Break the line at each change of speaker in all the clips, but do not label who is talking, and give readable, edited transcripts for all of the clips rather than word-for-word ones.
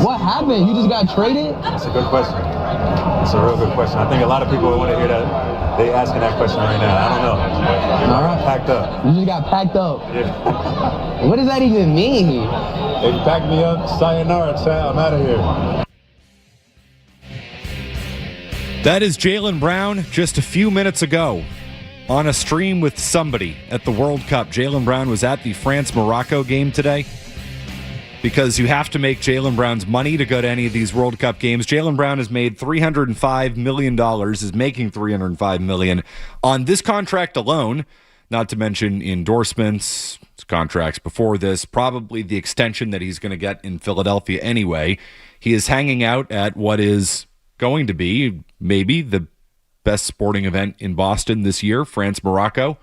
What happened? You just got traded?
That's a good question. It's a real good question. I think a lot of people want to hear that. They asking that question right now. I don't know.
All right.
Packed up.
You just got packed up.
Yeah.
What does that even mean?
They packed me up. Sayonara, child. I'm out of here.
That is Jaylen Brown just a few minutes ago on a stream with somebody at the World Cup. Jaylen Brown was at the France-Morocco game today because you have to make Jaylen Brown's money to go to any of these World Cup games. Jaylen Brown has made $305 million, is making $305 million on this contract alone, not to mention endorsements, contracts before this, probably the extension that he's going to get in Philadelphia anyway. He is hanging out at what is going to be maybe the best sporting event in Boston this year, France-Morocco,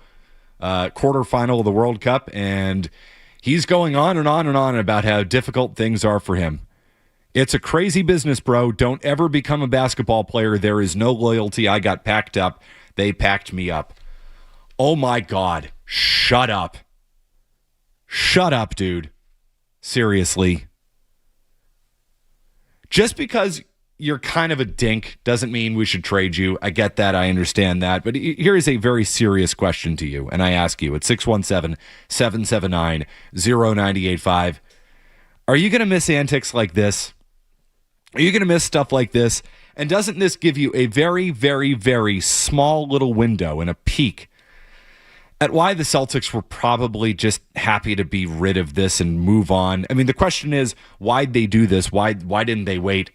quarterfinal of the World Cup, and he's going on and on and on about how difficult things are for him. It's a crazy business, bro. Don't ever become a basketball player. There is no loyalty. I got packed up. They packed me up. Oh my God. Shut up. Shut up, dude. Seriously. Just because you're kind of a dink doesn't mean we should trade you. I get that. I understand that. But here is a very serious question to you, and I ask you at 617-779-0985. Are you going to miss antics like this? Are you going to miss stuff like this? And doesn't this give you a very, very, very small little window and a peek at why the Celtics were probably just happy to be rid of this and move on? I mean, the question is, why'd they do this? Why didn't they wait?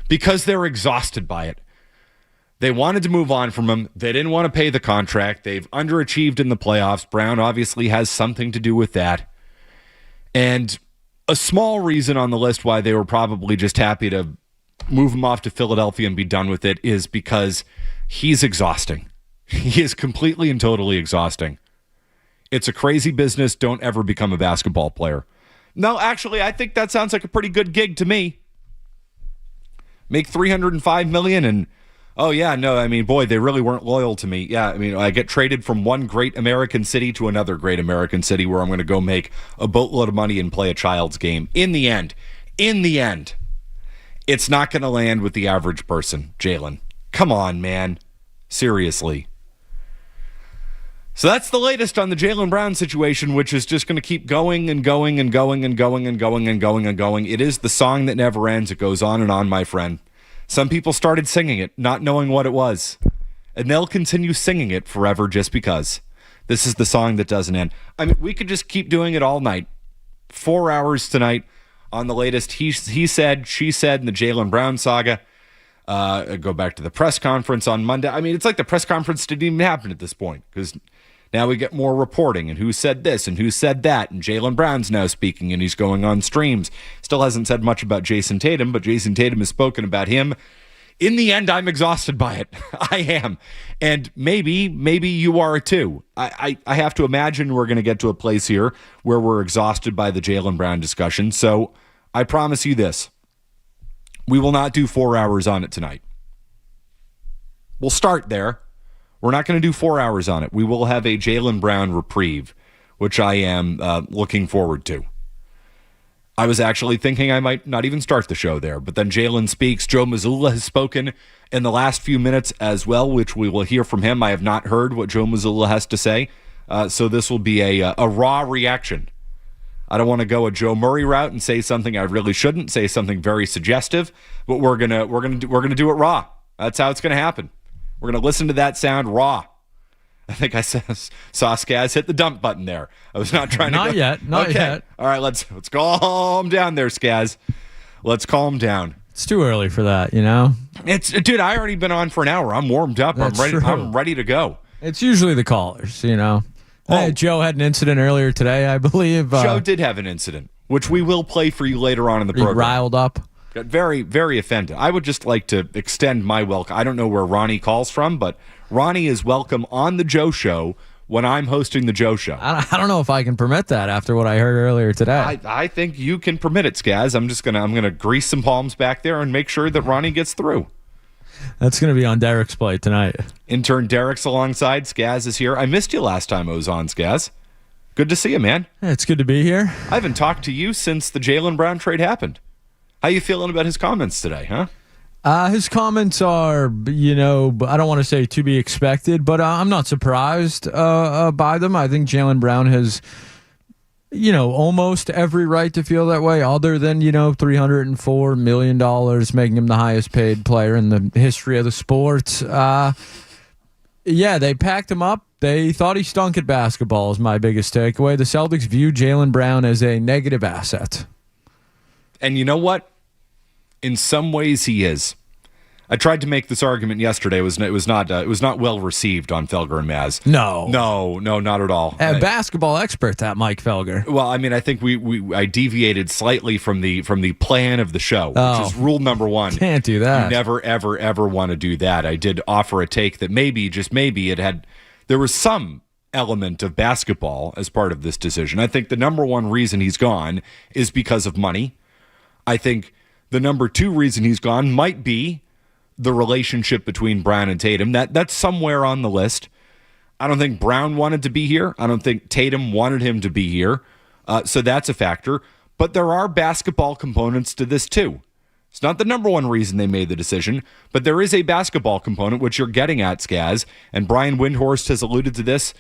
Because they're exhausted by it. They wanted to move on from him. They didn't want to pay the contract. They've underachieved in the playoffs. Brown obviously has something to do with that. And a small reason on the list why they were probably just happy to move him off to Philadelphia and be done with it is because he's exhausting. He is completely and totally exhausting. It's a crazy business. Don't ever become a basketball player. No, actually, I think that sounds like a pretty good gig to me. Make $305 million and, oh yeah, no, I mean, boy, they really weren't loyal to me. Yeah, I mean, I get traded from one great American city to another great American city where I'm going to go make a boatload of money and play a child's game. In the end, it's not going to land with the average person, Jaylen. Come on, man. Seriously. So that's the latest on the Jaylen Brown situation, which is just going to keep going and going and going and going and going and going and going. It is the song that never ends. It goes on and on, my friend. Some people started singing it, not knowing what it was. And they'll continue singing it forever just because. This is the song that doesn't end. I mean, we could just keep doing it all night. 4 hours tonight on the latest he said, she said in the Jaylen Brown saga. Go back to the press conference on Monday. I mean, it's like the press conference didn't even happen at this point because now we get more reporting and who said this and who said that. And Jaylen Brown's now speaking and he's going on streams. Still hasn't said much about Jason Tatum, but Jason Tatum has spoken about him. In the end, I'm exhausted by it. I am. And maybe you are too. I have to imagine we're going to get to a place here where we're exhausted by the Jaylen Brown discussion. So I promise you this. We will not do 4 hours on it tonight. We'll start there. We're not going to do 4 hours on it. We will have a Jaylen Brown reprieve, which I am looking forward to. I was actually thinking I might not even start the show there, but then Jaylen speaks. Joe Mazzulla has spoken in the last few minutes as well, which we will hear from him. I have not heard what Joe Mazzulla has to say, so this will be a raw reaction. I don't want to go a Joe Murray route and say something I really shouldn't, say something very suggestive, but we're gonna do it raw. That's how it's gonna happen. We're going to listen to that sound raw. I think I saw Skaz hit the dump button there. I was not trying to
Not yet.
All right, let's calm down there, Skaz. Let's calm down.
It's too early for that, you know?
Dude, I already been on for an hour. I'm warmed up.
That's
I'm ready.
true.
I'm ready to go.
It's usually the callers, you know? Hey, Joe had an incident earlier today, I believe.
Joe did have an incident, which we will play for you later on in the program.
He riled up.
Got very, very offended. I would just like to extend my welcome. I don't know where Ronnie calls from, but Ronnie is welcome on the Joe Show when I'm hosting the Joe Show.
I don't know if I can permit that after what I heard earlier today.
I think you can permit it, Skaz. I'm gonna grease some palms back there and make sure that Ronnie gets through.
That's gonna be on Derek's plate tonight.
Intern Derek's alongside. Skaz is here. I missed you last time I was on, Skaz. Good to see you, man.
Yeah, it's good to be here.
I haven't talked to you since the Jaylen Brown trade happened. How you feeling about his comments today, huh?
His comments are, I don't want to say to be expected, but I'm not surprised by them. I think Jaylen Brown has, almost every right to feel that way, other than, $304 million, making him the highest paid player in the history of the sport. Yeah, they packed him up. They thought he stunk at basketball is my biggest takeaway. The Celtics view Jaylen Brown as a negative asset.
And you know what? In some ways, he is. I tried to make this argument yesterday. It was not well received on Felger and Maz.
No,
not at all.
A basketball expert, that Mike Felger.
Well, I mean, I think I deviated slightly from the plan of the show, which is rule number one.
Can't do that.
You never, ever, ever want to do that. I did offer a take that maybe, just maybe, there was some element of basketball as part of this decision. I think the number one reason he's gone is because of money. I think the number two reason he's gone might be the relationship between Brown and Tatum. That's somewhere on the list. I don't think Brown wanted to be here. I don't think Tatum wanted him to be here. So that's a factor. But there are basketball components to this too. It's not the number one reason they made the decision, but there is a basketball component, which you're getting at, Skaz. And Brian Windhorst has alluded to this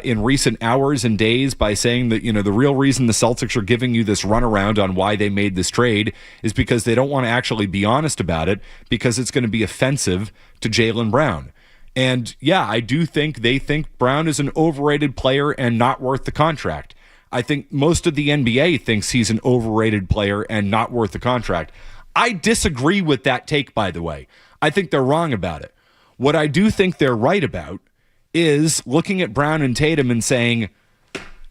in recent hours and days by saying that, the real reason the Celtics are giving you this runaround on why they made this trade is because they don't want to actually be honest about it, because it's going to be offensive to Jaylen Brown. And yeah, I do think they think Brown is an overrated player and not worth the contract. I think most of the NBA thinks he's an overrated player and not worth the contract. I disagree with that take, by the way. I think they're wrong about it. What I do think they're right about is looking at Brown and Tatum and saying,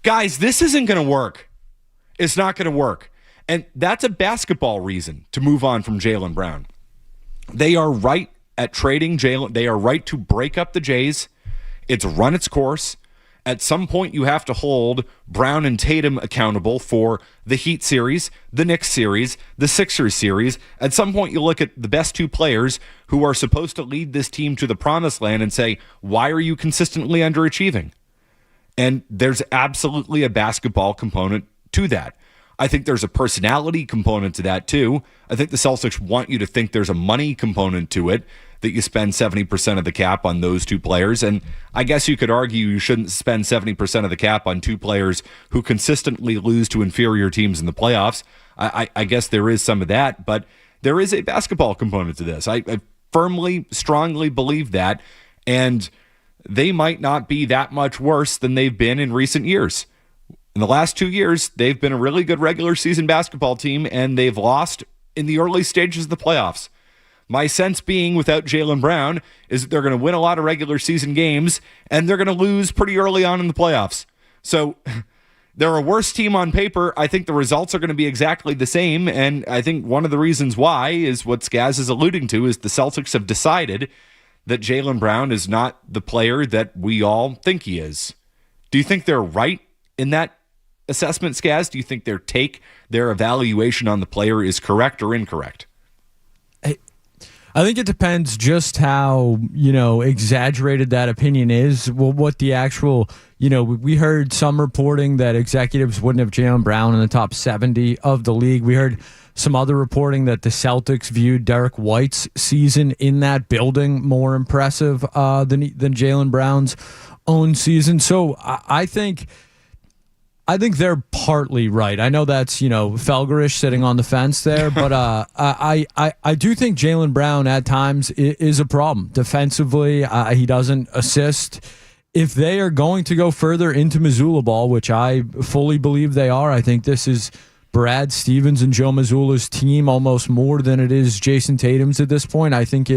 guys, this isn't going to work. It's not going to work. And that's a basketball reason to move on from Jaylen Brown. They are right at trading Jaylen. They are right to break up the Jays. It's run its course. At some point, you have to hold Brown and Tatum accountable for the Heat series, the Knicks series, the Sixers series. At some point, you look at the best two players who are supposed to lead this team to the promised land and say, why are you consistently underachieving? And there's absolutely a basketball component to that. I think there's a personality component to that, too. I think the Celtics want you to think there's a money component to it, that you spend 70% of the cap on those two players. And I guess you could argue you shouldn't spend 70% of the cap on two players who consistently lose to inferior teams in the playoffs. I guess there is some of that, but there is a basketball component to this. I firmly, strongly believe that, and they might not be that much worse than they've been in recent years. In the last 2 years, they've been a really good regular season basketball team, and they've lost in the early stages of the playoffs. My sense being, without Jaylen Brown, is that they're going to win a lot of regular season games, and they're going to lose pretty early on in the playoffs. So they're a worse team on paper. I think the results are going to be exactly the same, and I think one of the reasons why is what Skaz is alluding to, is the Celtics have decided that Jaylen Brown is not the player that we all think he is. Do you think they're right in that assessment, Skaz? Do you think their evaluation on the player is correct or incorrect?
I think it depends just how, exaggerated that opinion is. Well, what the actual, we heard some reporting that executives wouldn't have Jaylen Brown in the top 70 of the league. We heard some other reporting that the Celtics viewed Derek White's season in that building more impressive than Jaylen Brown's own season. So I think they're partly right. I know that's, Felgerish sitting on the fence there, but I do think Jaylen Brown at times is a problem. Defensively, he doesn't assist. If they are going to go further into Mazzulla ball, which I fully believe they are, I think this is Brad Stevens and Joe Mazzulla's team almost more than it is Jason Tatum's at this point. I think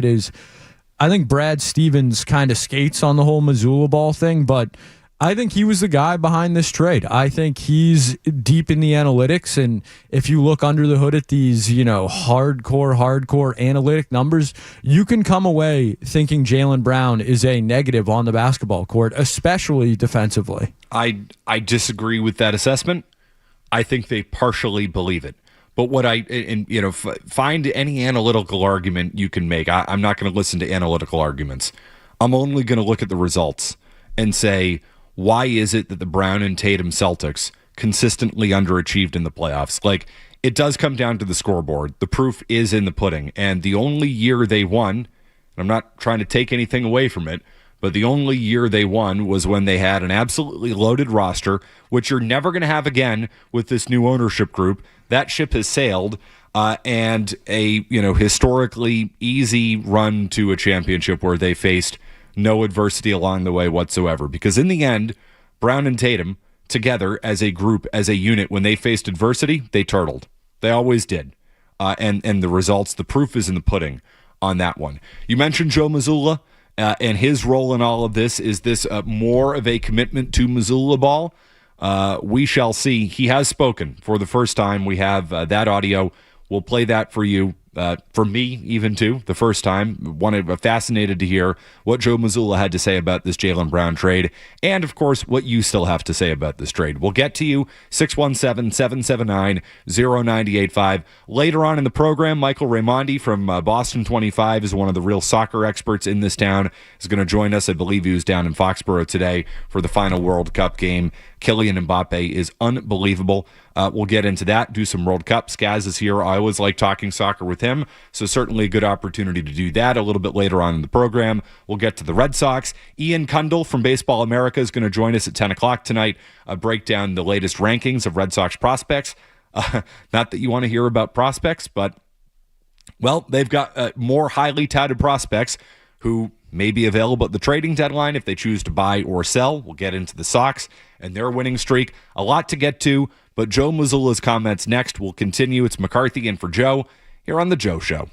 Brad Stevens kind of skates on the whole Mazzulla ball thing, but I think he was the guy behind this trade. I think he's deep in the analytics, and if you look under the hood at these, hardcore analytic numbers, you can come away thinking Jaylen Brown is a negative on the basketball court, especially defensively.
I disagree with that assessment. I think they partially believe it. But what find any analytical argument you can make. I'm not going to listen to analytical arguments. I'm only going to look at the results and say, why is it that the Brown and Tatum Celtics consistently underachieved in the playoffs? Like, it does come down to the scoreboard. The proof is in the pudding. And the only year they won, and I'm not trying to take anything away from it, but the only year they won was when they had an absolutely loaded roster, which you're never going to have again with this new ownership group. That ship has sailed, and a historically easy run to a championship where they faced no adversity along the way whatsoever. Because in the end, Brown and Tatum together as a group, as a unit, when they faced adversity, they turtled. They always did. And the results, the proof is in the pudding on that one. You mentioned Joe Mazzulla. And his role in all of this, is this more of a commitment to Missoula ball? We shall see. He has spoken for the first time. We have that audio. We'll play that for you. For me, even too, the first time. Fascinated to hear what Joe Mazzulla had to say about this Jaylen Brown trade, and of course, what you still have to say about this trade. We'll get to you, 617-779-0985. Later on in the program, Michael Raimondi from Boston 25 is one of the real soccer experts in this town, is going to join us. I believe he was down in Foxborough today for the final World Cup game. Kylian Mbappe is unbelievable. We'll get into that, do some World Cup. Skaz is here. I always like talking soccer with him, so certainly a good opportunity to do that a little bit later on in the program. We'll get to the Red Sox. Ian Cundall from Baseball America is going to join us at 10 o'clock tonight, break down the latest rankings of Red Sox prospects. Not that you want to hear about prospects, but, well, they've got more highly touted prospects who may be available at the trading deadline if they choose to buy or sell. We'll get into the Sox and their winning streak. A lot to get to, but Joe Mazzulla's comments next. We'll continue. It's McCarthy in for Joe here on The Joe Show.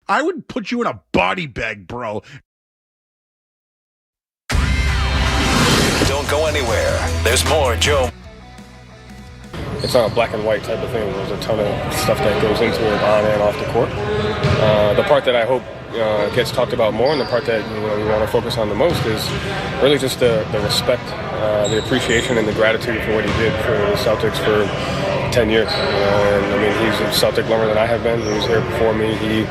I would put you in a body bag, bro.
Don't go anywhere. There's more Joe.
It's not a black and white type of thing. There's a ton of stuff that goes into it on and off the court. The part that I hope gets talked about more, and the part that we want to focus on the most, is really just the respect, the appreciation, and the gratitude for what he did for the Celtics for 10 years. And I mean, he's a Celtic longer than I have been. He was here before me. He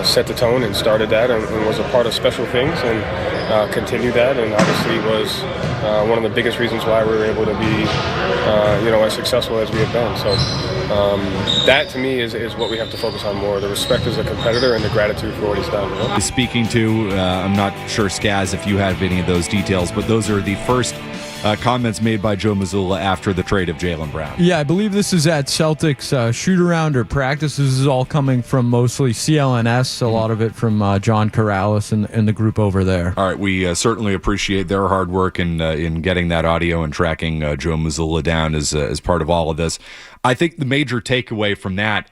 set the tone and started that, and was a part of special things, and continued that, and obviously was one of the biggest reasons why we were able to be as successful as we have been. So that to me is what we have to focus on more: the respect as a competitor and the gratitude for what he's done.
Speaking to, I'm not sure, Skaz, if you have any of those details, but those are the first comments made by Joe Mazzulla after the trade of Jaylen Brown.
Yeah, I believe this is at Celtics shoot-around or practice. This is all coming from mostly CLNS, a lot of it from John Corrales and the group over there.
All right, we certainly appreciate their hard work in getting that audio and tracking Joe Mazzulla down as part of all of this. I think the major takeaway from that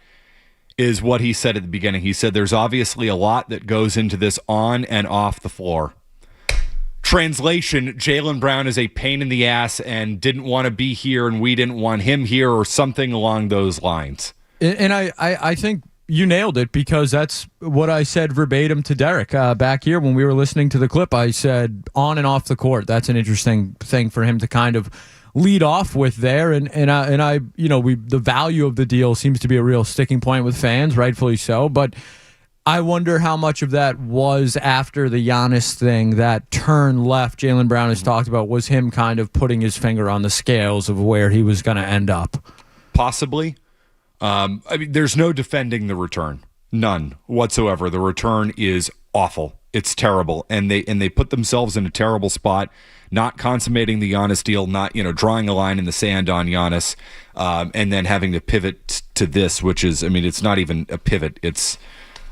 is what he said at the beginning. He said there's obviously a lot that goes into this on and off the floor. Translation, Jaylen Brown is a pain in the ass and didn't want to be here, and we didn't want him here, or something along those lines.
And I think you nailed it, because that's what I said verbatim to Derek back here when we were listening to the clip. I said on and off the court. That's an interesting thing for him to kind of lead off with there. And I the value of the deal seems to be a real sticking point with fans, rightfully so. But I wonder how much of that was after the Giannis thing, that turn left Jaylen Brown has talked about, was him kind of putting his finger on the scales of where he was going to end up.
Possibly. I mean, there's no defending the return. None whatsoever. The return is awful. It's terrible. And they put themselves in a terrible spot, not consummating the Giannis deal, not, drawing a line in the sand on Giannis, and then having to pivot to this, which is, I mean, it's not even a pivot. It's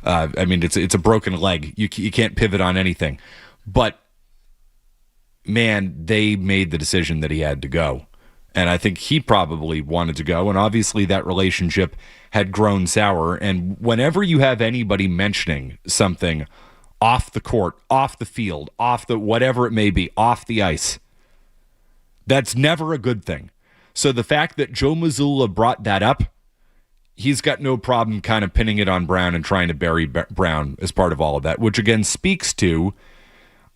it's a broken leg. You can't pivot on anything. But, man, they made the decision that he had to go. And I think he probably wanted to go. And obviously that relationship had grown sour. And whenever you have anybody mentioning something off the court, off the field, off the whatever it may be, off the ice, that's never a good thing. So the fact that Joe Mazzulla brought that up, he's got no problem kind of pinning it on Brown and trying to bury Brown as part of all of that, which again speaks to,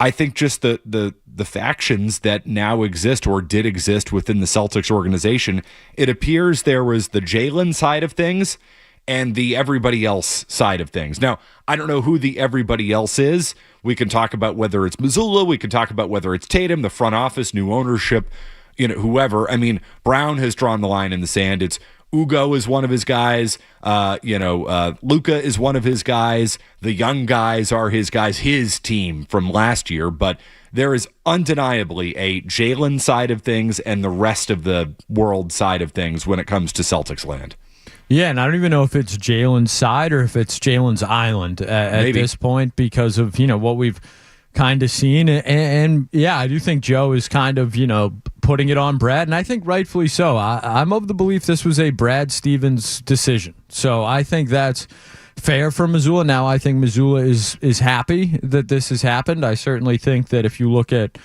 I think, just the factions that now exist or did exist within the Celtics organization. It appears there was the Jaylen side of things and the everybody else side of things. Now, I don't know who the everybody else is. We can talk about whether it's Mazzulla. We can talk about whether it's Tatum, the front office, new ownership, whoever. I mean, Brown has drawn the line in the sand. It's Ugo is one of his guys. Luka is one of his guys. The young guys are his guys, his team from last year. But there is undeniably a Jaylen side of things and the rest of the world side of things when it comes to Celtics land.
Yeah, and I don't even know if it's Jalen's side or if it's Jalen's island at this point because of, what we've kind of seen. And yeah, I do think Joe is kind of, putting it on Brad, and I think rightfully so. I'm of the belief this was a Brad Stevens decision. So I think that's fair for Missoula. Now I think Missoula is happy that this has happened. I certainly think that if you look at,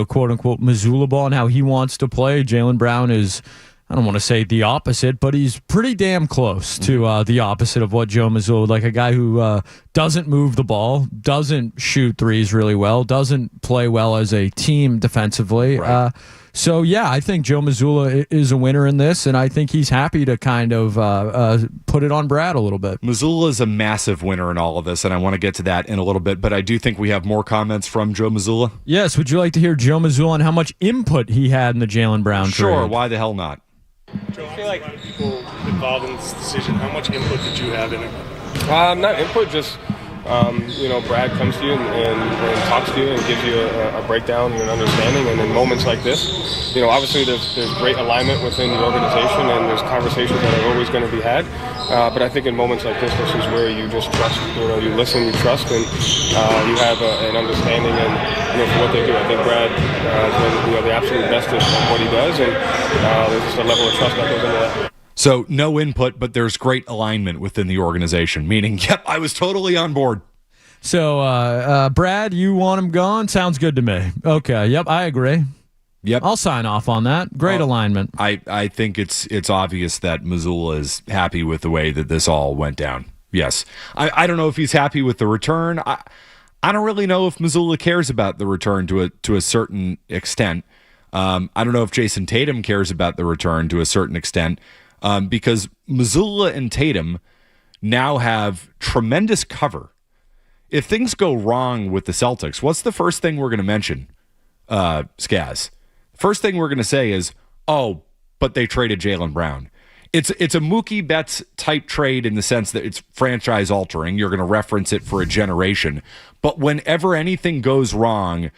quote unquote Missoula ball and how he wants to play, Jaylen Brown is, I don't want to say the opposite, but he's pretty damn close to the opposite of what Joe Missoula, like a guy who doesn't move the ball, doesn't shoot threes really well, doesn't play well as a team defensively.
Right.
So, yeah, I think Joe Missoula is a winner in this, and I think he's happy to kind of put it on Brad a little bit.
Missoula is a massive winner in all of this, and I want to get to that in a little bit, but I do think we have more comments from Joe Missoula.
Yes, would you like to hear Joe Missoula and how much input he had in the Jaylen Brown trade?
Sure, why the hell not?
Joe, I feel like people involved in this decision, how much input did you have in it?
Not input, just Brad comes to you and talks to you and gives you a breakdown and an understanding. And in moments like this, obviously there's great alignment within the organization and there's conversations that are always going to be had. But I think in moments like this is where you just trust. You listen, you trust, and you have an understanding and for what they do. I think Brad has been the absolute best at what he does, and there's just a level of trust that goes into that.
So no input, but there's great alignment within the organization, meaning, yep, I was totally on board.
So, Brad, you want him gone? Sounds good to me. Okay, yep, I agree.
Yep,
I'll sign off on that. Great alignment.
I think it's obvious that Missoula is happy with the way that this all went down. Yes. I don't know if he's happy with the return. I don't really know if Missoula cares about the return to a certain extent. I don't know if Jason Tatum cares about the return to a certain extent. Because Missoula and Tatum now have tremendous cover. If things go wrong with the Celtics, what's the first thing we're going to mention, Skaz? First thing we're going to say is, oh, but they traded Jaylen Brown. It's a Mookie Betts type trade in the sense that it's franchise altering. You're going to reference it for a generation. But whenever anything goes wrong,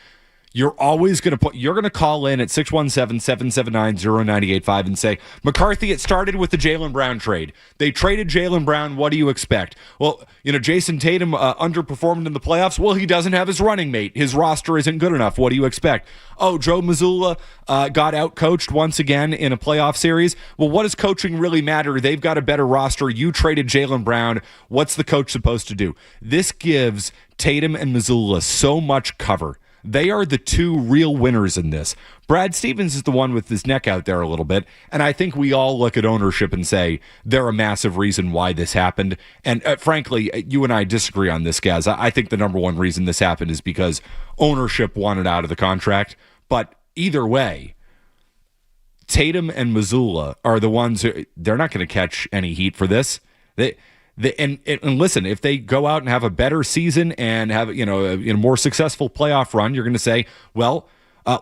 you're always going to call in at 617-779-0985 and say, McCarthy, it started with the Jaylen Brown trade. They traded Jaylen Brown. What do you expect? Well, Jason Tatum underperformed in the playoffs. Well, he doesn't have his running mate. His roster isn't good enough. What do you expect? Oh, Joe Missoula got out-coached once again in a playoff series. Well, what does coaching really matter? They've got a better roster. You traded Jaylen Brown. What's the coach supposed to do? This gives Tatum and Missoula so much cover. They are the two real winners in this. Brad Stevens is the one with his neck out there a little bit, and I think we all look at ownership and say they're a massive reason why this happened. And frankly, you and I disagree on this, guys. I think the number one reason this happened is because ownership wanted out of the contract. But either way, Tatum and Missoula are the ones who, they're not going to catch any heat for this. And listen, if they go out and have a better season and have a more successful playoff run, you're going to say, well,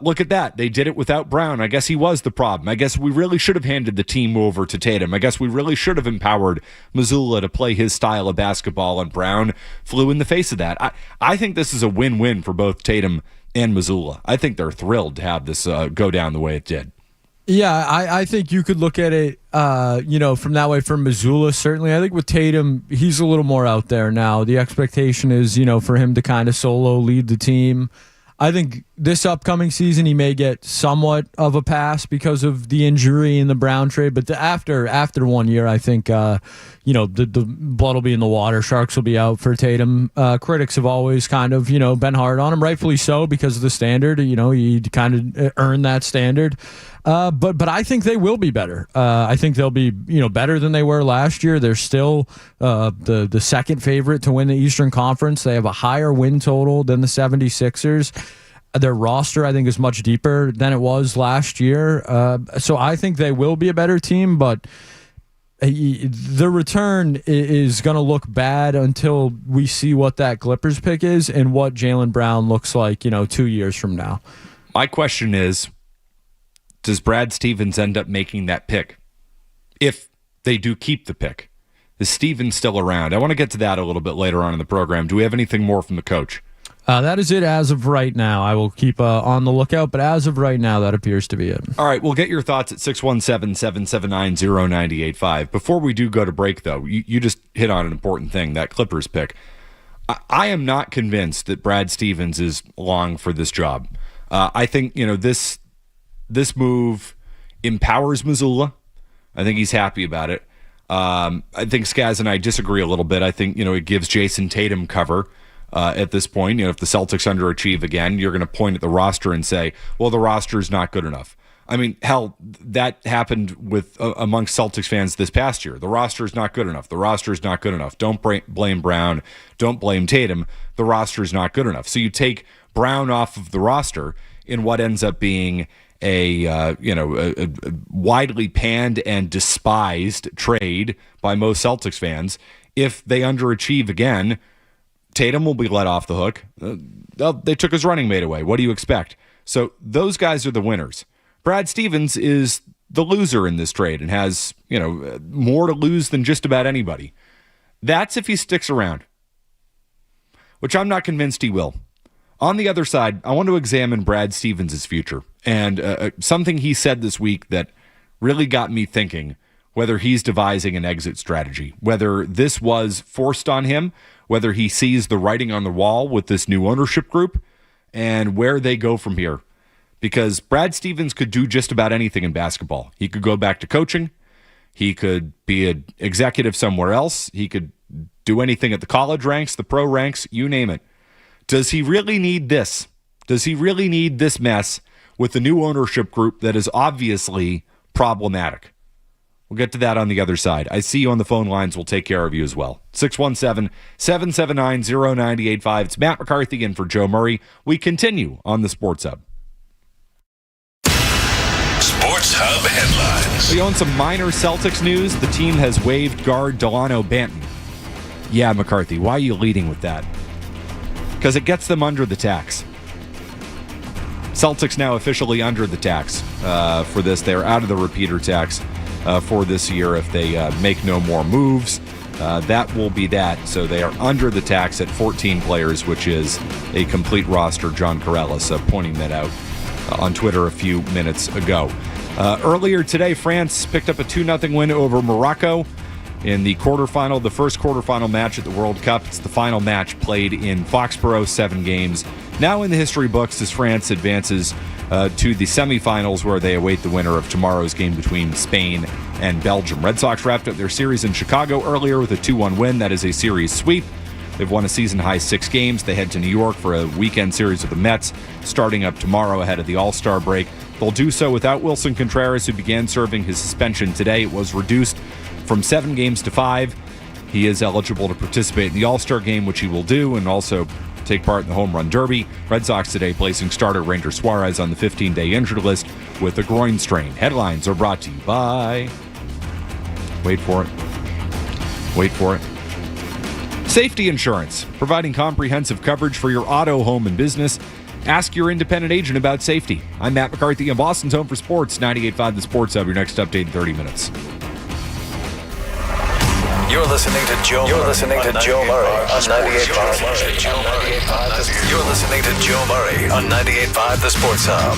look at that. They did it without Brown. I guess he was the problem. I guess we really should have handed the team over to Tatum. I guess we really should have empowered Missoula to play his style of basketball, and Brown flew in the face of that. I think this is a win-win for both Tatum and Missoula. I think they're thrilled to have this go down the way it did.
Yeah, I think you could look at it, from that way for Missoula, certainly. I think with Tatum, he's a little more out there now. The expectation is, for him to kind of solo lead the team. I think this upcoming season he may get somewhat of a pass because of the injury in the Brown trade. But after 1 year, I think the blood will be in the water. Sharks will be out for Tatum. Critics have always kind of been hard on him, rightfully so, because of the standard. You kind of earn that standard. But I think they will be better. I think they'll be better than they were last year. They're still the second favorite to win the Eastern Conference. They have a higher win total than the 76ers. Their roster, I think, is much deeper than it was last year. So I think they will be a better team, but the return is going to look bad until we see what that Clippers pick is and what Jaylen Brown looks like 2 years from now.
My question is, does Brad Stevens end up making that pick? If they do keep the pick. Is Stevens still around? I want to get to that a little bit later on in the program. Do we have anything more from the coach?
That is it as of right now. I will keep on the lookout, but as of right now, that appears to be it.
All right, we'll get your thoughts at 617-779-0985. Before we do go to break, though, you just hit on an important thing, that Clippers pick. I am not convinced that Brad Stevens is long for this job. I think, this move empowers Missoula. I think he's happy about it. I think Skaz and I disagree a little bit. I think, it gives Jason Tatum cover. At this point, if the Celtics underachieve again, you're going to point at the roster and say, well, the roster is not good enough. I mean, hell, that happened with amongst Celtics fans this past year. The roster is not good enough. The roster is not good enough. Don't blame Brown. Don't blame Tatum. The roster is not good enough. So you take Brown off of the roster in what ends up being a widely panned and despised trade by most Celtics fans. If they underachieve again, Tatum will be let off the hook. They took his running mate away. What do you expect? So those guys are the winners. Brad Stevens is the loser in this trade and has, more to lose than just about anybody. That's if he sticks around, which I'm not convinced he will. On the other side, I want to examine Brad Stevens' future. And something he said this week that really got me thinking whether he's devising an exit strategy, whether this was forced on him, whether he sees the writing on the wall with this new ownership group, and where they go from here. Because Brad Stevens could do just about anything in basketball. He could go back to coaching. He could be an executive somewhere else. He could do anything at the college ranks, the pro ranks, you name it. Does he really need this? Does he really need this mess with the new ownership group that is obviously problematic? We'll get to that on the other side. I see you on the phone lines. We'll take care of you as well. 617-779-0985. It's Matt McCarthy in for Joe Murray. We continue on the Sports Hub.
Sports Hub headlines.
We own some minor Celtics news. The team has waived guard Delano Banton. Yeah, McCarthy, why are you leading with that? Because it gets them under the tax. Celtics now officially under the tax for this. They're out of the repeater tax for this year if they make no more moves. That will be that. So they are under the tax at 14 players, which is a complete roster. John Corellis pointing that out on Twitter a few minutes ago. Earlier today, France picked up a 2-0 win over Morocco in the quarterfinal, the first quarterfinal match at the World Cup. It's the final match played in Foxborough, 7 games. Now in the history books as France advances to the semifinals where they await the winner of tomorrow's game between Spain and Belgium. Red Sox wrapped up their series in Chicago earlier with a 2-1 win. That is a series sweep. They've won a season-high 6 games. They head to New York for a weekend series with the Mets, starting up tomorrow ahead of the All-Star break. They'll do so without Wilson Contreras, who began serving his suspension today. It was reduced from 7 games to 5. He is eligible to participate in the All-Star game, which he will do, and also take part in the Home Run Derby. Red Sox today placing starter Ranger Suarez on the 15-day injured list with a groin strain. Headlines are brought to you by... Wait for it. Safety Insurance, providing comprehensive coverage for your auto, home, and business. Ask your independent agent about safety. I'm Matt McCarthy in Boston's Home for Sports, 98.5 The Sports Hub. Your next update in 30 minutes.
You're listening to Joe Murray on 98.5. You're listening to Joe Murray on 98.5 The Sports Hub.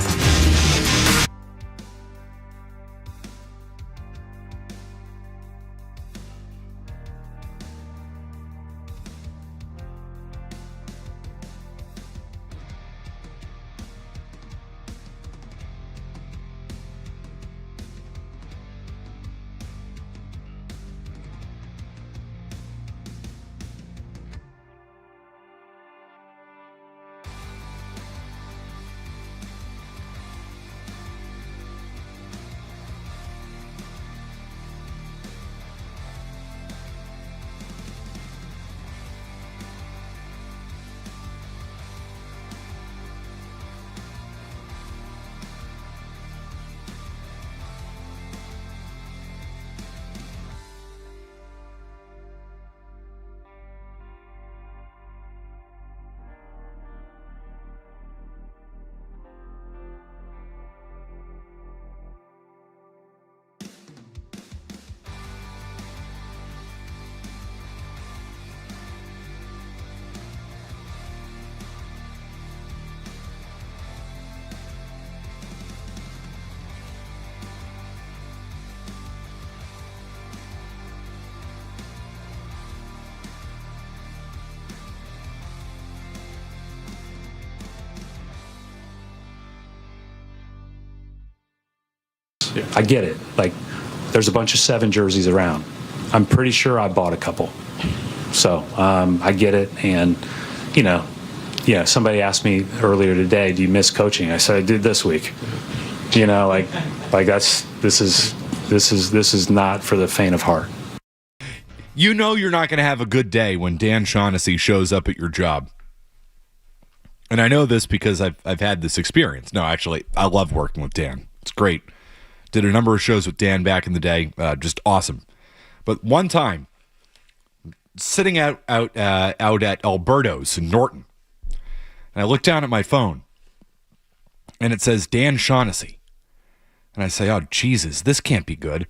jerseys. I get it. Like, there's a bunch of 7 jerseys around. I'm pretty sure I bought a couple. So I get it. And, somebody asked me earlier today, do you miss coaching? I said, I did this week. This is not for the faint of heart.
You know you're not going to have a good day when Dan Shaughnessy shows up at your job. And I know this because I've had this experience. No, actually, I love working with Dan. It's great. Did a number of shows with Dan back in the day. Just awesome. But one time, sitting out at Alberto's in Norton, and I look down at my phone, and it says Dan Shaughnessy. And I say, oh, Jesus, this can't be good.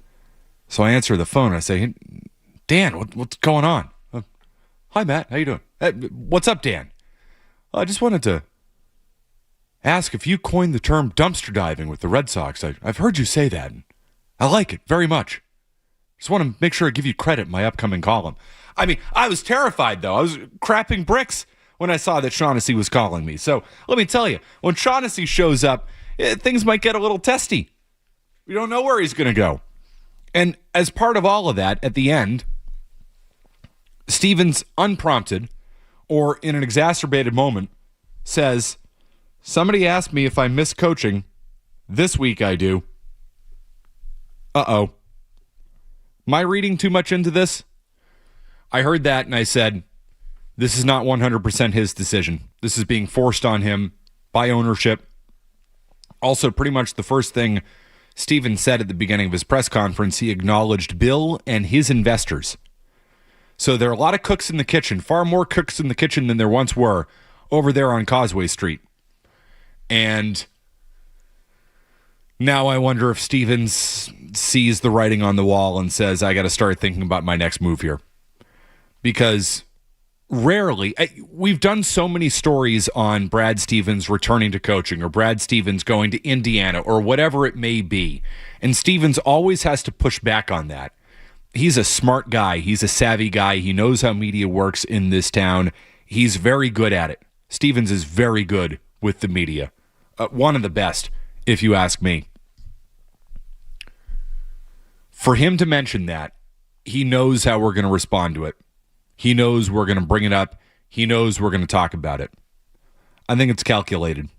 So I answer the phone, and I say, hey, Dan, what's going on? Hi, Matt. How you doing? What's up, Dan? I just wanted to ask if you coined the term dumpster diving with the Red Sox. I've heard you say that, and I like it very much. Just want to make sure I give you credit in my upcoming column. I mean, I was terrified, though. I was crapping bricks when I saw that Shaughnessy was calling me. So let me tell you, when Shaughnessy shows up, things might get a little testy. We don't know where he's going to go. And as part of all of that, at the end, Stevens, unprompted or in an exacerbated moment, says, somebody asked me if I miss coaching. This week I do. Uh-oh. Am I reading too much into this? I heard that and I said, this is not 100% his decision. This is being forced on him by ownership. Also, pretty much the first thing Stevens said at the beginning of his press conference, he acknowledged Bill and his investors. So there are a lot of cooks in the kitchen, far more cooks in the kitchen than there once were over there on Causeway Street. And now I wonder if Stevens sees the writing on the wall and says, I got to start thinking about my next move here. Because rarely, we've done so many stories on Brad Stevens returning to coaching or Brad Stevens going to Indiana or whatever it may be. And Stevens always has to push back on that. He's a smart guy. He's a savvy guy. He knows how media works in this town. He's very good at it. Stevens is very good with the media. One of the best, if you ask me. For him to mention that, he knows how we're going to respond to it. He knows we're going to bring it up. He knows we're going to talk about it. I think it's calculated.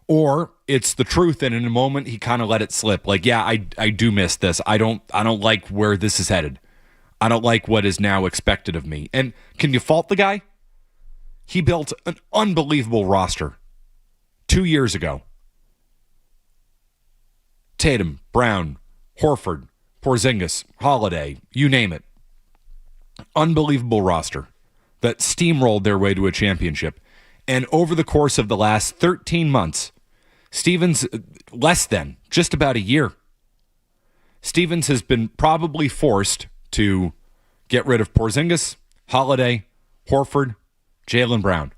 Or it's the truth, and in a moment he kind of let it slip. Like, yeah, I do miss this. I don't like where this is headed. I don't like what is now expected of me. And can you fault the guy? He built an unbelievable roster 2 years ago. Tatum, Brown, Horford, Porzingis, Holiday, you name it. Unbelievable roster that steamrolled their way to a championship. And over the course of the last 13 months, Stevens, less than, just about a year, Stevens has been probably forced to get rid of Porzingis, Holiday, Horford, Jaylen Brown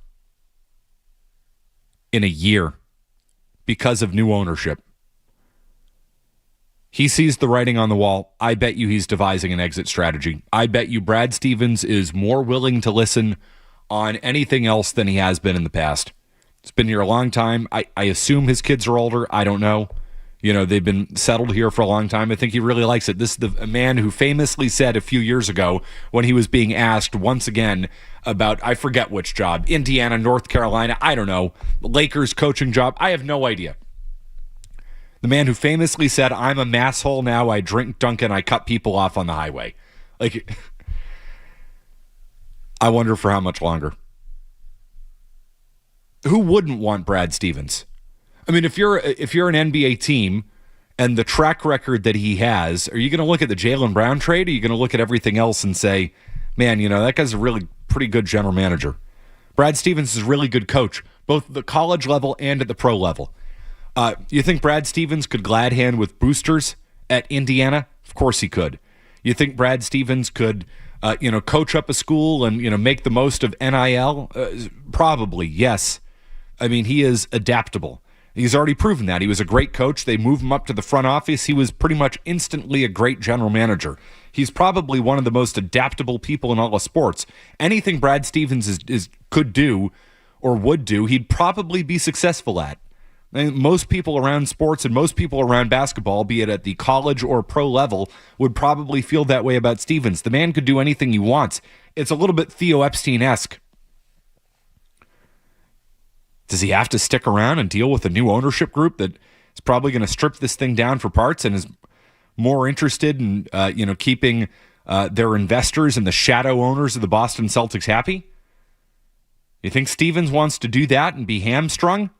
in a year because of new ownership. He sees the writing on the wall. I bet you he's devising an exit strategy. I bet you Brad Stevens is more willing to listen on anything else than he has been in the past. It's been here a long time. I assume his kids are older. I don't know. You know, they've been settled here for a long time. I think he really likes it. This is a man who famously said a few years ago when he was being asked once again about, I forget which job, Indiana, North Carolina, I don't know, Lakers coaching job. I have no idea. The man who famously said, I'm a masshole now, I drink Dunkin', I cut people off on the highway. Like, I wonder for how much longer. Who wouldn't want Brad Stevens? I mean, if you're an NBA team and the track record that he has, are you going to look at the Jaylen Brown trade? Or are you going to look at everything else and say, man, you know, that guy's a really pretty good general manager. Brad Stevens is a really good coach, both at the college level and at the pro level. You think Brad Stevens could glad hand with boosters at Indiana? Of course he could. You think Brad Stevens could, coach up a school and, make the most of NIL? Probably, yes. I mean, he is adaptable. He's already proven that. He was a great coach. They moved him up to the front office. He was pretty much instantly a great general manager. He's probably one of the most adaptable people in all of sports. Anything Brad Stevens could do or would do, he'd probably be successful at. Most people around sports and most people around basketball, be it at the college or pro level, would probably feel that way about Stevens. The man could do anything he wants. It's a little bit Theo Epstein-esque. Does he have to stick around and deal with a new ownership group that is probably going to strip this thing down for parts and is more interested in keeping their investors and the shadow owners of the Boston Celtics happy? You think Stevens wants to do that and be hamstrung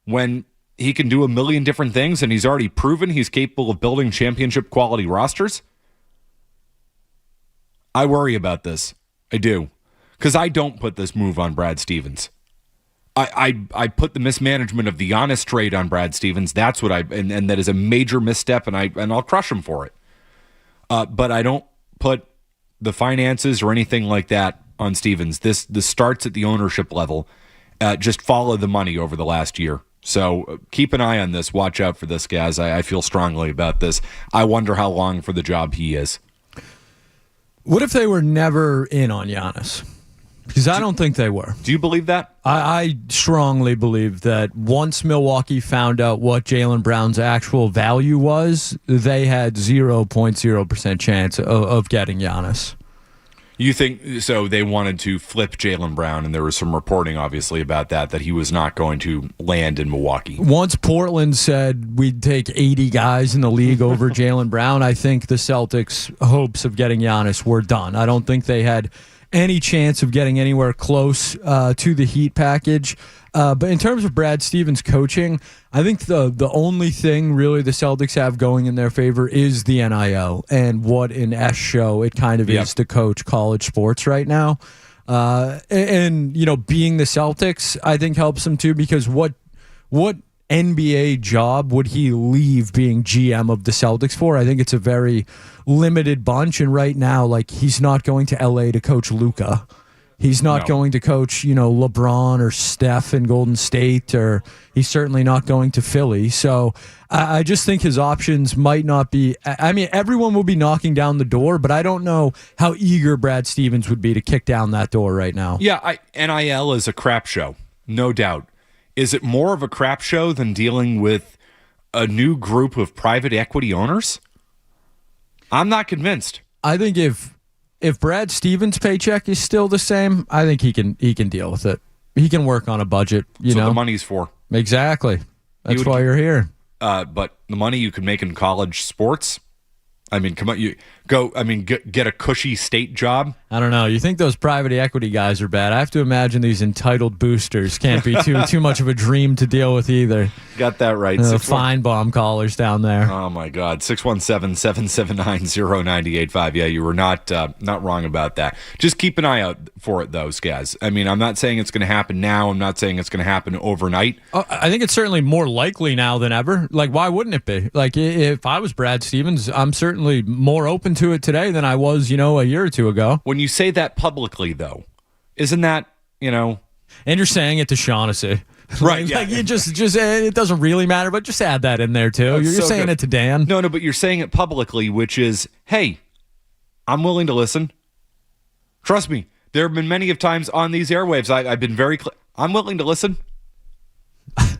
when he can do a million different things and he's already proven he's capable of building championship quality rosters? I worry about this. I do. Because I don't put this move on Brad Stevens. I put the mismanagement of the Giannis trade on Brad Stevens. That's what and that is a major misstep, and I'll crush him for it. But I don't put the finances or anything like that on Stevens. This starts at the ownership level. Just follow the money over the last year. So keep an eye on this. Watch out for this, guys. I feel strongly about this. I wonder how long for the job he is.
What if they were never in on Giannis? Because I don't think they were.
Do you believe that?
I strongly believe that once Milwaukee found out what Jaylen Brown's actual value was, they had 0.0% chance of getting Giannis.
You think so? They wanted to flip Jaylen Brown, and there was some reporting, obviously, about that he was not going to land in Milwaukee.
Once Portland said we'd take 80 guys in the league over Jaylen Brown, I think the Celtics' hopes of getting Giannis were done. I don't think they had any chance of getting anywhere close to the Heat package. But in terms of Brad Stevens coaching, I think the only thing really the Celtics have going in their favor is the NIL and what an S show it kind of is to coach college sports right now. And being the Celtics, I think helps them too, because what NBA job would he leave being GM of the Celtics for? I think it's a very limited bunch, and right now, he's not going to LA to coach Luka. He's not going to coach, LeBron or Steph in Golden State, or he's certainly not going to Philly. So I just think his options might not be. I mean, everyone will be knocking down the door, but I don't know how eager Brad Stevens would be to kick down that door right now.
Yeah, NIL is a crap show, no doubt. Is it more of a crap show than dealing with a new group of private equity owners? I'm not convinced.
I think if Brad Stevens' paycheck is still the same, I think he can deal with it. He can work on a budget. That's
what the money's for.
Exactly. That's why you're here.
But the money you could make in college sports, I mean, come on, get a cushy state job.
I don't know. You think those private equity guys are bad? I have to imagine these entitled boosters can't be too much of a dream to deal with either.
Got that right.
Fine bomb callers down there.
Oh my God, 617-779-0985. Yeah, you were not wrong about that. Just keep an eye out for it, those guys. I mean, I'm not saying it's going to happen now. I'm not saying it's going to happen overnight.
I think it's certainly more likely now than ever. Why wouldn't it be? If I was Brad Stevens, I'm certainly more open to it today than I was, a year or two ago.
When you say that publicly, though, isn't that, And
you're saying it to Shaughnessy.
Right. Yeah.
You just it doesn't really matter, but just add that in there, too. You're so saying it to Dan.
No, but you're saying it publicly, which is, hey, I'm willing to listen. Trust me, there have been many of times on these airwaves, I've been very clear. I'm willing to listen.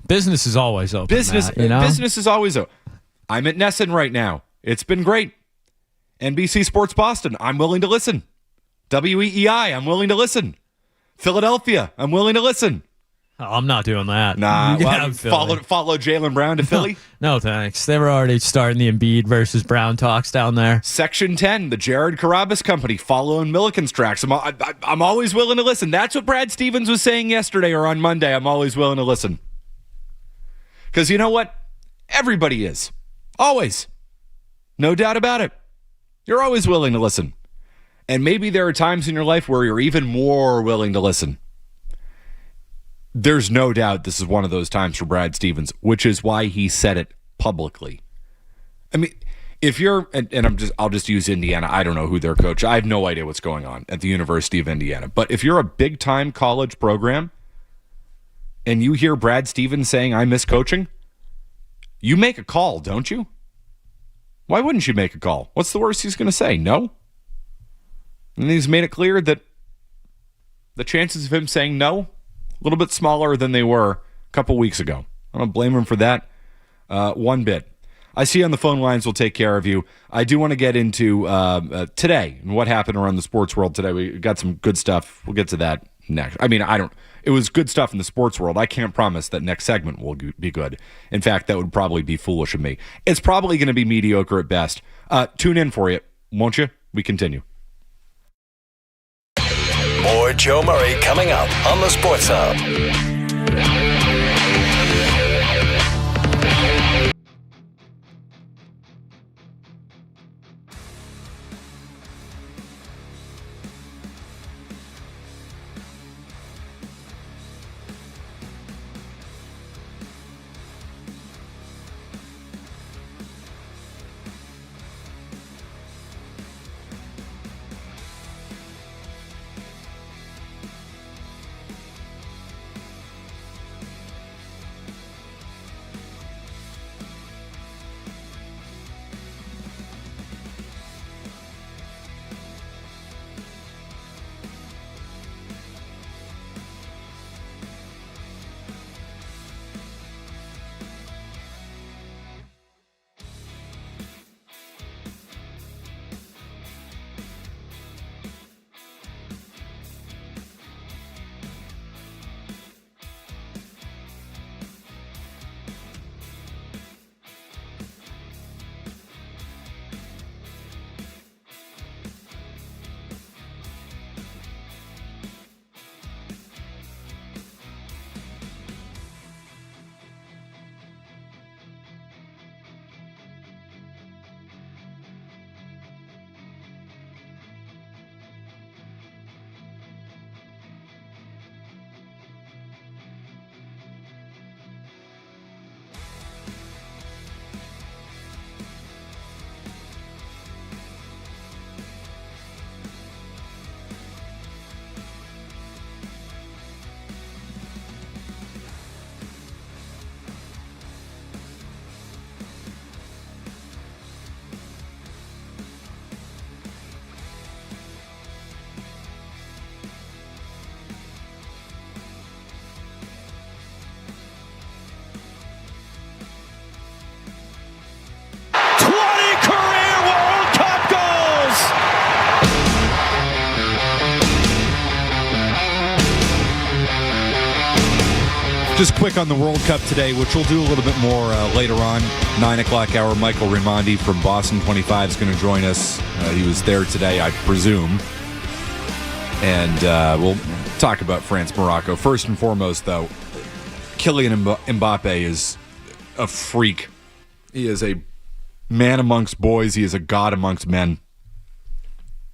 Business is always open,
Business is always open. I'm at Nesson right now. It's been great. NBC Sports Boston, I'm willing to listen. WEEI, I'm willing to listen. Philadelphia, I'm willing to listen.
Oh, I'm not doing that.
Nah, follow Jaylen Brown to Philly?
No, thanks. They were already starting the Embiid versus Brown talks down there.
Section 10, the Jared Carabas Company, following Milliken's tracks. I'm always willing to listen. That's what Brad Stevens was saying yesterday or on Monday. I'm always willing to listen. Because you know what? Everybody is. Always. No doubt about it. You're always willing to listen. And maybe there are times in your life where you're even more willing to listen. There's no doubt this is one of those times for Brad Stevens, which is why he said it publicly. I mean, if you're, I'll just use Indiana. I don't know who their coach. I have no idea what's going on at the University of Indiana. But if you're a big time college program and you hear Brad Stevens saying, I miss coaching, you make a call, don't you? Why wouldn't you make a call? What's the worst he's going to say? No? And he's made it clear that the chances of him saying no, a little bit smaller than they were a couple weeks ago. I don't blame him for that one bit. I see on the phone lines will take care of you. I do want to get into today and what happened around the sports world today. We got some good stuff. We'll get to that next. I mean, it was good stuff in the sports world. I can't promise that next segment will be good. In fact, that would probably be foolish of me. It's probably going to be mediocre at best. Tune in for you, won't you? We continue.
More Joe Murray coming up on the Sports Hub.
Just quick on the World Cup today, which we'll do a little bit more later on. 9 o'clock hour, Michael Raimondi from Boston 25 is going to join us. He was there today, I presume. And we'll talk about France-Morocco. First and foremost, though, Kylian Mbappe is a freak. He is a man amongst boys. He is a god amongst men.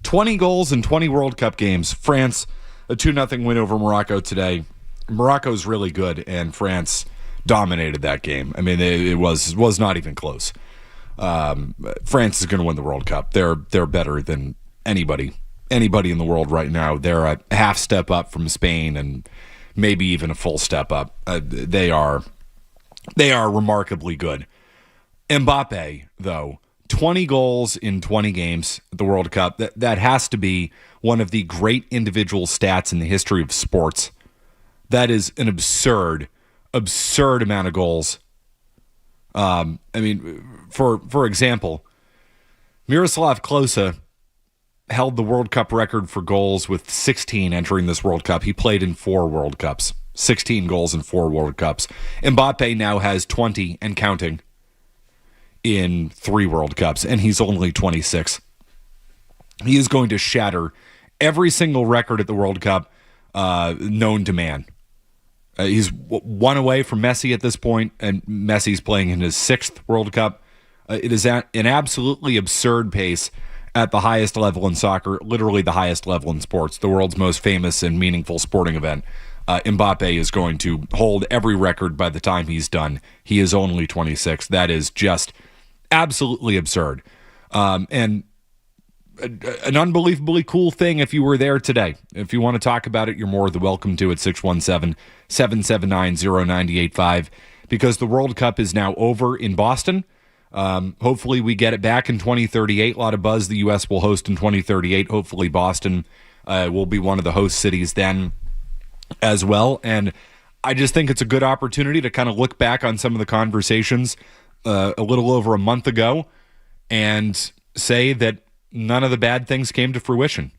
20 goals in 20 World Cup games. France, a 2-0 win over Morocco today. Morocco's really good, and France dominated that game. I mean, it was not even close. France is going to win the World Cup. They're better than anybody in the world right now. They're a half step up from Spain, and maybe even a full step up. They are remarkably good. Mbappe, though, 20 goals in 20 games at the World Cup. That has to be one of the great individual stats in the history of sports. That is an absurd amount of goals. I mean, for example, Miroslav Klose held the World Cup record for goals with 16 entering this World Cup. He played in 4 World Cups, 16 goals in 4 World Cups. Mbappe now has 20 and counting in 3 World Cups, and he's only 26. He is going to shatter every single record at the World Cup known to man. He's one away from Messi at this point, and Messi's playing in his 6th World Cup. It is at an absolutely absurd pace at the highest level in soccer, literally the highest level in sports, the world's most famous and meaningful sporting event. Mbappe is going to hold every record by the time he's done. He is only 26. That is just absolutely absurd. And an unbelievably cool thing if you were there today. If you want to talk about it, you're more than welcome to at 617-779-0985, because the World Cup is now over in Boston. Hopefully we get it back in 2038. A lot of buzz the U.S. will host in 2038. Hopefully Boston will be one of the host cities then as well. And I just think it's a good opportunity to kind of look back on some of the conversations a little over a month ago and say that none of the bad things came to fruition.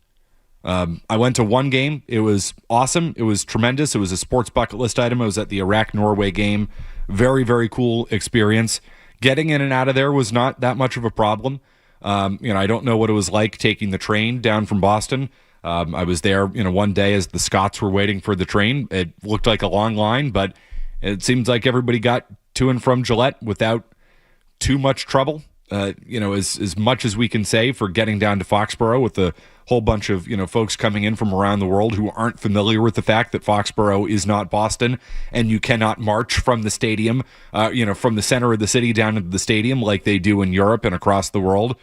I went to one game. It was awesome. It was tremendous. It was a sports bucket list item. I was at the Iraq-Norway game. Very, very cool experience. Getting in and out of there was not that much of a problem. I don't know what it was like taking the train down from Boston. I was there, one day as the Scots were waiting for the train. It looked like a long line, but it seems like everybody got to and from Gillette without too much trouble. As much as we can say for getting down to Foxborough with a whole bunch of, folks coming in from around the world who aren't familiar with the fact that Foxborough is not Boston and you cannot march from the stadium, from the center of the city down into the stadium like they do in Europe and across the world.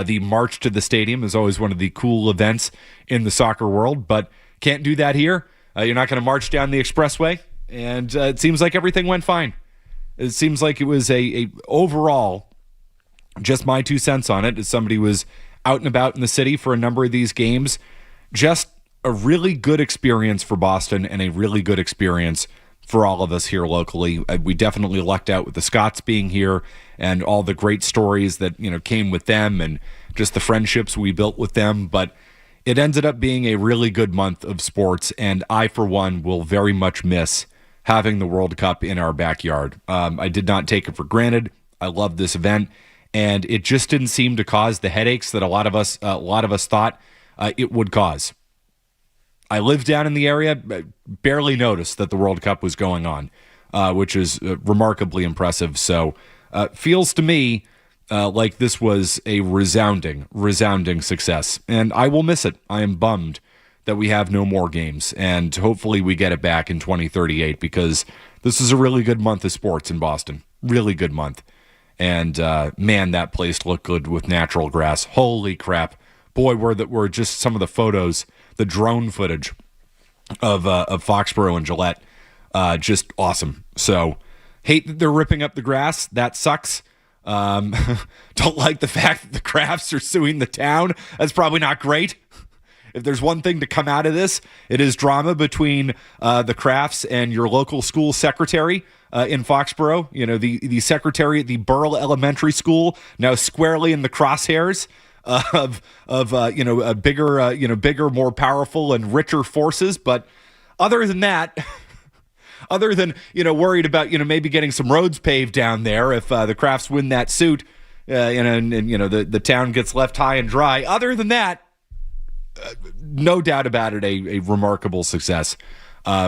The march to the stadium is always one of the cool events in the soccer world, but can't do that here. You're not going to march down the expressway, and it seems like everything went fine. It seems like it was a overall, just my 2 cents on it, as somebody who was out and about in the city for a number of these games, just a really good experience for Boston and a really good experience for all of us here locally. We definitely lucked out with the Scots being here and all the great stories that, came with them and just the friendships we built with them. But it ended up being a really good month of sports, and I, for one, will very much miss having the World Cup in our backyard. I did not take it for granted. I love this event, and it just didn't seem to cause the headaches that a lot of us thought it would cause. I lived down in the area, barely noticed that the World Cup was going on, which is remarkably impressive. So feels to me like this was a resounding success, and I will miss it. I am bummed that we have no more games, and hopefully we get it back in 2038 because this is a really good month of sports in Boston. Really good month. And man, that place looked good with natural grass. Holy crap. Boy, were just some of the photos, the drone footage of Foxborough and Gillette, just awesome. So, hate that they're ripping up the grass. That sucks. Don't like the fact that the Crafts are suing the town. That's probably not great. If there's one thing to come out of this, it is drama between the Crafts and your local school secretary in Foxborough. The secretary at the Burl Elementary School, now squarely in the crosshairs of bigger, more powerful and richer forces. But other than that, other than worried about maybe getting some roads paved down there if the Crafts win that suit, and the town gets left high and dry. Other than that, no doubt about it, a remarkable success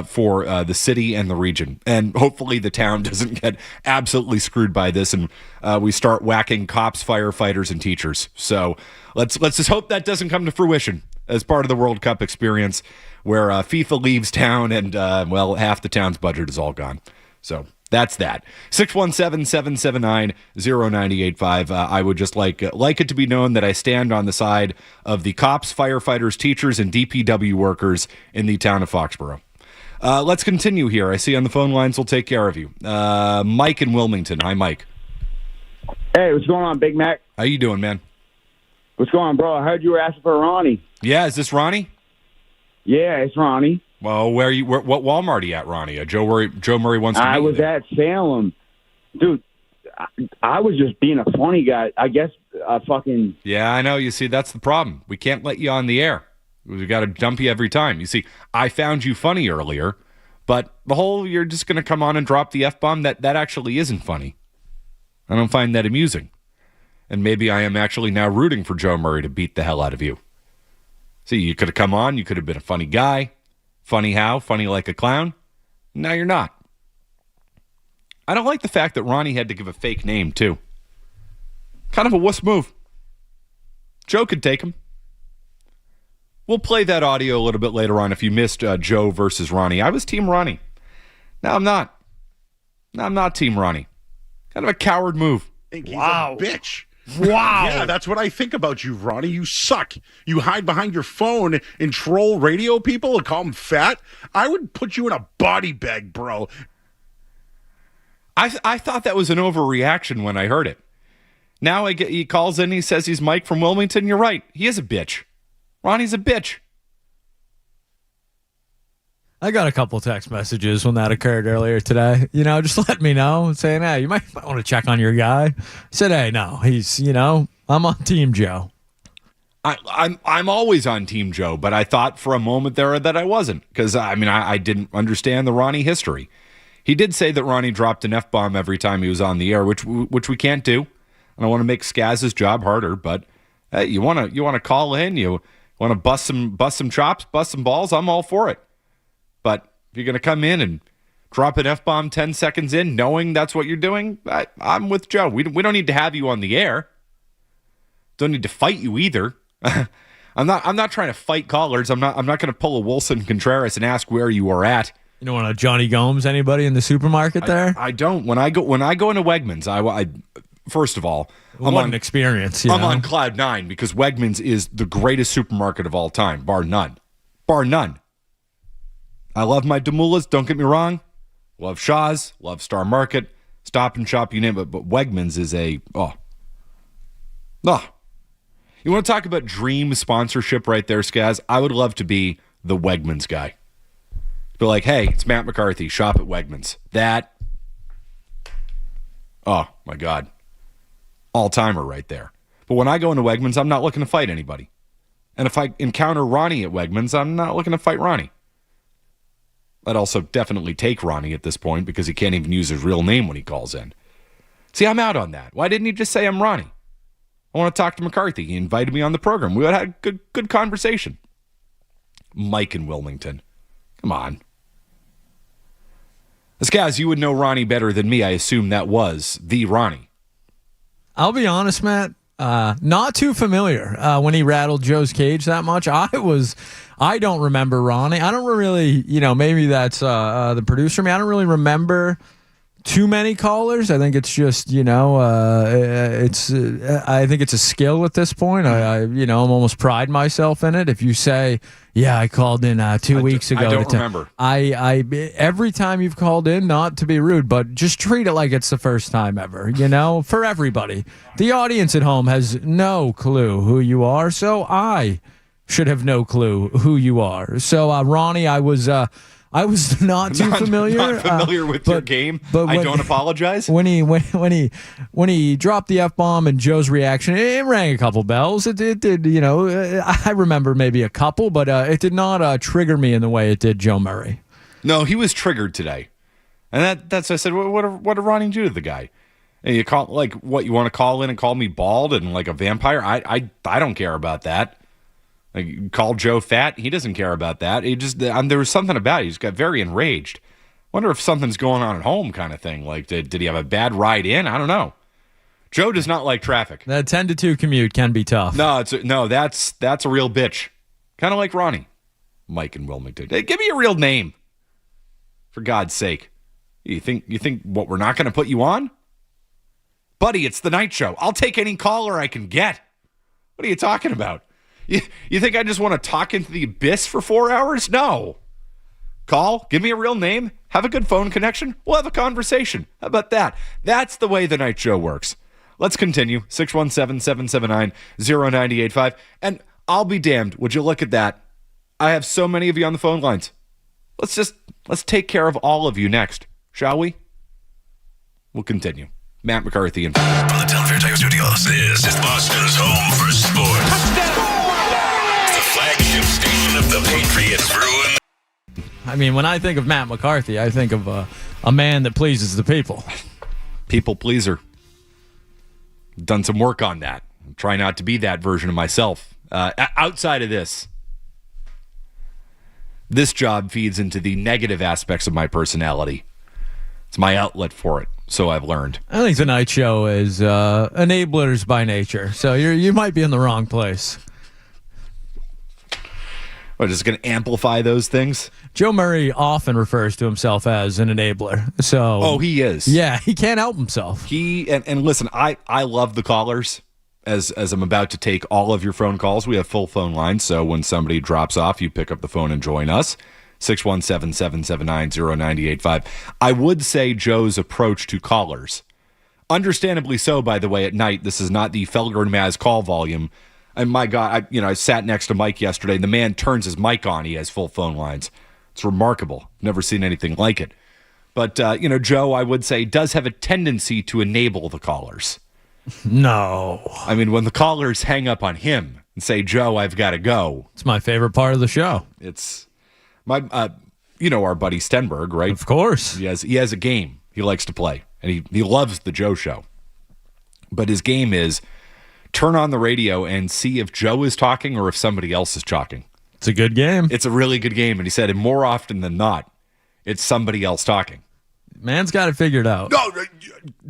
for the city and the region. And hopefully the town doesn't get absolutely screwed by this and we start whacking cops, firefighters, and teachers. So let's just hope that doesn't come to fruition as part of the World Cup experience where FIFA leaves town and, half the town's budget is all gone. So that's that. 617-779-0985. I would just like it to be known that I stand on the side of the cops, firefighters, teachers, and DPW workers in the town of Foxborough. Let's continue here. I see on the phone lines we'll take care of you. Mike in Wilmington. Hi, Mike.
Hey, what's going on, Big Mac?
How you doing, man?
What's going on, bro? I heard you were asking for Ronnie.
Yeah, is this Ronnie?
Yeah, it's Ronnie.
Well, what Walmart are you at, Ronnie? Joe Murray wants to meet you.
I was at Salem. Dude, I was just being a funny guy. I guess fucking...
Yeah, I know. You see, that's the problem. We can't let you on the air. We've got to dump you every time. You see, I found you funny earlier, but the whole you're just going to come on and drop the F-bomb, that actually isn't funny. I don't find that amusing. And maybe I am actually now rooting for Joe Murray to beat the hell out of you. See, you could have come on. You could have been a funny guy. Funny how? Funny like a clown? Now you're not. I don't like the fact that Ronnie had to give a fake name, too. Kind of a wuss move. Joe could take him. We'll play that audio a little bit later on if you missed Joe versus Ronnie. I was Team Ronnie. No, I'm not. No, I'm not Team Ronnie. Kind of a coward move.
He's a bitch.
Wow.
Yeah, that's what I think about you, Ronnie. You suck. You hide behind your phone and troll radio people and call them fat. I would put you in a body bag, bro.
I thought that was an overreaction when I heard it. Now he calls in, he says he's Mike from Wilmington. You're right. He is a bitch. Ronnie's a bitch.
I got a couple text messages when that occurred earlier today. Just let me know, saying, hey, you might want to check on your guy. I said, hey, no, he's, I'm on Team Joe.
I'm always on Team Joe, but I thought for a moment there that I wasn't, because I didn't understand the Ronnie history. He did say that Ronnie dropped an F-bomb every time he was on the air, which we can't do. And I want to make Skaz's job harder, but hey, you want to call in, you want to bust some chops, bust some balls, I'm all for it. But if you're going to come in and drop an F-bomb 10 seconds in, knowing that's what you're doing, I'm with Joe. We don't need to have you on the air. Don't need to fight you either. I'm not trying to fight callers. I'm not going to pull a Wilson Contreras and ask where you are at.
You don't want to Johnny Gomes anybody in the supermarket there?
I don't. When I go into Wegmans, I first of all,
what an experience.
I'm on cloud nine because Wegmans is the greatest supermarket of all time, bar none. Bar none. I love my Demoulas, don't get me wrong. Love Shaw's, love Star Market, Stop and Shop, you name it. But Wegmans is You want to talk about dream sponsorship right there, Skaz? I would love to be the Wegmans guy. Be like, hey, it's Matt McCarthy, shop at Wegmans. Oh, my God. All-timer right there. But when I go into Wegmans, I'm not looking to fight anybody. And if I encounter Ronnie at Wegmans, I'm not looking to fight Ronnie. I'd also definitely take Ronnie at this point because he can't even use his real name when he calls in. See, I'm out on that. Why didn't he just say I'm Ronnie? I want to talk to McCarthy. He invited me on the program. We had a good conversation. Mike in Wilmington. Come on. Skaz, you would know Ronnie better than me. I assume that was the Ronnie.
I'll be honest, Matt. Not too familiar when he rattled Joe's cage that much. I don't remember Ronnie. I don't really, maybe that's the producer. I don't really remember too many callers. I think it's just, I think it's a skill at this point. I'm almost pride myself in it. If you say, yeah, I called in 2 weeks ago.
I don't remember.
I every time you've called in, not to be rude, but just treat it like it's the first time ever, for everybody. The audience at home has no clue who you are, so I should have no clue who you are. So, Ronnie, I was not too familiar.
Not familiar with your game. But I don't apologize.
When he dropped the F-bomb and Joe's reaction, it rang a couple bells. It did, I remember maybe a couple, but it did not trigger me in the way it did Joe Murray.
No, he was triggered today. And that's I said, what did Ronnie do to the guy? And you call, what, you want to call in and call me bald and like a vampire? I don't care about that. Like, call Joe fat. He doesn't care about that. He just there was something about it. He just got very enraged. Wonder if something's going on at home, kind of thing. Like, did he have a bad ride in? I don't know. Joe does not like traffic.
That 10 to 2 commute can be tough.
That's a real bitch. Kind of like Ronnie. Mike in Wilmington. Hey, give me a real name, for God's sake. You think what, we're not going to put you on, buddy? It's the night show. I'll take any caller I can get. What are you talking about? You think I just want to talk into the abyss for 4 hours? No. Call, give me a real name, have a good phone connection, we'll have a conversation. How about that? That's the way the night show works. Let's continue. 617-779-0985. And I'll be damned, would you look at that? I have so many of you on the phone lines. Let's take care of all of you next, shall we? We'll continue. Matt McCarthy and
from the Telefair Tiger Studios. This is Boston's home for sports. Touchdown! The flagship station of the Patriots.
I mean, when I think of Matt McCarthy, I think of a man that pleases the people.
People pleaser. Done some work on that. Try not to be that version of myself. Outside of this job feeds into the negative aspects of my personality. It's my outlet for it, so I've learned.
I think the night show is enablers by nature, so you might be in the wrong place.
We're just going to amplify those things?
Joe Murray often refers to himself as an enabler. So,
oh, he is.
Yeah, he can't help himself.
And listen, I love the callers. As I'm about to take all of your phone calls, we have full phone lines, so when somebody drops off, you pick up the phone and join us. 617-779-0985. I would say Joe's approach to callers, understandably so, by the way, at night, this is not the Felger and Maz call volume. And my God, I sat next to Mike yesterday. The man turns his mic on. He has full phone lines. It's remarkable. Never seen anything like it. But, Joe, I would say, does have a tendency to enable the callers.
No.
I mean, when the callers hang up on him and say, Joe, I've got to go.
It's my favorite part of the show.
It's my, our buddy Stenberg, right?
Of course.
He has a game he likes to play, and he loves the Joe show. But his game is turn on the radio and see if Joe is talking or if somebody else is talking.
It's a good game.
It's a really good game. And he said, and more often than not, it's somebody else talking.
Man's got it figured out.
No,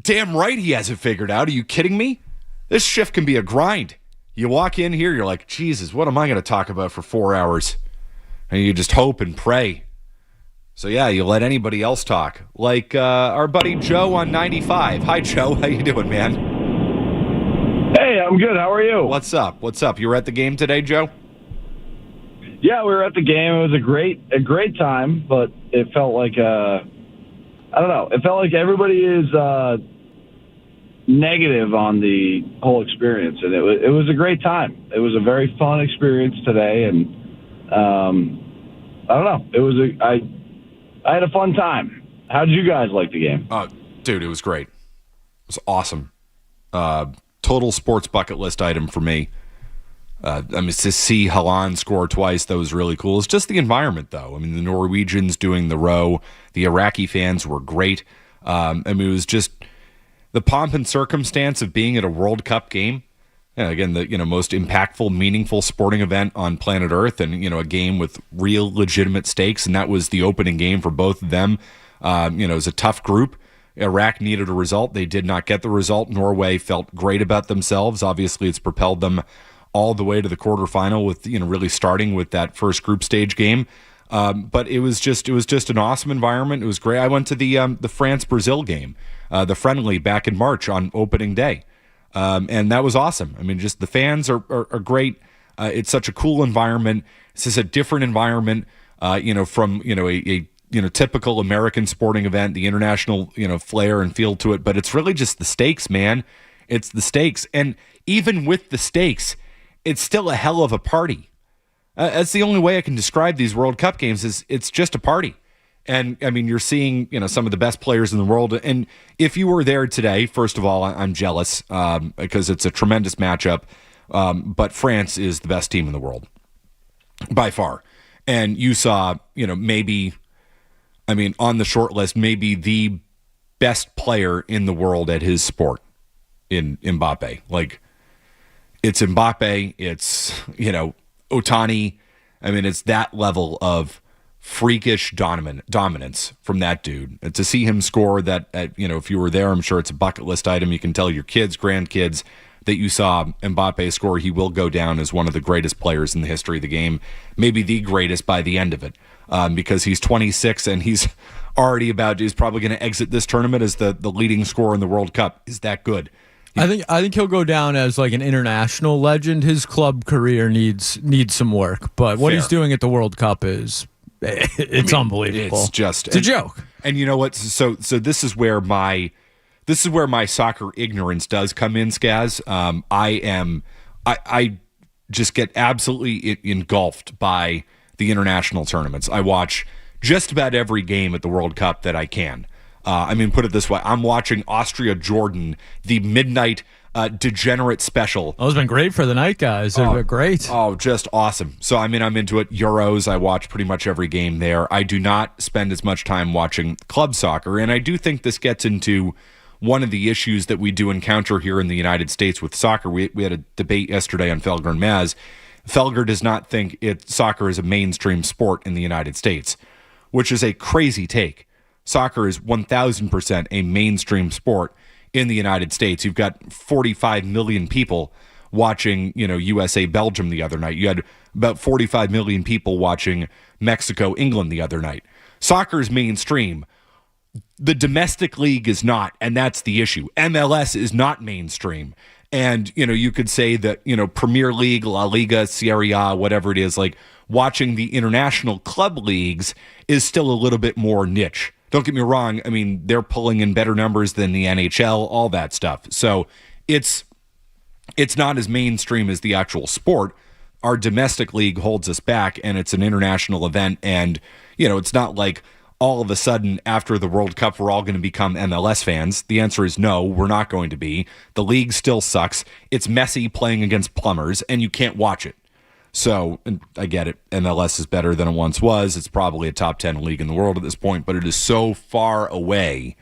damn right he has it figured out. Are you kidding me? This shift can be a grind. You walk in here, you're like, Jesus, what am I going to talk about for 4 hours? And you just hope and pray. So, yeah, you let anybody else talk. Like our buddy Joe on 95. Hi, Joe. How you doing, man?
Hey, I'm good. How are you?
What's up? You were at the game today, Joe?
Yeah, we were at the game. It was a great time, but it felt like I don't know. It felt like everybody is negative on the whole experience, and it was a great time. It was a very fun experience today, and I don't know. I had a fun time. How did you guys like the game?
Dude, it was great. It was awesome. Total sports bucket list item for me. To see Halan score twice, that was really cool. It's just the environment, though. I mean, the Norwegians doing the row, the Iraqi fans were great. It was just the pomp and circumstance of being at a World Cup game. And again, the most impactful, meaningful sporting event on planet Earth, and a game with real, legitimate stakes. And that was the opening game for both of them. It was a tough group. Iraq needed a result. They did not get the result. Norway felt great about themselves. Obviously, it's propelled them all the way to the quarterfinal with really starting with that first group stage game. But it was just an awesome environment. It was great. I went to the France-Brazil game, the friendly back in March on opening day. And that was awesome. I mean, just the fans are great. It's such a cool environment. This is a different environment, from a typical American sporting event, the international, flair and feel to it. But it's really just the stakes, man. It's the stakes. And even with the stakes, it's still a hell of a party. That's the only way I can describe these World Cup games is it's just a party. And, I mean, you're seeing, some of the best players in the world. And if you were there today, first of all, I'm jealous because it's a tremendous matchup. But France is the best team in the world by far. And you saw, maybe, on the short list, maybe the best player in the world at his sport in Mbappe. Like, it's Mbappe, it's, Otani. It's that level of freakish dominance from that dude. And to see him score that, if you were there, I'm sure it's a bucket list item. You can tell your kids, grandkids that you saw Mbappe score. He will go down as one of the greatest players in the history of the game, maybe the greatest by the end of it, because he's 26 and he's already he's probably going to exit this tournament as the leading scorer in the World Cup. Is that good?
I think he'll go down as like an international legend. His club career needs some work, but what he's doing at the World Cup is unbelievable. It's a joke.
And you know what? So this is where my soccer ignorance does come in, Skaz. I just get absolutely engulfed by the international tournaments. I watch just about every game at the World Cup that I can. Put it this way. I'm watching Austria-Jordan, the midnight degenerate special.
Oh, it's been great for the night, guys. They've been great.
Oh, just awesome. So, I'm into it. Euros, I watch pretty much every game there. I do not spend as much time watching club soccer, and I do think this gets into one of the issues that we do encounter here in the United States with soccer. We had a debate yesterday on Felger and Maz. Felger does not think soccer is a mainstream sport in the United States, which is a crazy take. Soccer is 1,000% a mainstream sport in the United States. You've got 45 million people watching, USA Belgium the other night. You had about 45 million people watching Mexico England the other night. Soccer is mainstream. The domestic league is not, and that's the issue. MLS is not mainstream. And, you could say that, Premier League, La Liga, Serie A, whatever it is, like watching the international club leagues is still a little bit more niche. Don't get me wrong. They're pulling in better numbers than the NHL, all that stuff. So it's not as mainstream as the actual sport. our domestic league holds us back, and it's an international event, and it's not like all of a sudden after the World Cup we're all going to become MLS fans. The answer is no, we're not going to be. The league still sucks. It's Messi playing against plumbers, and you can't watch it. So, and I get it, MLS is better than it once was. It's probably a top 10 league in the world at this point, but it is so far away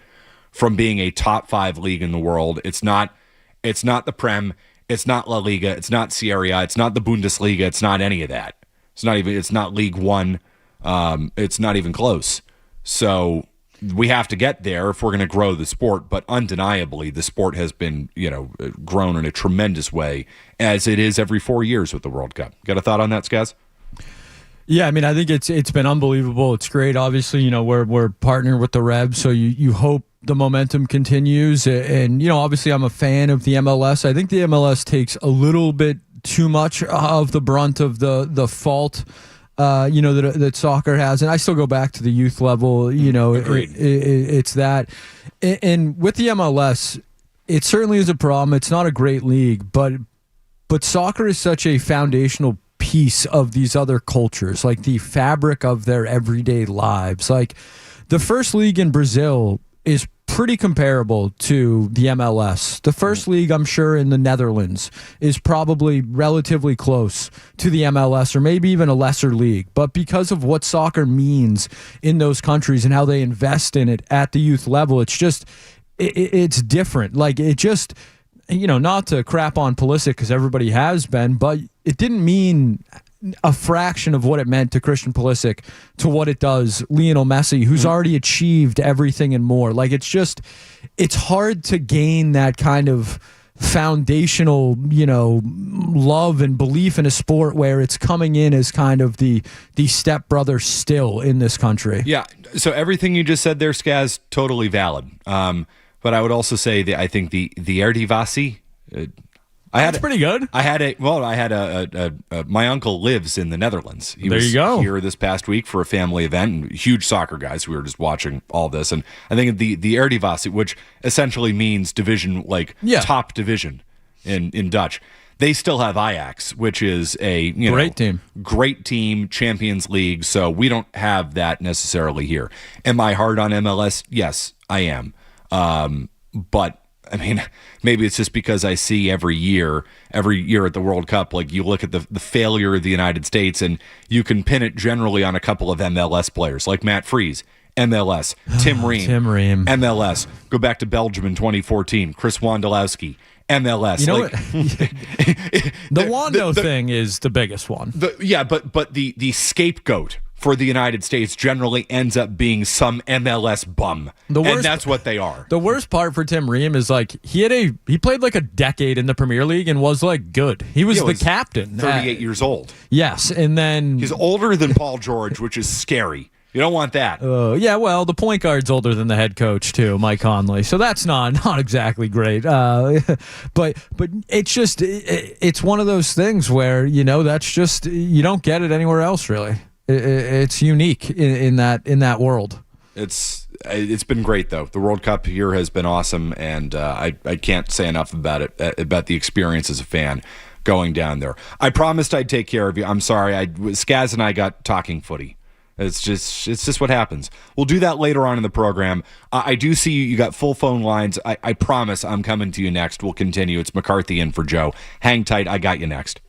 from being a top 5 league in the world. It's not the Prem, it's not La Liga, it's not Serie A, it's not the Bundesliga, it's not any of that. It's not League One. It's not even close. So we have to get there if we're going to grow the sport, but undeniably the sport has been, grown in a tremendous way, as it is every 4 years with the World Cup. Got a thought on that, Skaz?
Yeah, I mean, I think it's been unbelievable. It's great. Obviously, we're partnered with the Revs, so you hope the momentum continues. And obviously, I'm a fan of the MLS. I think the MLS takes a little bit too much of the brunt of the fault. That soccer has, and I still go back to the youth level. It's that, and with the MLS, it certainly is a problem. It's not a great league, but soccer is such a foundational piece of these other cultures, like the fabric of their everyday lives. Like the first league in Brazil is pretty comparable to the MLS. The first league, I'm sure, in the Netherlands is probably relatively close to the MLS, or maybe even a lesser league. But because of what soccer means in those countries and how they invest in it at the youth level, it's just, it's different. Like it just, not to crap on Pulisic because everybody has been, but it didn't mean a fraction of what it meant to Christian Pulisic to what it does Lionel Messi, who's already achieved everything and more. Like it's hard to gain that kind of foundational, love and belief in a sport where it's coming in as kind of the stepbrother still in this country.
Yeah. So everything you just said there, Skaz, totally valid. But I would also say that I think the Eredivisie,
That's pretty good.
My uncle lives in the Netherlands. He
there
was
you go.
Here this past week for a family event, and huge soccer guys. We were just watching all this, and I think the Eredivisie, which essentially means division, top division in Dutch, they still have Ajax, which is a great team, Champions League. So we don't have that necessarily here. Am I hard on MLS? Yes, I am. But I mean, maybe it's just because I see every year at the World Cup, like you look at the failure of the United States, and you can pin it generally on a couple of MLS players, like Matt Freese, MLS, Tim Ream, MLS. Go back to Belgium in 2014, Chris Wondolowski, MLS.
The Wando thing is the biggest one.
But the scapegoat for the United States generally ends up being some MLS bum. And that's what they are.
The worst part for Tim Ream is he played like a decade in the Premier League and was good. He was the captain.
38 years old.
Yes, and then
he's older than Paul George, which is scary. You don't want that.
The point guard's older than the head coach too, Mike Conley. So that's not exactly great. But it's just it's one of those things where that's just you don't get it anywhere else really. It's unique in that world.
It's been great though. The World Cup here has been awesome, and I can't say enough about it, about the experience as a fan going down there. I promised I'd take care of you. I'm sorry. Skaz and I got talking footy. It's just what happens. We'll do that later on in the program. I do see you got full phone lines. I promise I'm coming to you next. We'll continue. It's McCarthy in for Joe. Hang tight. I got you next.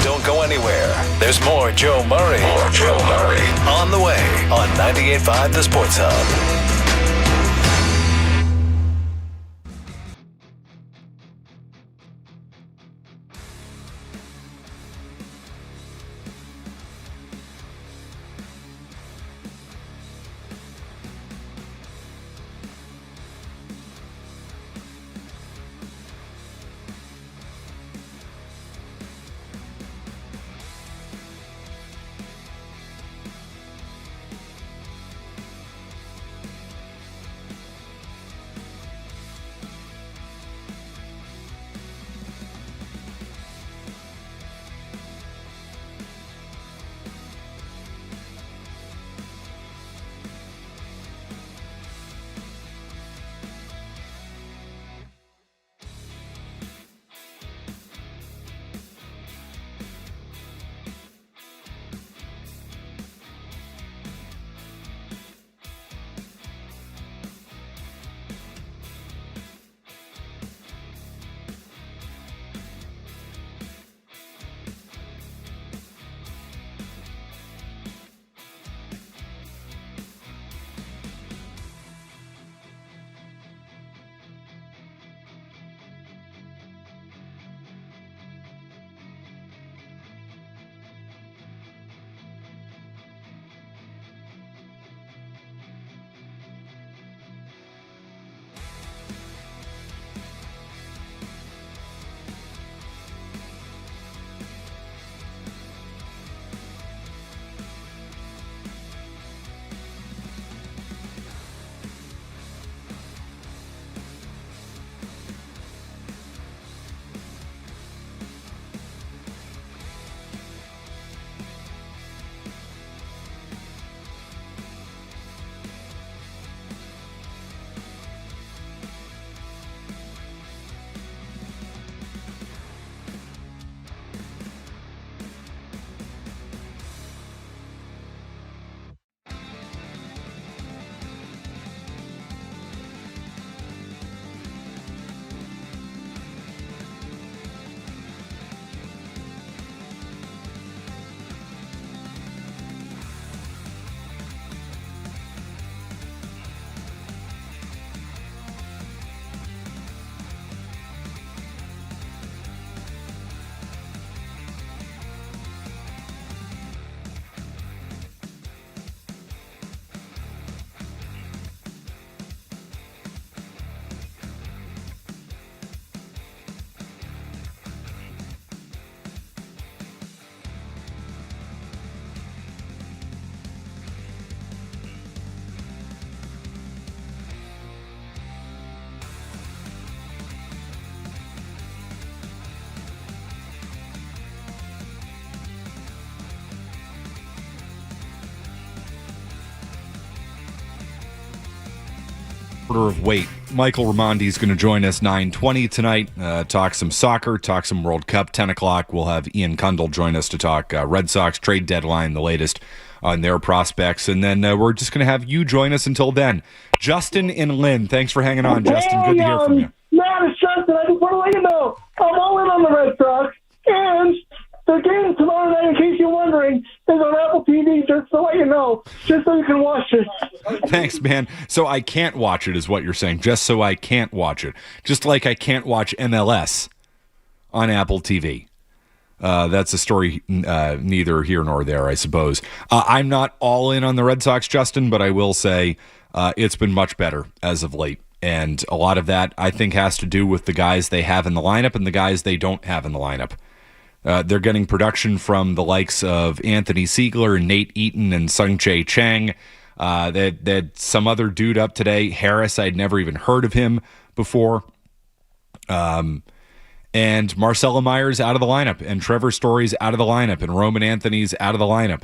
Don't go anywhere. There's more Joe Murray. On the way on 98.5 The Sports Hub.
interpreter of weight. Michael Raimondi is going to join us 9:20 tonight, talk some soccer, talk some World Cup. 10 o'clock, we'll have Ian Cundall join us to talk Red Sox trade deadline, the latest on their prospects. And then we're just going to have you join us until then. Justin and Lynn, thanks for hanging on, Justin. Good to hear from you.
Man, it's Justin. I just want to let you know, I'm all in on the Red Sox. And the game tomorrow night, in case you're wondering, is on Apple TV, just to let you know, just so you can watch it.
Thanks, man. So I can't watch it is what you're saying, just so I can't watch it. Just like I can't watch MLS on Apple TV. That's a story neither here nor there, I suppose. I'm not all in on the Red Sox, Justin, but I will say it's been much better as of late. And a lot of that, I think, has to do with the guys they have in the lineup and the guys they don't have in the lineup. They're getting production from the likes of Anthony Siegler and Nate Eaton and Sung-Jae Chang. They had some other dude up today, Harris. I'd never even heard of him before. And Marcelo Myers out of the lineup, and Trevor Story's out of the lineup, and Roman Anthony's out of the lineup.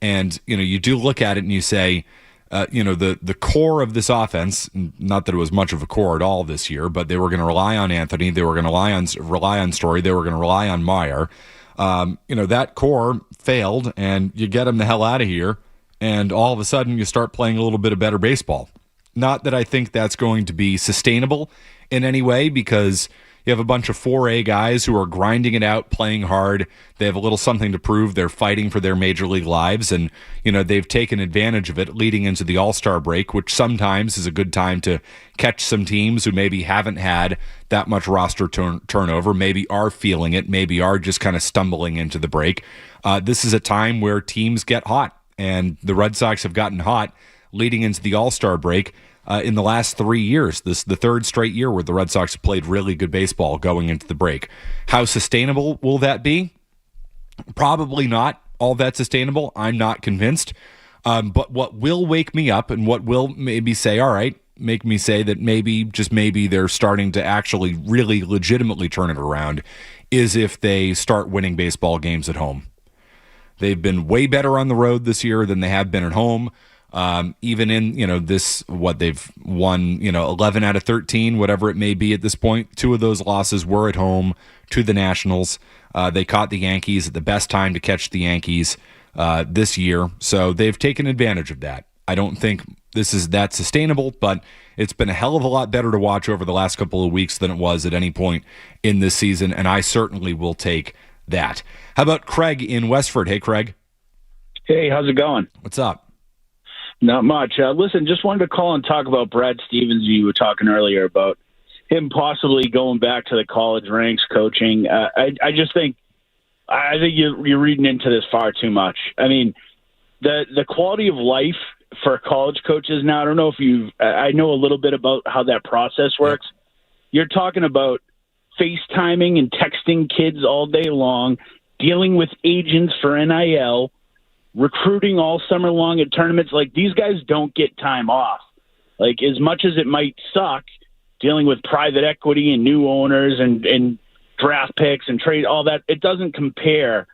And, you do look at it and you say, the core of this offense, not that it was much of a core at all this year, but they were going to rely on Anthony. They were going to rely on Story. They were going to rely on Meyer. That core failed, and you get them the hell out of here, and all of a sudden you start playing a little bit of better baseball. Not that I think that's going to be sustainable in any way, because you have a bunch of 4A guys who are grinding it out, playing hard. They have a little something to prove. They're fighting for their major league lives, and they've taken advantage of it leading into the All-Star break, which sometimes is a good time to catch some teams who maybe haven't had that much roster turnover, maybe are feeling it, maybe are just kind of stumbling into the break. This is a time where teams get hot, and the Red Sox have gotten hot leading into the All-Star break. In the last 3 years. This is the third straight year where the Red Sox have played really good baseball going into the break. How sustainable will that be? Probably not all that sustainable. I'm not convinced. But what will wake me up and what will maybe say, all right, make me say that maybe, just maybe, they're starting to actually really legitimately turn it around is if they start winning baseball games at home. They've been way better on the road this year than they have been at home. Even in, they've won, 11 out of 13, whatever it may be at this point. 2 of those losses were at home to the Nationals. They caught the Yankees at the best time to catch the Yankees this year. So they've taken advantage of that. I don't think this is that sustainable, but it's been a hell of a lot better to watch over the last couple of weeks than it was at any point in this season. And I certainly will take that. How about Craig in Westford? Hey, Craig.
Hey, how's it going?
What's up?
Not much. Listen, just wanted to call and talk about Brad Stevens. You were talking earlier about him possibly going back to the college ranks coaching. I just think you're reading into this far too much. I mean, the quality of life for college coaches now, I don't know if I know a little bit about how that process works. You're talking about FaceTiming and texting kids all day long, dealing with agents for NIL, recruiting all summer long at tournaments. Like, these guys don't get time off. Like, as much as it might suck dealing with private equity and new owners and draft picks and trade, all that, it doesn't compare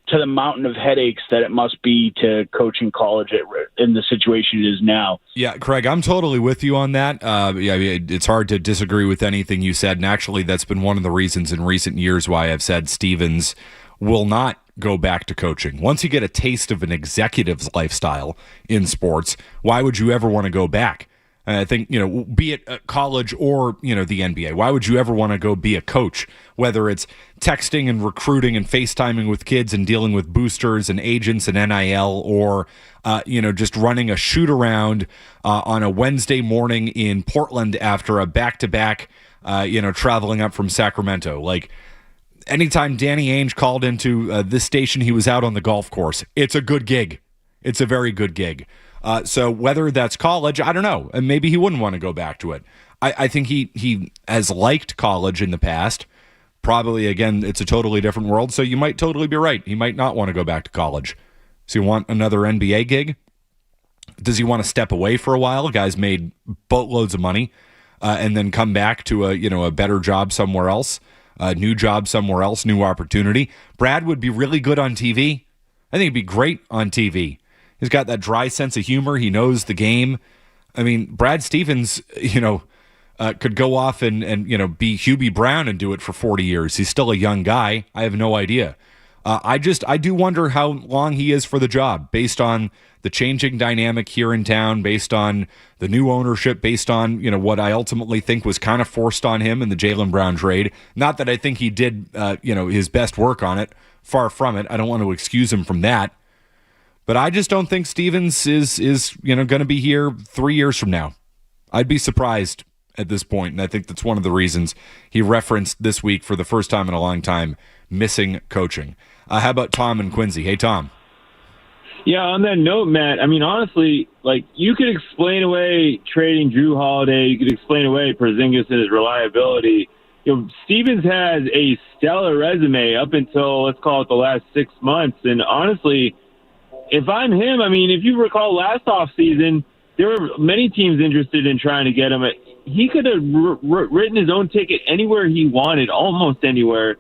to the mountain of headaches that it must be to coaching college in the situation it is now.
Yeah, Craig, I'm totally with you on that. It's hard to disagree with anything you said, and actually that's been one of the reasons in recent years why I've said Stevens will not go back to coaching. Once you get a taste of an executive's lifestyle in sports, why would you ever want to go back? And I think, be it college or, the NBA, why would you ever want to go be a coach? Whether it's texting and recruiting and FaceTiming with kids and dealing with boosters and agents and NIL, or, just running a shoot around on a Wednesday morning in Portland after a back-to-back, traveling up from Sacramento. Like, anytime Danny Ainge called into this station, he was out on the golf course. It's a good gig. It's a very good gig. So whether that's college, I don't know. And maybe he wouldn't want to go back to it. I think he has liked college in the past. Probably, again, it's a totally different world. So you might totally be right. He might not want to go back to college. Does he want another NBA gig? Does he want to step away for a while? Guys made boatloads of money and then come back to a better job somewhere else. A new job somewhere else, new opportunity. Brad would be really good on TV. I think he'd be great on TV. He's got that dry sense of humor. He knows the game. I mean, Brad Stevens, could go off and be Hubie Brown and do it for 40 years. He's still a young guy. I have no idea. I do wonder how long he is for the job based on the changing dynamic here in town, based on the new ownership, based on, what I ultimately think was kind of forced on him in the Jaylen Brown trade. Not that I think he did, his best work on it. Far from it. I don't want to excuse him from that. But I just don't think Stevens is going to be here 3 years from now. I'd be surprised at this point, and I think that's one of the reasons he referenced this week for the first time in a long time missing coaching. How about Tom and Quincy? Hey, Tom.
Yeah, on that note, Matt, I mean, honestly, you could explain away trading Drew Holiday. You could explain away Porzingis and his reliability. Stevens has a stellar resume up until, let's call it, the last 6 months. And honestly, if I'm him, I mean, if you recall last offseason, there were many teams interested in trying to get him. He could have written his own ticket anywhere he wanted, almost anywhere.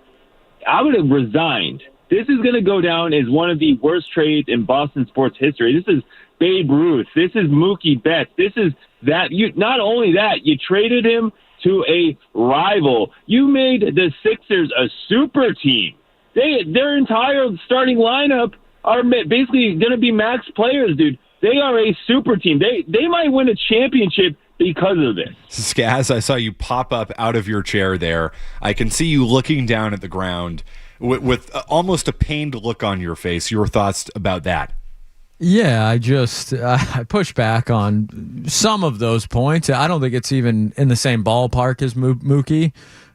I would have resigned. This is going to go down as one of the worst trades in Boston sports history. This is Babe Ruth. This is Mookie Betts. This is that. Not only that, you traded him to a rival. You made the Sixers a super team. Their entire starting lineup are basically going to be max players, dude. They are a super team. They might win a championship because of this.
Skaz, I saw you pop up out of your chair there. I can see you looking down at the ground with almost a pained look on your face. Your thoughts about that?
Yeah, I push back on some of those points. I don't think it's even in the same ballpark as Mookie.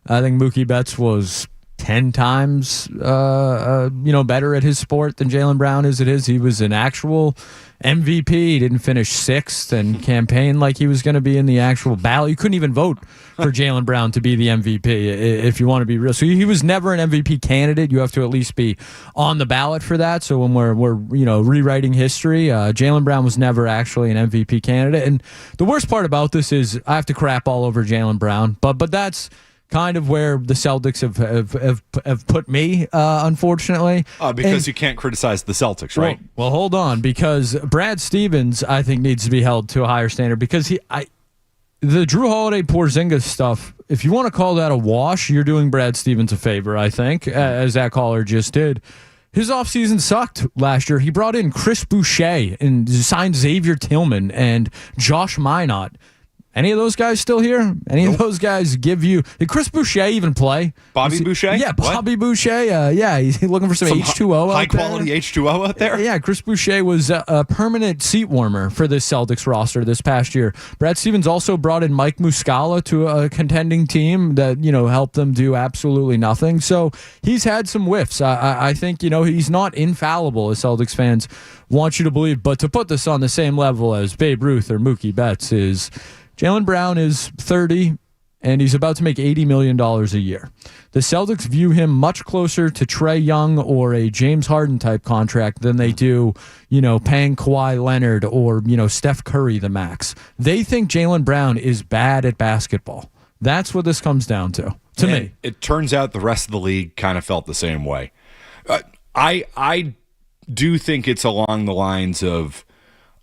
I think Mookie Betts was 10 times better at his sport than Jaylen Brown is at his. He was an actual MVP. He didn't finish sixth and campaign like he was going to be in the actual ballot. You couldn't even vote for Jaylen Brown to be the MVP if you want to be real. So he was never an MVP candidate. You have to at least be on the ballot for that. So when we're rewriting history, Jaylen Brown was never actually an MVP candidate. And the worst part about this is I have to crap all over Jaylen Brown, but that's kind of where the Celtics have put me, unfortunately.
Because you can't criticize the Celtics, right?
Well, hold on, because Brad Stevens, I think, needs to be held to a higher standard because the Drew Holiday Porzingis stuff, if you want to call that a wash, you're doing Brad Stevens a favor, I think, as that caller just did. His offseason sucked last year. He brought in Chris Boucher and signed Xavier Tillman and Josh Minot. Any of those guys still here? Any of those guys give you... Did Chris Boucher even play?
Bobby Boucher?
Yeah, Bobby Boucher. He's looking for some H2O
high-quality H2O out there?
Yeah, Chris Boucher was a permanent seat warmer for this Celtics roster this past year. Brad Stevens also brought in Mike Muscala to a contending team that, helped them do absolutely nothing. So he's had some whiffs. I think, he's not infallible, as Celtics fans want you to believe. But to put this on the same level as Babe Ruth or Mookie Betts is... Jaylen Brown is 30, and he's about to make $80 million a year. The Celtics view him much closer to Trae Young or a James Harden type contract than they do, paying Kawhi Leonard or, Steph Curry the max. They think Jaylen Brown is bad at basketball. That's what this comes down to me.
It turns out the rest of the league kind of felt the same way. I do think it's along the lines of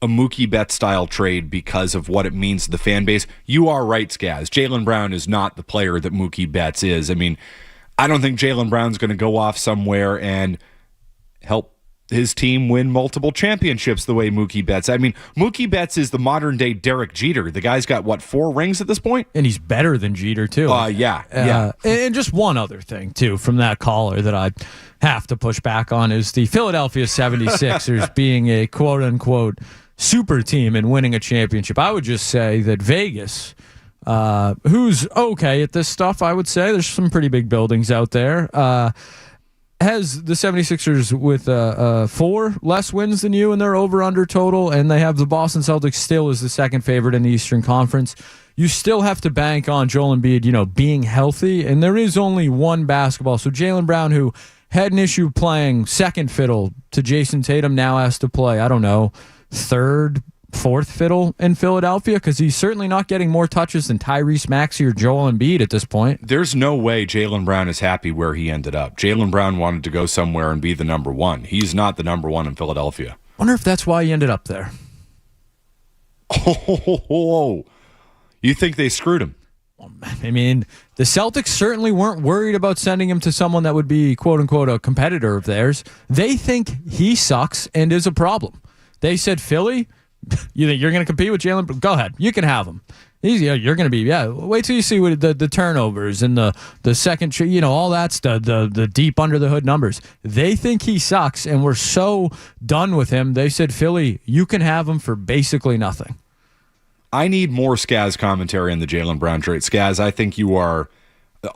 a Mookie Betts style trade because of what it means to the fan base. You are right, Skaz. Jaylen Brown is not the player that Mookie Betts is. I mean, I don't think Jaylen Brown's going to go off somewhere and help his team win multiple championships the way Mookie Betts. I mean, Mookie Betts is the modern day Derek Jeter. The guy's got, 4 rings at this point?
And he's better than Jeter, too.
Yeah.
And just one other thing, too, from that caller that I have to push back on is the Philadelphia 76ers being a quote-unquote super team and winning a championship. I would just say that Vegas, who's okay at this stuff, I would say, there's some pretty big buildings out there, has the 76ers with 4 less wins than you in their over-under total, and they have the Boston Celtics still as the second favorite in the Eastern Conference. You still have to bank on Joel Embiid, being healthy, and there is only one basketball. So Jaylen Brown, who had an issue playing second fiddle to Jason Tatum, now has to play, third, fourth fiddle in Philadelphia because he's certainly not getting more touches than Tyrese Maxey or Joel Embiid at this point.
There's no way Jaylen Brown is happy where he ended up. Jaylen Brown wanted to go somewhere and be the number one. He's not the number one in Philadelphia.
Wonder if that's why he ended up there.
Oh, you think they screwed him?
I mean, the Celtics certainly weren't worried about sending him to someone that would be, quote unquote, a competitor of theirs. They think he sucks and is a problem. They said, Philly, you think you're going to compete with Jaylen? Go ahead. You can have him. You're going to be, wait till you see what the turnovers and the second, all that stuff, the deep under the hood numbers. They think he sucks, and we're so done with him. They said, Philly, you can have him for basically nothing.
I need more Skaz commentary on the Jaylen Brown trade. Skaz, I think you are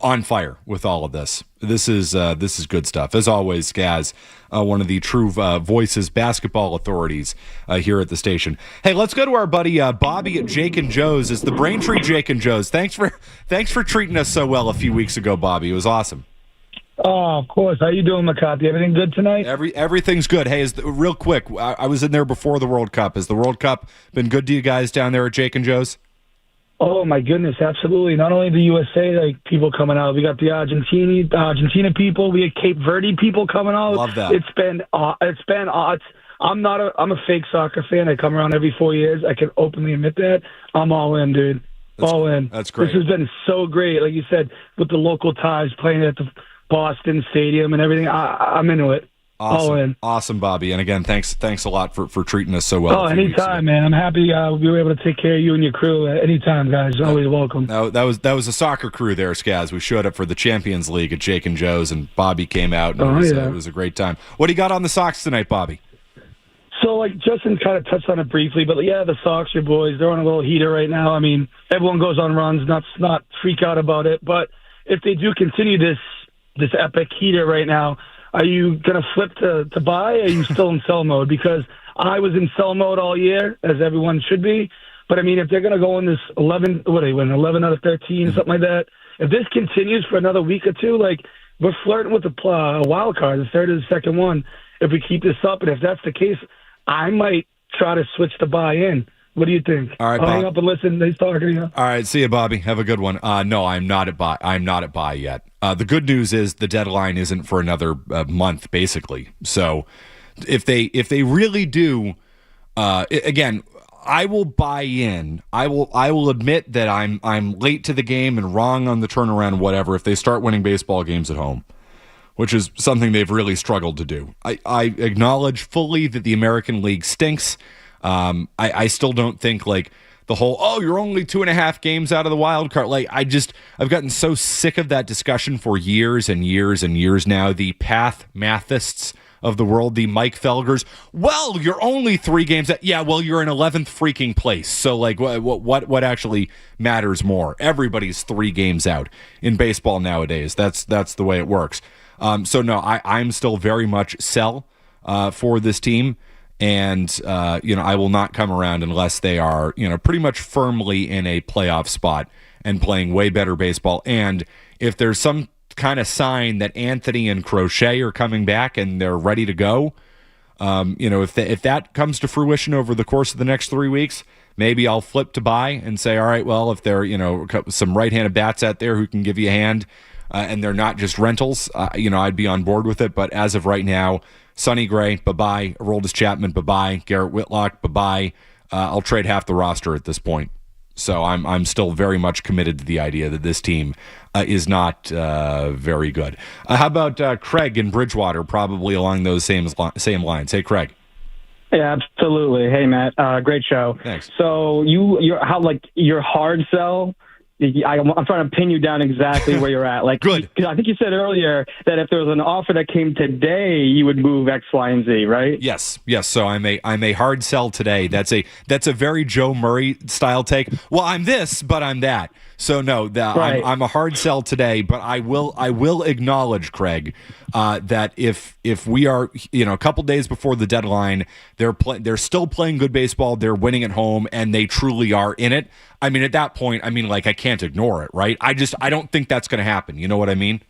on fire with all of this. This is good stuff. As always, Skaz, one of the true voices, basketball authorities here at the station. Hey, let's go to our buddy Bobby at Jake and Joe's. It's the Braintree Jake and Joe's. Thanks for treating us so well a few weeks ago, Bobby. It was awesome.
Oh, of course. How you doing, McCarthy? Everything good tonight?
Everything's good. Hey, real quick, I was in there before the World Cup. Has the World Cup been good to you guys down there at Jake and Joe's?
Oh, my goodness, absolutely. Not only the USA, like people coming out, we got the Argentina people, we had Cape Verde people coming out.
Love that.
It's been I'm a fake soccer fan. I come around every 4 years. I can openly admit that. I'm all in, dude. All in.
That's great.
This has been so great. Like you said, with the local ties playing at the Boston Stadium and everything. I'm into it.
Awesome.
All in.
Awesome, Bobby. And again, thanks a lot for treating us so well.
Oh, anytime, man. I'm happy we were able to take care of you and your crew at any time, guys. You're always welcome.
That was a soccer crew there, Skaz. We showed up for the Champions League at Jake and Joe's, and Bobby came out, and it was a great time. What do you got on the Sox tonight, Bobby?
So, like, Justin kind of touched on it briefly, but yeah, the Sox, your boys, they're on a little heater right now. I mean, everyone goes on runs, not freak out about it, but if they do continue this epic heater right now, are you going to flip to buy, or are you still in sell mode? Because I was in sell mode all year, as everyone should be. But, I mean, if they're going to go in this 11 out of 13, something like that, if this continues for another week or two, like, we're flirting with a wild card, the third or the second one, if we keep this up. And if that's the case, I might try to switch to buy in. What do you think?
All right,
I'll hang up and listen. He's talking to you.
All right, see you, Bobby. Have a good one. No, I'm not at buy. I'm not at buy yet. The good news is the deadline isn't for another month, basically. So, if they really do, again, I will buy in. I will admit that I'm late to the game and wrong on the turnaround. Whatever. If they start winning baseball games at home, which is something they've really struggled to do, I acknowledge fully that the American League stinks. I still don't think like the whole, you're only 2.5 games out of the wild card. Like I've gotten so sick of that discussion for years and years and years now. The Path Mathists of the world, the Mike Felgers. Well, you're only 3 games out. Yeah, well, you're in 11th freaking place. So like what actually matters more? Everybody's 3 games out in baseball nowadays. That's the way it works. So no, I'm still very much sell for this team. And, I will not come around unless they are, pretty much firmly in a playoff spot and playing way better baseball. And if there's some kind of sign that Anthony and Crochet are coming back and they're ready to go, if that comes to fruition over the course of the next 3 weeks, maybe I'll flip to buy and say, all right, well, if there are, some right-handed bats out there who can give you a hand and they're not just rentals, I'd be on board with it. But as of right now, Sonny Gray, bye-bye. Aroldis Chapman, bye-bye. Garrett Whitlock, bye-bye. I'll trade half the roster at this point. So I'm still very much committed to the idea that this team is not very good. How about Craig in Bridgewater, probably along those same lines? Hey, Craig.
Yeah, absolutely. Hey, Matt. Great show.
Thanks.
So your hard sell, I'm trying to pin you down exactly where you're at. Like, good. I think you said earlier that if there was an offer that came today, you would move X, Y, and Z, right?
Yes. So I'm a hard sell today. That's a very Joe Murray style take. Well, I'm this, but I'm that. So no,
right.
I'm a hard sell today. But I will acknowledge, Craig, that if we are a couple days before the deadline, they're still playing good baseball. They're winning at home, and they truly are in it. I mean, at that point, I can't ignore it, right? I don't think that's going to happen. You know what I mean?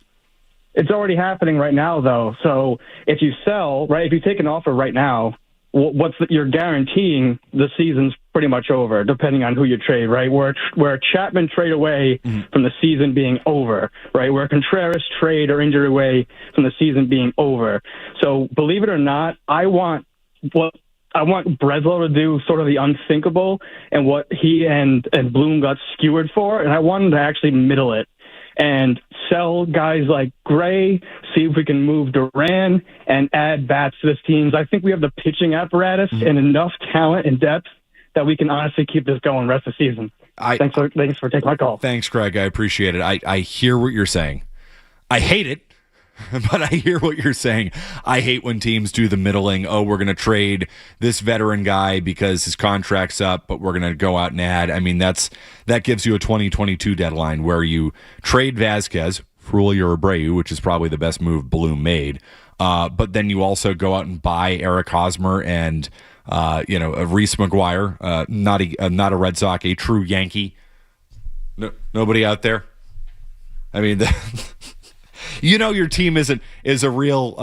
It's already happening right now, though. So if you sell, right, if you take an offer right now, you're guaranteeing the season's pretty much over, depending on who you trade, right? We're a Chapman trade away from the season being over, right? We're a Contreras trade or injury away from the season being over. So believe it or not, I want what I want Breslow to do sort of the unthinkable and what he and Bloom got skewered for, and I want him to actually middle it and sell guys like Gray, see if we can move Duran and add bats to this team. I think we have the pitching apparatus and enough talent and depth that we can honestly keep this going rest of the season. Thanks for taking my call.
Thanks, Greg. I appreciate it. I hear what you're saying. I hate it, but I hear what you're saying. I hate when teams do the middling. Oh, we're going to trade this veteran guy because his contract's up, but we're going to go out and add. I mean, that gives you a 2022 deadline where you trade Vasquez for Julio Abreu, which is probably the best move Bloom made. But then you also go out and buy Eric Hosmer and a Reese McGuire, not a Red Sox, a true Yankee. No, nobody out there. I mean, your team is a real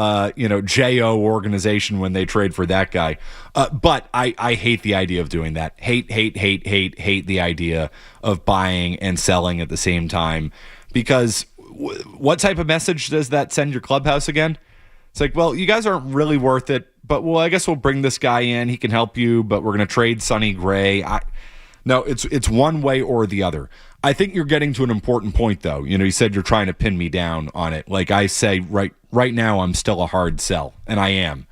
JO organization when they trade for that guy. But I hate the idea of doing that. Hate the idea of buying and selling at the same time, because what type of message does that send your clubhouse again? It's like, well, you guys aren't really worth it, but I guess we'll bring this guy in. He can help you, but we're going to trade Sonny Gray. No, it's one way or the other. I think you're getting to an important point, though. You said you're trying to pin me down on it. Like I say, right now, I'm still a hard sell, and I am.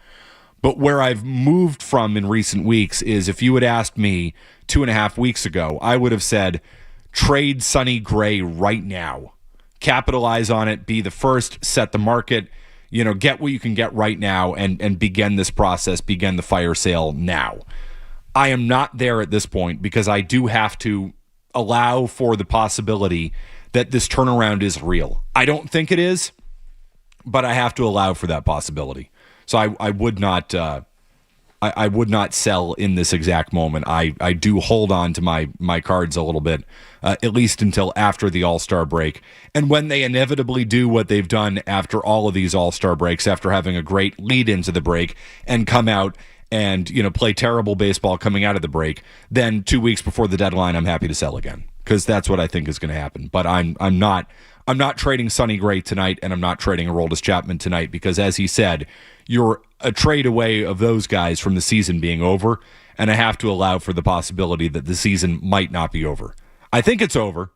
But where I've moved from in recent weeks is, if you had asked me 2.5 weeks ago, I would have said, trade Sonny Gray right now. Capitalize on it, be the first, set the market, get what you can get right now and begin this process, begin the fire sale now. I am not there at this point because I do have to allow for the possibility that this turnaround is real. I don't think it is, but I have to allow for that possibility. So I would not I would not sell in this exact moment. I do hold on to my cards a little bit, at least until after the All-Star break. And when they inevitably do what they've done after all of these All-Star breaks, after having a great lead into the break and come out and play terrible baseball coming out of the break, then 2 weeks before the deadline, I'm happy to sell again, because that's what I think is going to happen. But I'm not trading Sonny Gray tonight, and I'm not trading Aroldis Chapman tonight, because as he said, you're a trade away of those guys from the season being over, and I have to allow for the possibility that the season might not be over. I think it's over.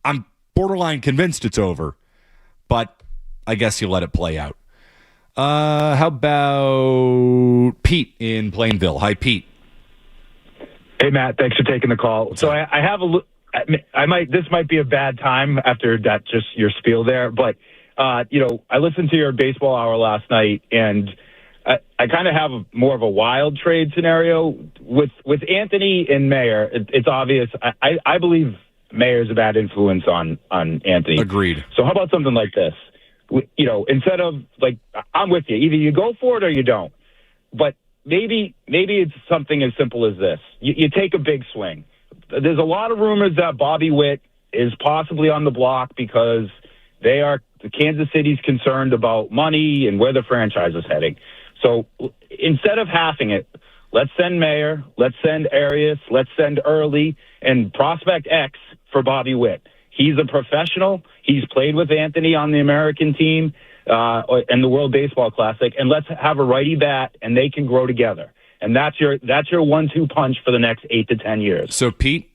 I'm borderline convinced it's over, but I guess you let it play out. How about Pete in Plainville? Hi, Pete.
Hey, Matt. Thanks for taking the call. So I have this might be a bad time after that, just your spiel there, but I listened to your baseball hour last night, and I kind of have more of a wild trade scenario with Anthony and Mayer. It's obvious. I believe Mayer's a bad influence on Anthony.
Agreed.
So how about something like this? Instead of I'm with you. Either you go for it or you don't. But maybe it's something as simple as this. You take a big swing. There's a lot of rumors that Bobby Witt is possibly on the block because Kansas City's concerned about money and where the franchise is heading. So instead of halving it, let's send Mayer, let's send Arias, let's send Early and prospect X for Bobby Witt. He's a professional. He's played with Anthony on the American team and the World Baseball Classic. And let's have a righty bat, and they can grow together. And that's your 1-2 punch for the next 8 to 10 years.
So, Pete,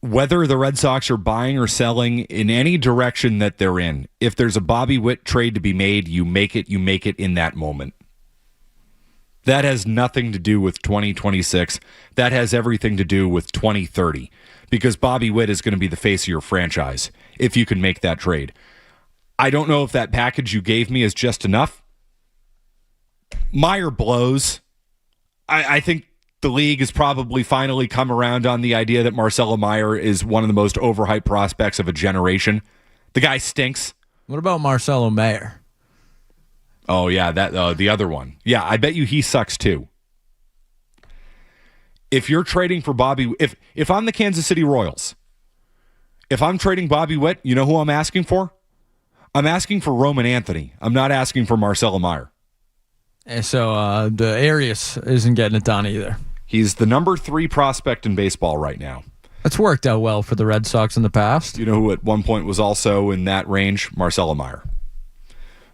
whether the Red Sox are buying or selling in any direction that they're in, if there's a Bobby Witt trade to be made, you make it in that moment. That has nothing to do with 2026. That has everything to do with 2030. Because Bobby Witt is going to be the face of your franchise if you can make that trade. I don't know if that package you gave me is just enough. Meyer blows. I think the league has probably finally come around on the idea that Marcelo Meyer is one of the most overhyped prospects of a generation. The guy stinks.
What about Marcelo Mayer?
Oh, yeah, that the other one. Yeah, I bet you he sucks too. If you're trading for Bobby, if I'm the Kansas City Royals, if I'm trading Bobby Witt, you know who I'm asking for? I'm asking for Roman Anthony. I'm not asking for Marcelo Meyer.
And so the Arias isn't getting it done either.
He's the number 3 prospect in baseball right now.
That's worked out well for the Red Sox in the past.
You know who at one point was also in that range? Marcelo Meyer.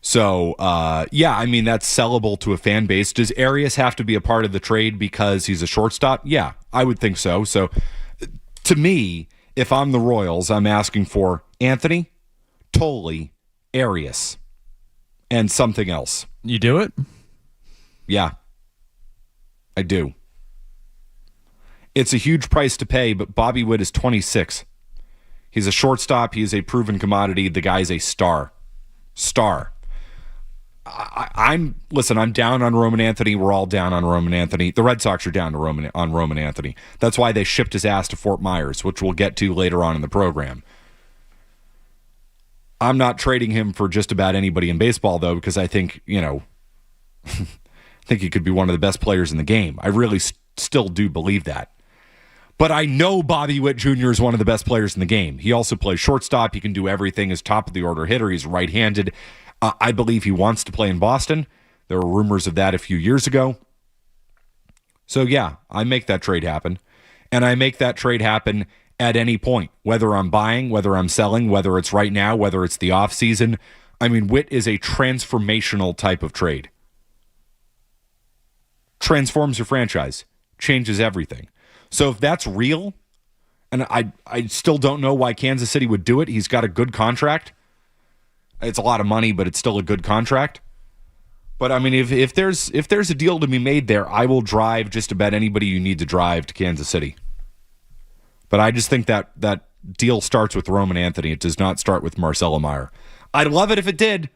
So, yeah, I mean, that's sellable to a fan base. Does Arias have to be a part of the trade because he's a shortstop? Yeah, I would think so. So, to me, if I'm the Royals, I'm asking for Anthony, Tolley, Arias, and something else.
You do it?
Yeah, I do. It's a huge price to pay, but Bobby Witt is 26. He's a shortstop. He is a proven commodity. The guy's a star. I'm down on Roman Anthony. We're all down on Roman Anthony. The Red Sox are down on Roman Anthony. That's why they shipped his ass to Fort Myers, which we'll get to later on in the program. I'm not trading him for just about anybody in baseball, though, because I think, I think he could be one of the best players in the game. I really still do believe that. But I know Bobby Witt Jr. is one of the best players in the game. He also plays shortstop. He can do everything. He's top of the order hitter. He's right-handed. I believe he wants to play in Boston. There were rumors of that a few years ago. So, yeah, I make that trade happen. And I make that trade happen at any point, whether I'm buying, whether I'm selling, whether it's right now, whether it's the offseason. I mean, Witt is a transformational type of trade. Transforms your franchise. Changes everything. So if that's real, and I still don't know why Kansas City would do it. He's got a good contract. It's a lot of money, but it's still a good contract. But I mean, if there's a deal to be made there, I will drive just about anybody you need to drive to Kansas City. But I just think that deal starts with Roman Anthony. It does not start with Marcelo Meyer. I'd love it if it did,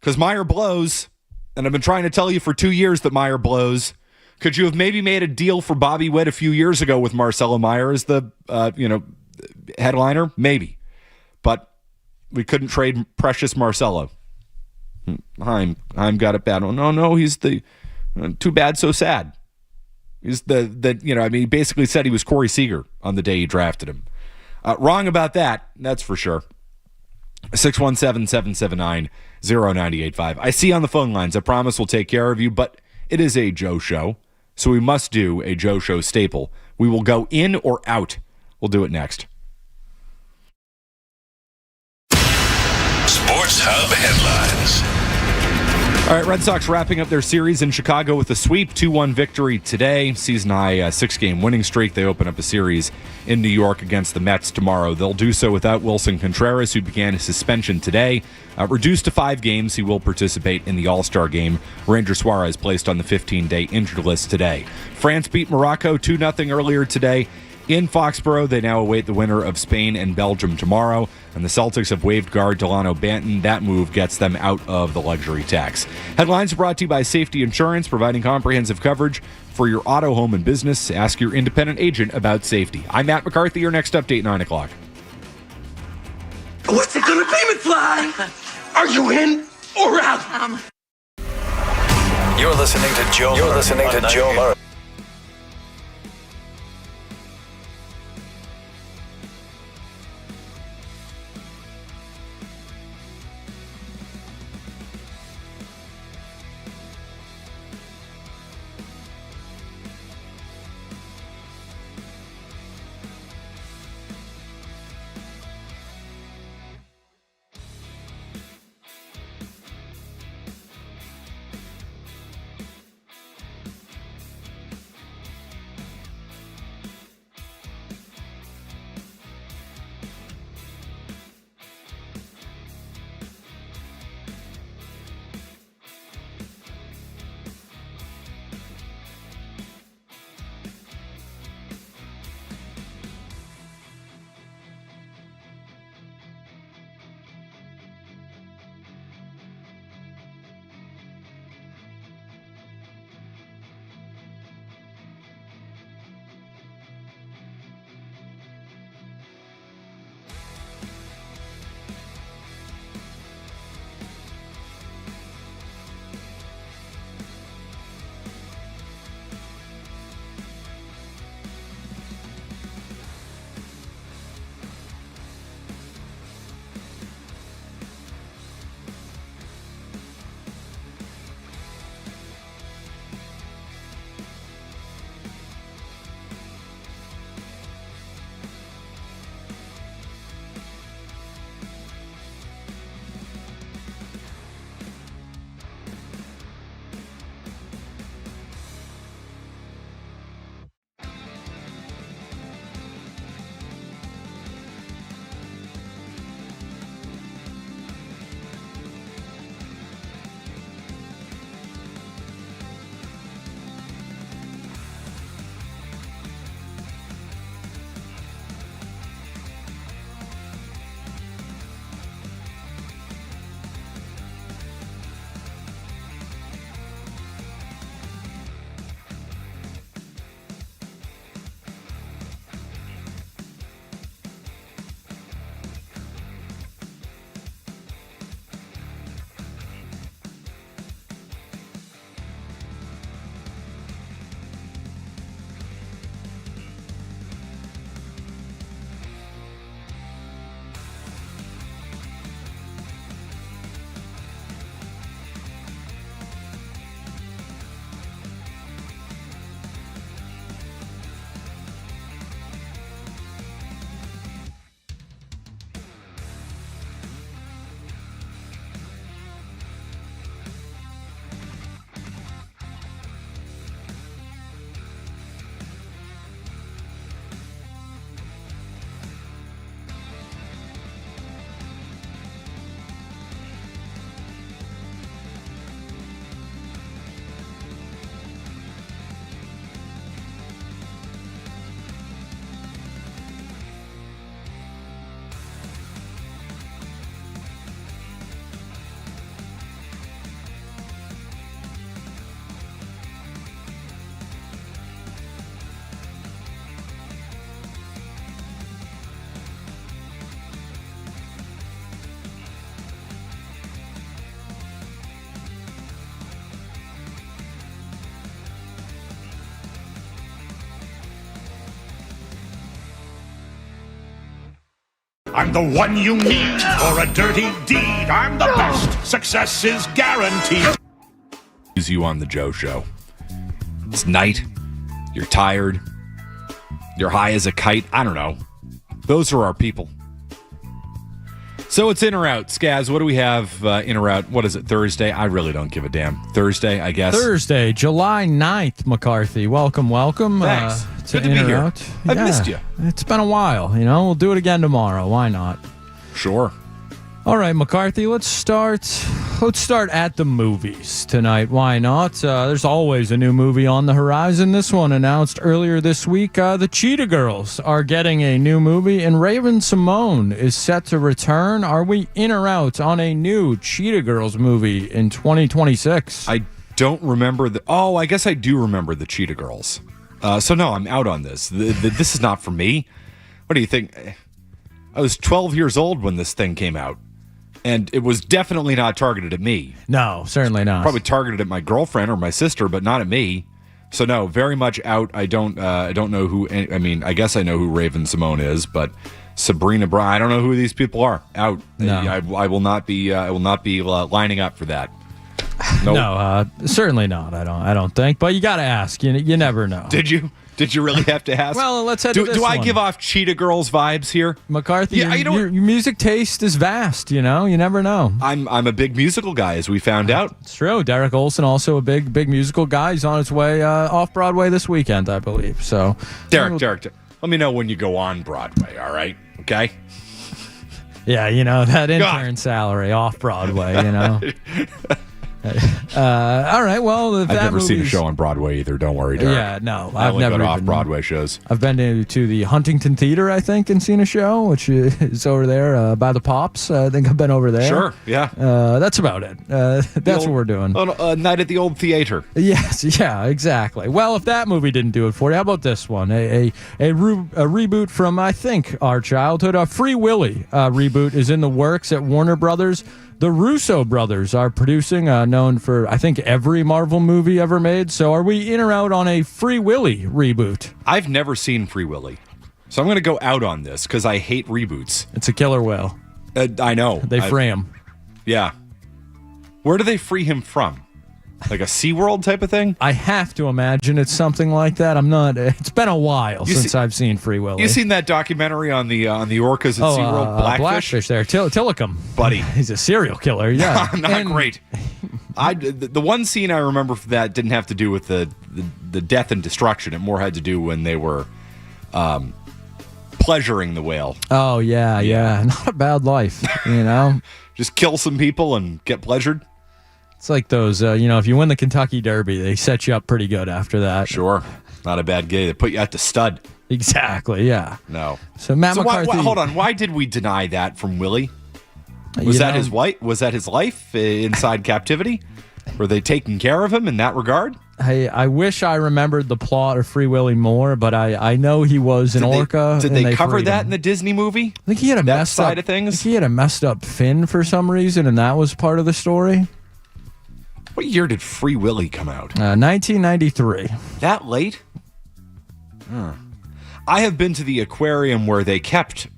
because Meyer blows, and I've been trying to tell you for 2 years that Meyer blows. Could you have maybe made a deal for Bobby Witt a few years ago with Marcelo Meyer as the headliner? Maybe. But we couldn't trade precious Marcelo. I'm got it bad. Oh, no, he's the too bad, so sad. He's he basically said he was Corey Seager on the day he drafted him. Wrong about that, that's for sure. 617-779-0985. I see on the phone lines. I promise we'll take care of you, but it is a Joe show. So we must do a Joe Show staple. We will go in or out. We'll do it next.
Sports Hub headlines.
All right, Red Sox wrapping up their series in Chicago with a sweep, 2-1 victory today. Season high 6-game winning streak. They open up a series in New York against the Mets tomorrow. They'll do so without Wilson Contreras, who began his suspension today. Reduced to 5 games, he will participate in the All-Star game. Ranger Suarez placed on the 15-day injured list today. France beat Morocco 2-0 earlier today. In Foxborough, they now await the winner of Spain and Belgium tomorrow, and the Celtics have waived guard Delano Banton. That move gets them out of the luxury tax. Headlines are brought to you by Safety Insurance, providing comprehensive coverage for your auto, home, and business. Ask your independent agent about safety. I'm Matt McCarthy, your next update, 9 o'clock.
What's it gonna be, McFly? Are you in or out?
You're listening to Joe Murray.
I'm the one you need for a dirty deed. I'm the best. Success is guaranteed.
Use you on the Joe Show. It's night. You're tired. You're high as a kite. I don't know. Those are our people. So it's in or out. Skaz, what do we have in or out? What is it, Thursday? I really don't give a damn. Thursday, I guess.
Thursday, July 9th, McCarthy. Welcome.
Thanks.
To
Good to be
In or
here.
Out.
I've missed you.
It's been a while, We'll do it again tomorrow. Why not?
Sure.
All right, McCarthy, let's start at the movies tonight. Why not? There's always a new movie on the horizon. This one announced earlier this week. The Cheetah Girls are getting a new movie, and Raven-Symoné is set to return. Are we in or out on a new Cheetah Girls movie in 2026?
I don't remember I guess I do remember the Cheetah Girls. So no, I'm out on this. This is not for me. What do you think? I was 12 years old when this thing came out. And it was definitely not targeted at me.
No, certainly not.
Probably targeted at my girlfriend or my sister, but not at me. So no, very much out. I don't know who. I mean, I guess I know who Raven-Symoné is, but Sabrina Bryan. I don't know who these people are. Out.
No.
I will not be. I will not be lining up for that. Nope.
No, certainly not. I don't think. But you got to ask. You never know.
Did you? Did you really have to ask?
Well, let's head to this
Do I
one.
give off Cheetah Girls vibes here?
McCarthy,
Yeah,
your music taste is vast, You never know.
I'm a big musical guy, as we found out.
It's true. Derek Olson, also a big musical guy. He's on his way off Broadway this weekend, I believe. So,
Derek, let me know when you go on Broadway, all right? Okay?
Yeah, that intern salary off Broadway, all right, well, if
I've
that
never seen a
movie's-
show on Broadway either. Don't worry, Derek.
Yeah, no,
I
I've
only
never
go to
even-
off-Broadway shows.
I've been to the Huntington Theater, I think, and seen a show, which is over there by the Pops. I think I've been over there.
Sure, yeah.
That's about it. That's what we're doing.
A night at the old theater.
Yes, yeah, exactly. Well, if that movie didn't do it for you, how about this one? A reboot from, I think, our childhood. A Free Willy reboot is in the works at Warner Brothers. The Russo brothers are producing, known for, I think, every Marvel movie ever made. So are we in or out on a Free Willy reboot?
I've never seen Free Willy. So I'm going to go out on this because I hate reboots.
It's a killer whale.
I know.
They free him.
Yeah. Where do they free him from? Like a SeaWorld type of thing?
I have to imagine it's something like that. I'm not. It's been a while since I've seen Free Willy.
You seen that documentary on the orcas at SeaWorld?
Blackfish there. Tillicum.
Buddy.
He's a serial killer, yeah.
Not great. The one scene I remember for that didn't have to do with the death and destruction. It more had to do when they were pleasuring the whale.
Oh, yeah. Not a bad life,
Just kill some people and get pleasured.
It's like those, if you win the Kentucky Derby, they set you up pretty good after that.
Sure. Not a bad gig. They put you at the stud.
Exactly, yeah.
No.
So Matt McCarthy.
Hold on. Why did we deny that from Willie? Was that his wife? Was that his life inside captivity? Were they taking care of him in that regard?
I wish I remembered the plot of Free Willy more, but I know he was an orca.
Did they cover that in the Disney movie?
I think he had a messed
side
up,
of things.
I think he had a messed up fin for some reason, and that was part of the story.
What year did Free Willy come out?
1993.
That late? I have been to the aquarium where they kept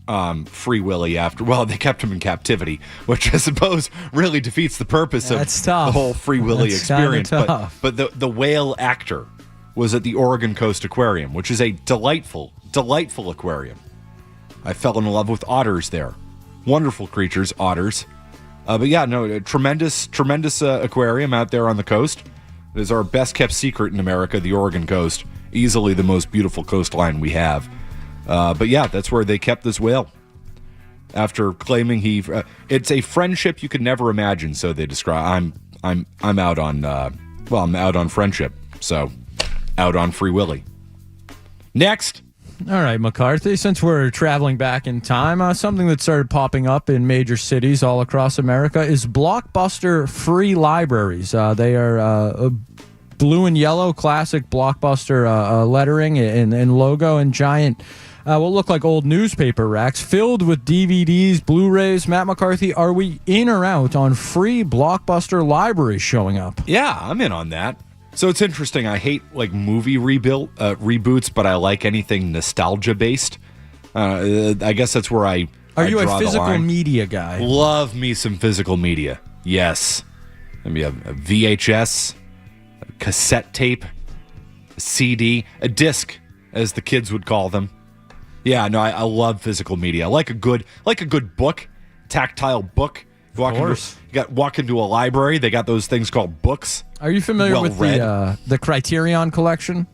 Free Willy they kept him in captivity, which I suppose really defeats the purpose of the whole Free Willy experience. But the whale actor was at the Oregon Coast Aquarium, which is a delightful aquarium. I fell in love with otters there. Wonderful creatures, otters. But yeah, no, a tremendous aquarium out there on the coast. It is our best kept secret in America, the Oregon coast. Easily the most beautiful coastline we have. But yeah, that's where they kept this whale. After claiming it's a friendship you could never imagine, so they describe. I'm out on I'm out on friendship, so out on Free Willy. Next.
All right, McCarthy, since we're traveling back in time, something that started popping up in major cities all across America is Blockbuster free libraries. They are blue and yellow, classic Blockbuster lettering and logo, and giant, what look like old newspaper racks filled with DVDs, Blu-rays. Matt McCarthy, are we in or out on free Blockbuster libraries showing up?
Yeah, I'm in on that. So it's interesting. I hate movie reboots, but I like anything nostalgia based. I guess that's where I
Are you
draw
a
the
physical
line.
media guy?
Love me some physical media. Yes. Maybe a VHS, a cassette tape, a CD, a disc, as the kids would call them. Yeah, no, I love physical media. I like a good book, tactile book. Walk into a library. They got those things called books.
Are you familiar with
Well-read.
the Criterion Collection?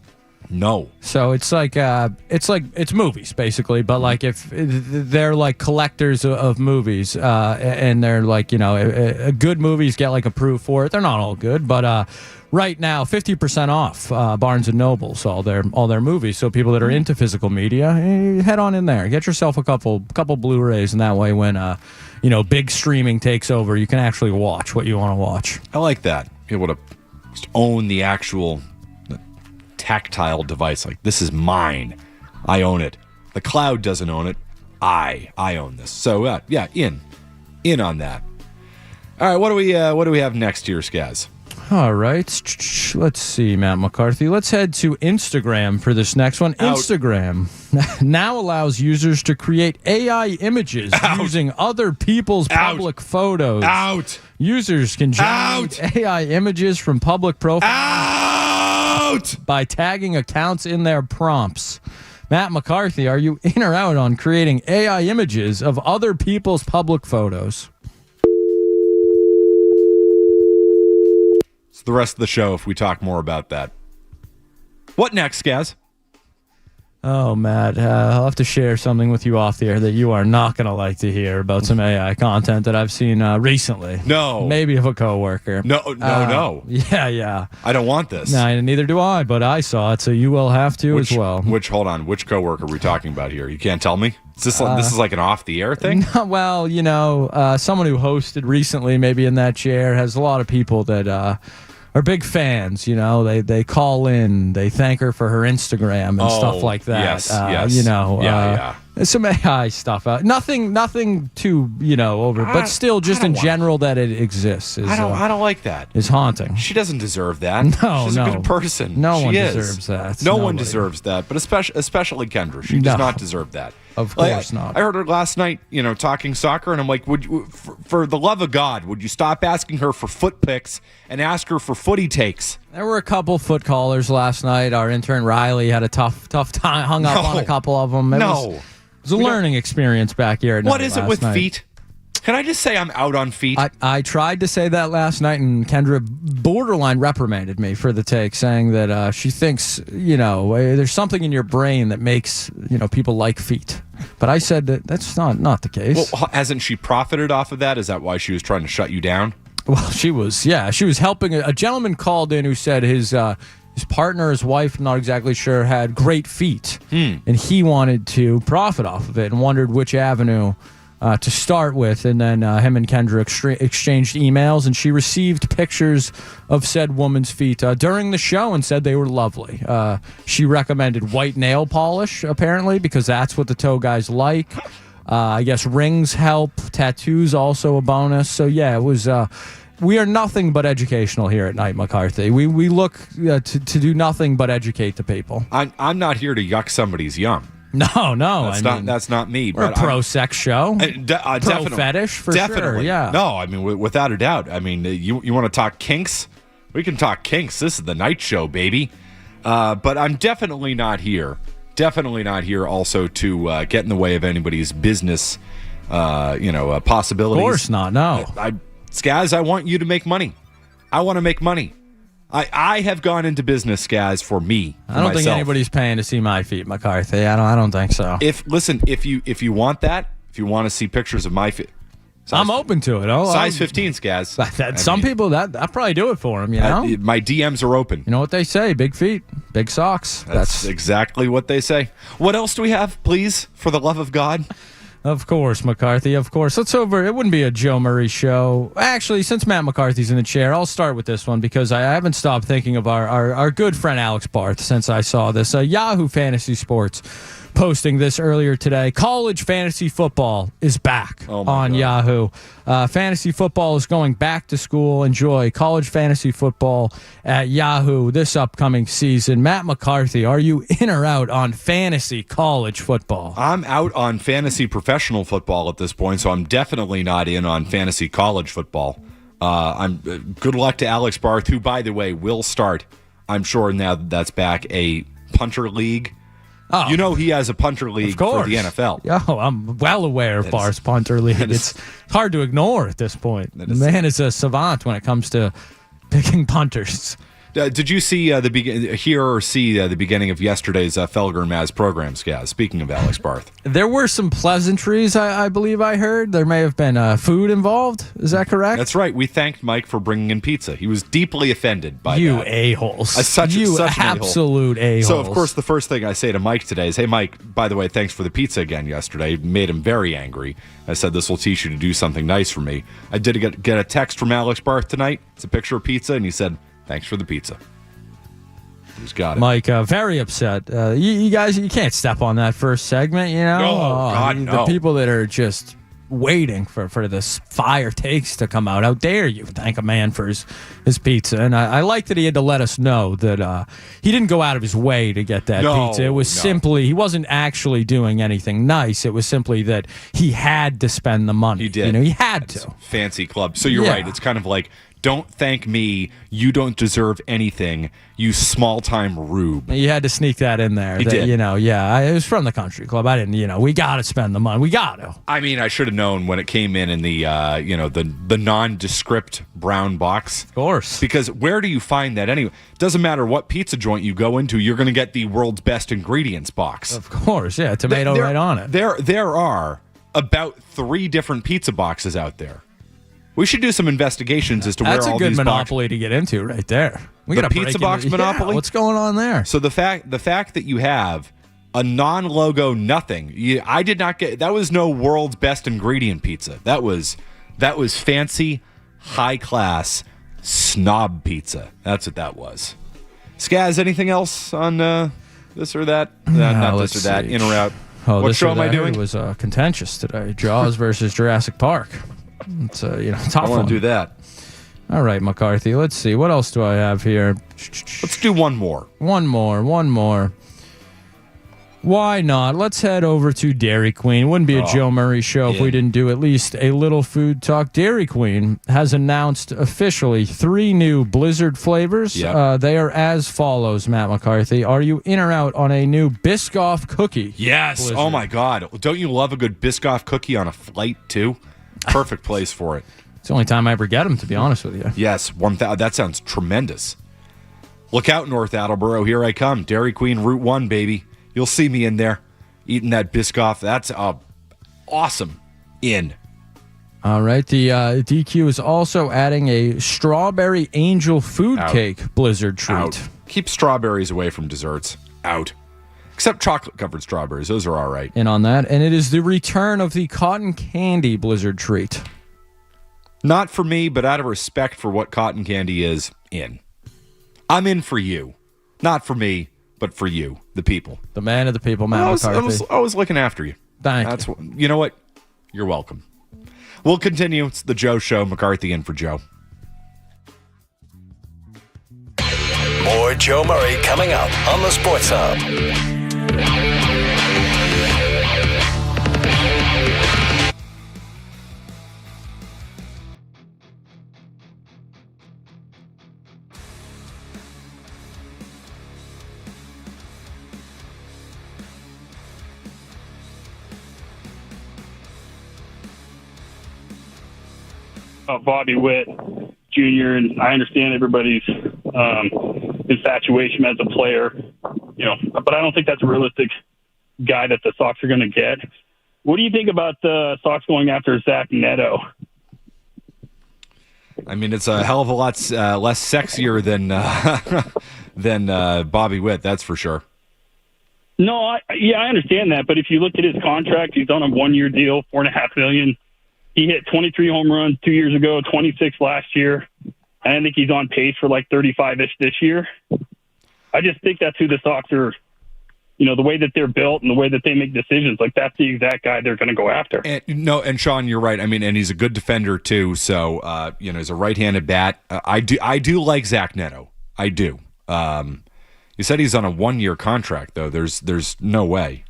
No.
So it's it's movies basically, but like if they're like collectors of movies, and they're like good movies get like approved for it. They're not all good, but right now 50% off Barnes and Noble's all their movies. So people that are into physical media, head on in there, get yourself a couple Blu-rays, and that way when big streaming takes over, you can actually watch what you want to watch.
I like that. Be able to just own the actual tactile device. Like, this is mine. I own it. The cloud doesn't own it. I own this. So yeah, in on that. All right, what do we have next here, Skaz?
All right, let's see, Matt McCarthy. Let's head to Instagram for this next one.
Out.
Instagram now allows users to create AI images using other people's public photos.
Out.
Users can generate AI images from public profiles by tagging accounts in their prompts. Matt McCarthy, are you in or out on creating AI images of other people's public photos?
It's the rest of the show if we talk more about that. What next, Skaz?
Oh, Matt, I'll have to share something with you off the air that you are not going to like to hear about some AI content that I've seen recently.
No.
Maybe of a coworker.
No.
Yeah.
I don't want this.
No, neither do I, but I saw it, so you will have to as well.
Hold on, which coworker are we talking about here? You can't tell me? This is like an off-the-air thing?
Well, someone who hosted recently, maybe in that chair, has a lot of people that are big fans. They call in, they thank her for her Instagram and stuff like that.
Yes.
Some AI stuff. Nothing too over, but still, just in general, that it exists.
I don't like that.
Is haunting.
She doesn't deserve that.
No,
she's a good person.
No one
She is.
deserves that.
No one
Nobody.
deserves that, but especially Kendra. She does not deserve that.
Of course not.
I heard her last night, talking soccer, and I'm like, would you, for the love of God, would you stop asking her for foot pics and ask her for footy takes?
There were a couple foot callers last night. Our intern Riley had a tough time, hung up on a couple of them. It was a learning experience back here at night.
What is it with
night.
feet? Can I just say I'm out on feet?
I tried to say that last night, and Kendra borderline reprimanded me for the take, saying that she thinks, there's something in your brain that makes, people like feet. But I said that's not the case.
Well, hasn't she profited off of that? Is that why she was trying to shut you down?
Well, she was helping. A gentleman called in who said his partner, his wife, I'm not exactly sure, had great feet. And he wanted to profit off of it and wondered which avenue to start with. And then him and Kendra exchanged emails, and she received pictures of said woman's feet during the show and said they were lovely. She recommended white nail polish, apparently, because that's what the toe guys like. I guess rings help. Tattoos also a bonus. So, yeah, it was... we are nothing but educational here at Night, McCarthy. We look to do nothing but educate the people.
I'm not here to yuck somebody's yum.
No,
that's not me.
We're a pro-sex show.
Definitely.
Pro-fetish, for
Definitely.
sure, yeah.
No, I mean, without a doubt. I mean, you want to talk kinks? We can talk kinks. This is the night show, baby. But I'm definitely not here. Definitely not here also to get in the way of anybody's business, possibilities.
Of course not, no.
Skaz, I want you to make money. I want to make money. I have gone into business, Skaz, for me.
I don't think anybody's paying to see my feet, McCarthy. I don't think so.
If you want that, if you want to see pictures of my feet,
I'm open to it.
Size 15, Skaz.
Some people that probably do it for them.
My DMs are open.
You know what they say? Big feet, big socks.
That's exactly what they say. What else do we have, please? For the love of God.
Of course, McCarthy, of course. It wouldn't be a Joe Murray show. Actually, since Matt McCarthy's in the chair, I'll start with this one because I haven't stopped thinking of our good friend Alex Barth since I saw this. Yahoo Fantasy Sports posting this earlier today. College fantasy football is back on Yahoo. Fantasy football is going back to school. Enjoy college fantasy football at Yahoo this upcoming season. Matt McCarthy, are you in or out on fantasy college football?
I'm out on fantasy professional football at this point, so I'm definitely not in on fantasy college football. Good luck to Alex Barth, who, by the way, will start, I'm sure now that that's back, a punter league. Oh, you know he has a punter league for the NFL.
Oh, I'm well aware of Bar's punter league. It's hard to ignore at this point. The man is a savant when it comes to picking punters.
Did you see the beginning of yesterday's Felger and Maz program, Skaz? Speaking of Alex Barth.
There were some pleasantries, I believe I heard. There may have been food involved. Is that correct?
That's right. We thanked Mike for bringing in pizza. He was deeply offended by
you
that.
A-holes.
Such
absolute A-holes.
So, of course, the first thing I say to Mike today is, hey, Mike, by the way, thanks for the pizza again yesterday. It made him very angry. I said, this will teach you to do something nice for me. I did get a text from Alex Barth tonight. It's a picture of pizza, and he said, thanks for the pizza. He's got it.
Mike, very upset. You guys, you can't step on that first segment, you know?
God, no.
The people that are just waiting for this fire takes to come out. How dare you thank a man for his pizza? And I like that he had to let us know that he didn't go out of his way to get that pizza. It was simply, he wasn't actually doing anything nice. It was simply that he had to spend the money.
He did.
You know, he had to.
Fancy club. So you're right. It's kind of like, don't thank me. You don't deserve anything, you small-time rube.
You had to sneak that in there.
He did.
You know, it was from the country club. I didn't, we got to spend the money. We got to.
I mean, I should have known when it came in the, the nondescript brown box.
Of course.
Because where do you find that anyway? It doesn't matter what pizza joint you go into, you're going to get the world's best ingredients box.
Of course, yeah, tomato right on it.
There are about 3 different pizza boxes out there. We should do some investigations as to where all these
That's a good monopoly to get into right there. We got a
pizza box monopoly.
Yeah, what's going on there?
So the fact that you have a non-logo nothing, I did not get. That was no world's best ingredient pizza. That was fancy, high class snob pizza. That's what that was. Skaz, anything else on this or that? Not this or that. In or out.
Oh,
what show am I doing?
It was contentious today. Jaws versus Jurassic Park. It's tough
I want to do that.
All right, McCarthy. Let's see. What else do I have here?
Let's do one more.
One more. Why not? Let's head over to Dairy Queen. Wouldn't be a Joe Murray show if we didn't do at least a little food talk. Dairy Queen has announced officially 3 new Blizzard flavors.
Yep.
They are as follows, Matt McCarthy. Are you in or out on a new Biscoff cookie?
Yes.
Blizzard?
Oh, my God. Don't you love a good Biscoff cookie on a flight, too? Perfect place for it.
It's the only time I ever get them, to be honest with you.
Yes, 1,000. That sounds tremendous. Look out, North Attleboro. Here I come. Dairy Queen Route 1, baby. You'll see me in there eating that Biscoff. That's awesome. In.
All right. The DQ is also adding a strawberry angel food cake Blizzard treat.
Out. Keep strawberries away from desserts. Out. Except chocolate-covered strawberries. Those are all right.
In on that. And it is the return of the cotton candy Blizzard treat.
Not for me, but out of respect for what cotton candy is, in. I'm in for you. Not for me, but for you, the people.
The man of the people, Matt McCarthy.
I was looking after you.
Thank you.
You know what? You're welcome. We'll continue. It's the Joe Show. McCarthy in for Joe.
More Joe Murray coming up on the Sports Hub.
Bobby Witt Jr. and I understand everybody's infatuation as a player, but I don't think that's a realistic guy that the Sox are going to get. What do you think about the Sox going after Zach Neto?
I mean, it's a hell of a lot less sexier than Bobby Witt, that's for sure.
No, I understand that, but if you look at his contract, he's on a 1-year deal, $4.5 million. He hit 23 home runs 2 years ago, 26 last year. And I think he's on pace for like 35-ish this year. I just think that's who the Sox are the way that they're built and the way that they make decisions, like that's the exact guy they're going to go after.
And Sean, you're right. I mean, and he's a good defender too. So, he's a right-handed bat. I do like Zach Neto. I do. You said he's on a 1-year contract though. There's no way.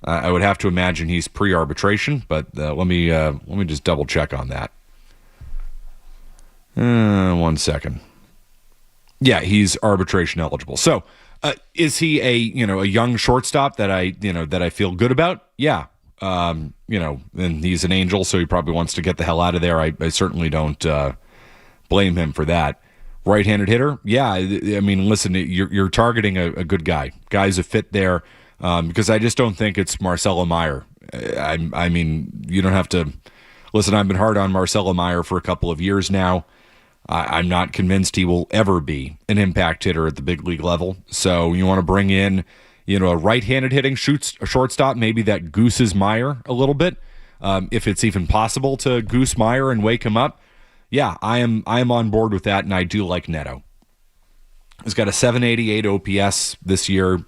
I would have to imagine he's pre-arbitration, but let me just double check on that. 1 second. Yeah, he's arbitration eligible. So, is he a young shortstop that I feel good about? Yeah. And he's an Angel, so he probably wants to get the hell out of there. I certainly don't blame him for that. Right-handed hitter? Yeah. I mean, listen, you're targeting a good guy. Guy's a fit there, because I just don't think it's Marcelo Meyer. I mean, you don't have to listen. I've been hard on Marcelo Meyer for a couple of years now. I'm not convinced he will ever be an impact hitter at the big league level. So you want to bring in, a right-handed hitting shortstop, maybe that gooses Meyer a little bit, if it's even possible to goose Meyer and wake him up. Yeah, I am on board with that, and I do like Neto. He's got a 788 OPS this year,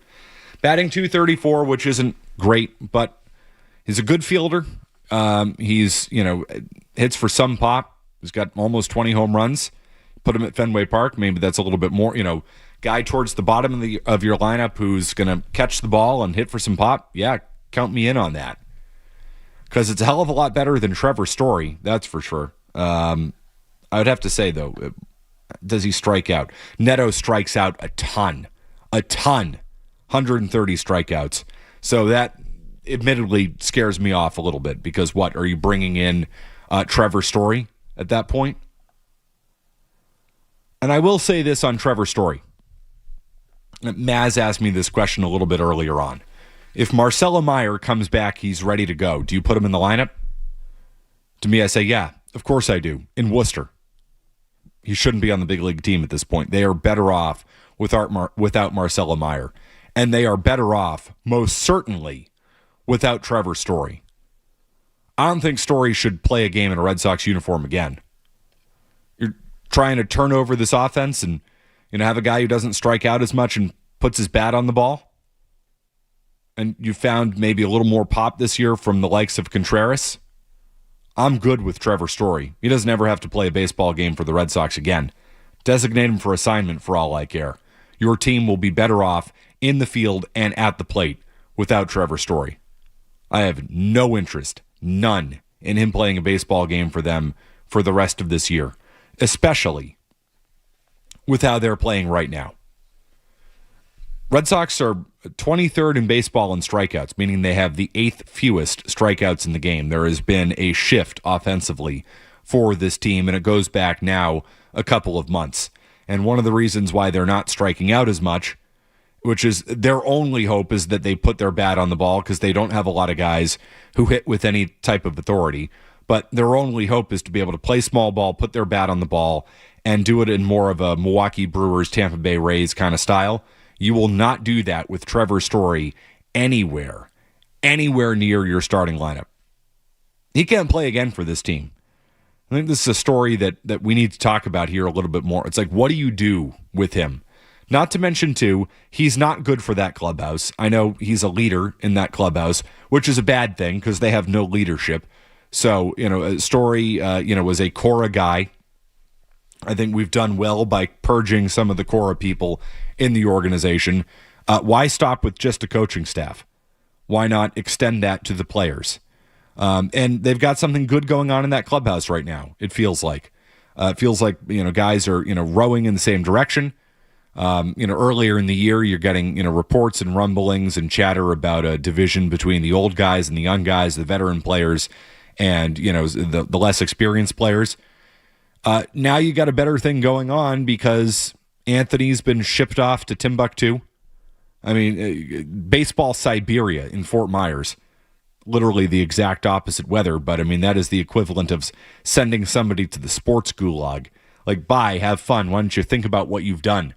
batting .234, which isn't great, but he's a good fielder. He's hits for some pop. He's got almost 20 home runs. Put him at Fenway Park. Maybe that's a little bit more, guy towards the bottom of your lineup who's going to catch the ball and hit for some pop. Yeah, count me in on that. Because it's a hell of a lot better than Trevor Story, that's for sure. I would have to say, though, does he strike out? Neto strikes out a ton. 130 strikeouts. So that admittedly scares me off a little bit because what? Are you bringing in Trevor Story at that point? And I will say this on Trevor Story. Maz asked me this question a little bit earlier on. If Marcelo Meyer comes back, he's ready to go. Do you put him in the lineup? To me, I say, yeah, of course I do. In Worcester. He shouldn't be on the big league team at this point. They are better off without Marcelo Meyer. And they are better off, most certainly, without Trevor Story. I don't think Story should play a game in a Red Sox uniform again. You're trying to turn over this offense and have a guy who doesn't strike out as much and puts his bat on the ball. And you found maybe a little more pop this year from the likes of Contreras. I'm good with Trevor Story. He doesn't ever have to play a baseball game for the Red Sox again. Designate him for assignment for all I care. Your team will be better off in the field and at the plate without Trevor Story. I have no interest, none, in him playing a baseball game for them for the rest of this year, especially with how they're playing right now. Red Sox are 23rd in baseball in strikeouts, meaning they have the 8th fewest strikeouts in the game. There has been a shift offensively for this team, and it goes back now a couple of months. And one of the reasons why they're not striking out as much, which is their only hope, is that they put their bat on the ball because they don't have a lot of guys who hit with any type of authority. But their only hope is to be able to play small ball, put their bat on the ball, and do it in more of a Milwaukee Brewers, Tampa Bay Rays kind of style. You will not do that with Trevor Story anywhere near your starting lineup. He can't play again for this team. I think this is a story that we need to talk about here a little bit more. It's like, what do you do with him? Not to mention, too, he's not good for that clubhouse. I know he's a leader in that clubhouse, which is a bad thing because they have no leadership. So, Story, was a Cora guy. I think we've done well by purging some of the Cora people in the organization. Why stop with just a coaching staff? Why not extend that to the players? And they've got something good going on in that clubhouse right now, it feels like. Guys are, rowing in the same direction. Earlier in the year, you're getting, reports and rumblings and chatter about a division between the old guys and the young guys, the veteran players, and, the less experienced players. Now you got a better thing going on because Anthony's been shipped off to Timbuktu. I mean, baseball Siberia in Fort Myers. Literally the exact opposite weather, but I mean, that is the equivalent of sending somebody to the sports gulag. Like, bye, have fun. Why don't you think about what you've done?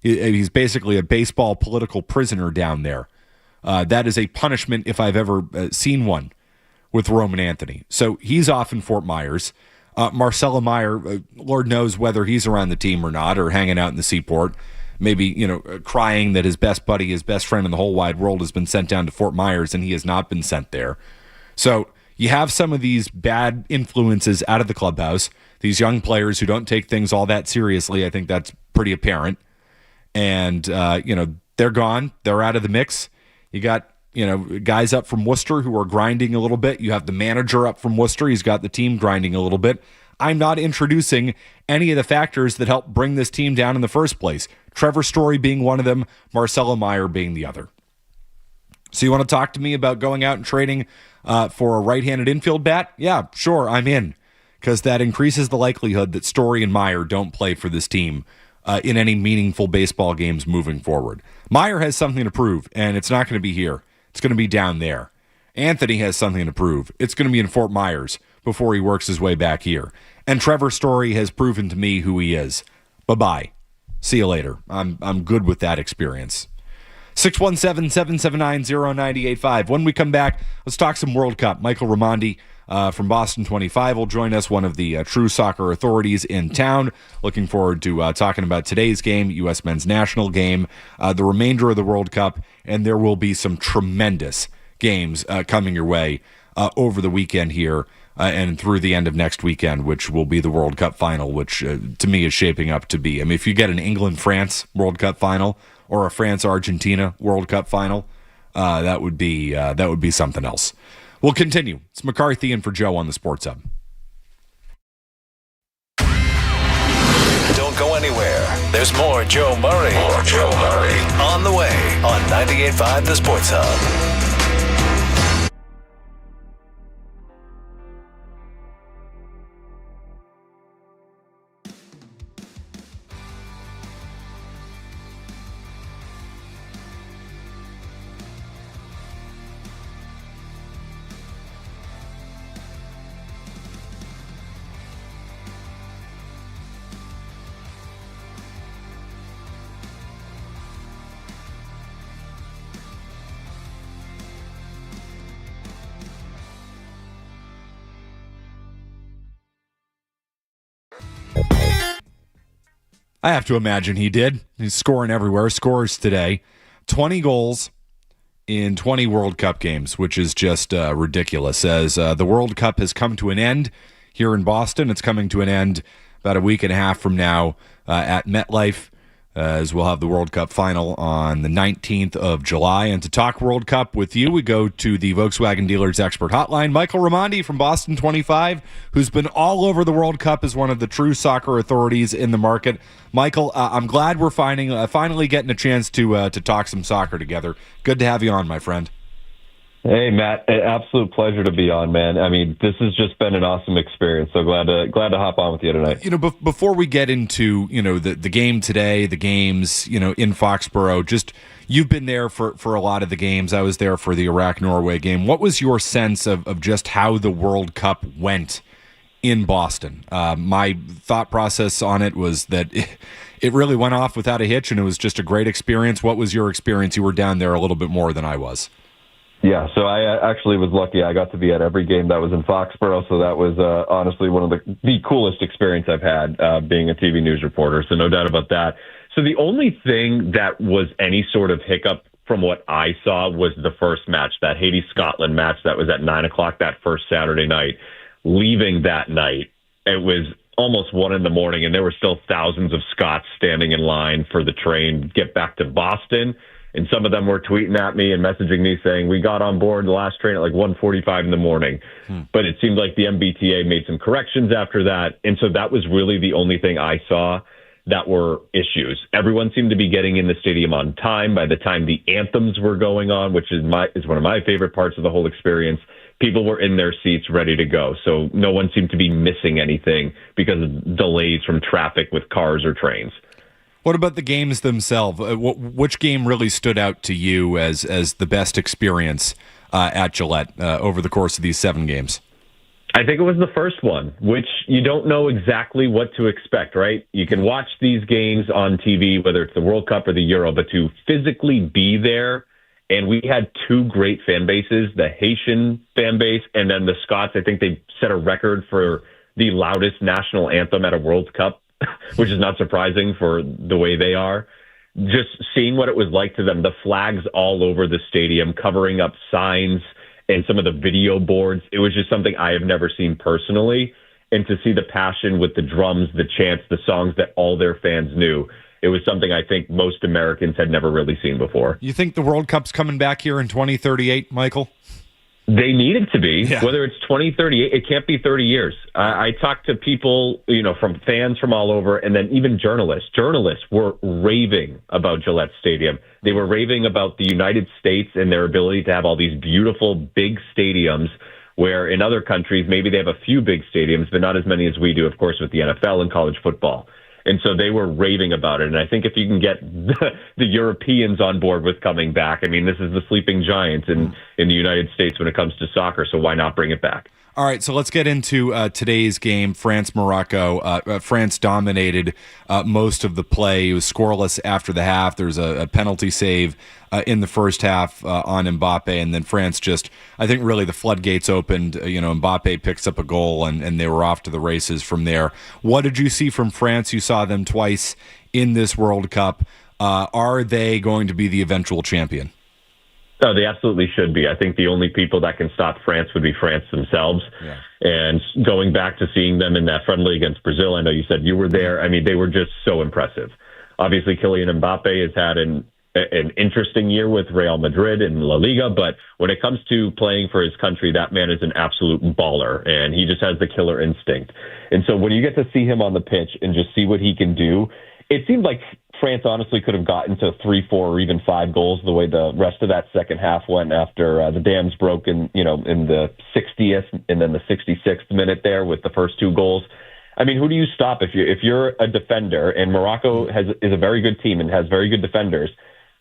He's basically a baseball political prisoner down there. That is a punishment if I've ever seen one with Roman Anthony. So he's off in Fort Myers. Marcelo Meyer, Lord knows whether he's around the team or not, or hanging out in the Seaport. maybe, crying that his best buddy, his best friend in the whole wide world has been sent down to Fort Myers and he has not been sent there. So you have some of these bad influences out of the clubhouse, these young players who don't take things all that seriously. I think that's pretty apparent. And, they're gone. They're out of the mix. You got, guys up from Worcester who are grinding a little bit. You have the manager up from Worcester. He's got the team grinding a little bit. I'm not introducing any of the factors that help bring this team down in the first place. Trevor Story being one of them, Marcelo Meyer being the other. So you want to talk to me about going out and trading for a right-handed infield bat? Yeah, sure, I'm in. Because that increases the likelihood that Story and Meyer don't play for this team in any meaningful baseball games moving forward. Meyer has something to prove, and it's not going to be here. It's going to be down there. Anthony has something to prove. It's going to be in Fort Myers before he works his way back here. And Trevor Story has proven to me who he is. Bye-bye. See you later. I'm good with that experience. 617-779-0985. When we come back, let's talk some World Cup. Michael Raimondi from Boston 25 will join us, one of the true soccer authorities in town. Looking forward to talking about today's game, U.S. men's national game, the remainder of the World Cup, and there will be some tremendous games coming your way over the weekend here and through the end of next weekend, which will be the World Cup final, which to me is shaping up to be. I mean, if you get an England-France World Cup final or a France-Argentina World Cup final, that would be something else. We'll continue. It's McCarthy in for Joe on the Sports Hub.
Don't go anywhere. There's more Joe Murray. On the way on 98.5 The Sports Hub.
I have to imagine he did. He's scoring everywhere. Scores today. 20 goals in 20 World Cup games, which is just ridiculous. As the World Cup has come to an end here in Boston, it's coming to an end about a week and a half from now at MetLife, as we'll have the World Cup final on the 19th of July. And to talk World Cup with you, we go to the Volkswagen Dealers Expert Hotline. Michael Raimondi from Boston 25, who's been all over the World Cup as one of the true soccer authorities in the market. Michael, I'm glad we're finally getting a chance to talk some soccer together. Good to have you on, my friend.
Hey, Matt, absolute pleasure to be on, man. I mean, this has just been an awesome experience. So glad to hop on with you tonight.
Before we get into, the game today, the games, in Foxborough, just you've been there for a lot of the games. I was there for the Iraq-Norway game. What was your sense of just how the World Cup went in Boston? My thought process on it was that it really went off without a hitch, and it was just a great experience. What was your experience? You were down there a little bit more than I was.
Yeah, so I actually was lucky. I got to be at every game that was in Foxborough, so that was honestly one of the coolest experience I've had being a TV news reporter, so no doubt about that. So the only thing that was any sort of hiccup from what I saw was the first match, that Haiti-Scotland match that was at 9 o'clock that first Saturday night. Leaving that night, it was almost 1 a.m, and there were still thousands of Scots standing in line for the train to get back to Boston. And some of them were tweeting at me and messaging me saying, we got on board the last train at like 1:45 in the morning. But it seemed like the MBTA made some corrections after that. And so that was really the only thing I saw that were issues. Everyone seemed to be getting in the stadium on time. By the time the anthems were going on, which is one of my favorite parts of the whole experience, people were in their seats ready to go. So no one seemed to be missing anything because of delays from traffic with cars or trains.
What about the games themselves? Which game really stood out to you as the best experience at Gillette over the course of these 7 games?
I think it was the first one, which you don't know exactly what to expect, right? You can watch these games on TV, whether it's the World Cup or the Euro, but to physically be there, and we had 2 great fan bases, the Haitian fan base and then the Scots. I think they set a record for the loudest national anthem at a World Cup, which is not surprising for the way they are. just seeing what it was like to them, the flags all over the stadium, covering up signs and some of the video boards. It was just something I have never seen personally. And to see the passion with the drums, the chants, the songs that all their fans knew, it was something I think most Americans had never really seen before.
You think the World Cup's coming back here in 2038, Michael?
They need it to be. Yeah. Whether it's 2038, it can't be 30 years. I talked to people, from fans from all over, and then even journalists. Journalists were raving about Gillette Stadium. They were raving about the United States and their ability to have all these beautiful big stadiums, where in other countries, maybe they have a few big stadiums, but not as many as we do, of course, with the NFL and college football. And so they were raving about it. And I think if you can get the Europeans on board with coming back, I mean, this is the sleeping giant in the United States when it comes to soccer. So why not bring it back?
All right, so let's get into today's game, France-Morocco. France dominated most of the play. It was scoreless after the half. There's a penalty save in the first half on Mbappe, and then France just, I think really the floodgates opened. Mbappe picks up a goal, and they were off to the races from there. What did you see from France? You saw them twice in this World Cup. Are they going to be the eventual champion?
No, they absolutely should be. I think the only people that can stop France would be France themselves. Yeah. And going back to seeing them in that friendly against Brazil, I know you said you were there. I mean, they were just so impressive. Obviously, Kylian Mbappe has had an interesting year with Real Madrid and La Liga, but when it comes to playing for his country, that man is an absolute baller, and he just has the killer instinct. And so when you get to see him on the pitch and just see what he can do, it seemed like France honestly could have gotten to 3, 4, or even 5 goals the way the rest of that second half went after the dams broke in the 60th and then the 66th minute there with the first 2 goals. I mean, who do you stop if you're a defender? And Morocco is a very good team and has very good defenders.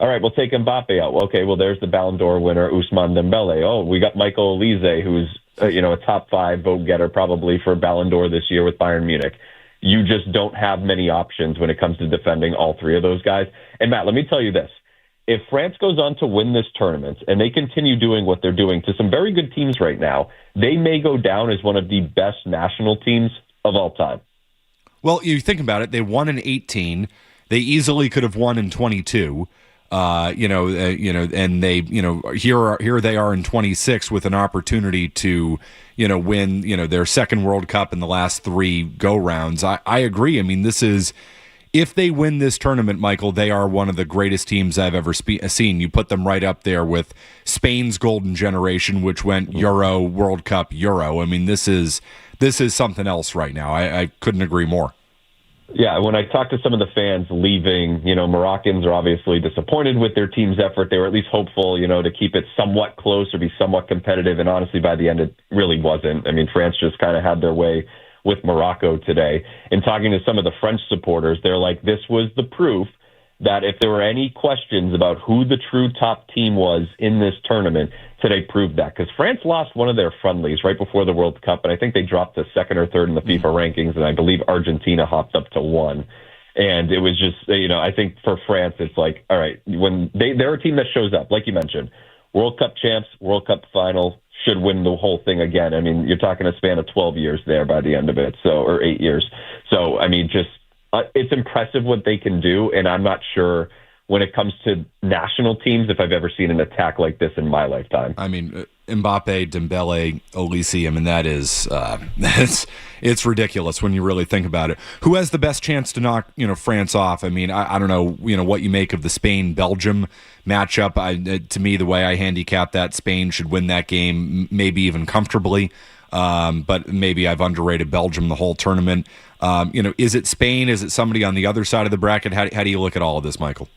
All right, we'll take Mbappe out. Okay, well, there's the Ballon d'Or winner, Ousmane Dembele. Oh, we got Michael Olise, who's a top 5 vote getter probably for Ballon d'Or this year with Bayern Munich. You just don't have many options when it comes to defending all 3 of those guys. And Matt, let me tell you this. If France goes on to win this tournament and they continue doing what they're doing to some very good teams right now, they may go down as one of the best national teams of all time.
Well, you think about it. They won in 18. They easily could have won in 22. And they, here they are in 26 with an opportunity to, win, their second World Cup in the last 3 go-rounds. I agree. I mean, if they win this tournament, Michael, they are one of the greatest teams I've ever seen. You put them right up there with Spain's golden generation, which went Euro, World Cup, Euro. I mean, this is something else right now. I couldn't agree more.
Yeah, when I talked to some of the fans leaving, Moroccans are obviously disappointed with their team's effort. They were at least hopeful, to keep it somewhat close or be somewhat competitive. And honestly, by the end, it really wasn't. I mean, France just kind of had their way with Morocco today. And talking to some of the French supporters, they're like, this was the proof that if there were any questions about who the true top team was in this tournament, today proved that. Because France lost one of their friendlies right before the World Cup, and I think they dropped to 2nd or 3rd in the FIFA rankings, and I believe Argentina hopped up to 1. And it was just, I think for France, it's like, all right, when they're a team that shows up, like you mentioned, World Cup champs, World Cup final, should win the whole thing again. I mean, you're talking a span of 12 years there by the end of it, or 8 years. So, I mean, just it's impressive what they can do, and I'm not sure when it comes to national teams if I've ever seen an attack like this in my lifetime.
I mean, Mbappe, Dembele, Olise, I mean, that is it's ridiculous when you really think about it. Who has the best chance to knock France off? I mean, I don't know what you make of the Spain-Belgium matchup. To me, the way I handicap that, Spain should win that game, maybe even comfortably. But maybe I've underrated Belgium the whole tournament. Is it Spain? Is it somebody on the other side of the bracket? How do you look at all of this, Michael?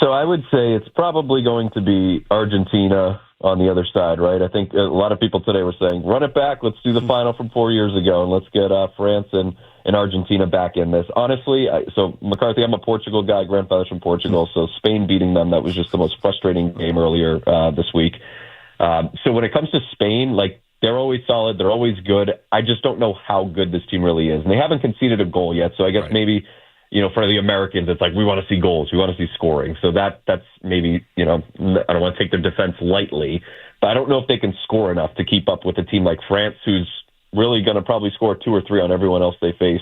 So I would say it's probably going to be Argentina on the other side, right? I think a lot of people today were saying, run it back. Let's do the final from 4 years ago, and let's get France and Argentina back in this. Honestly, so McCarthy, I'm a Portugal guy, grandfather's from Portugal, so Spain beating them, that was just the most frustrating game earlier this week. So when it comes to Spain, they're always solid. They're always good. I just don't know how good this team really is. And they haven't conceded a goal yet, so I guess maybe for the Americans, it's like we want to see goals. We want to see scoring. So that's maybe, I don't want to take their defense lightly, but I don't know if they can score enough to keep up with a team like France, who's really going to probably score 2 or 3 on everyone else they face.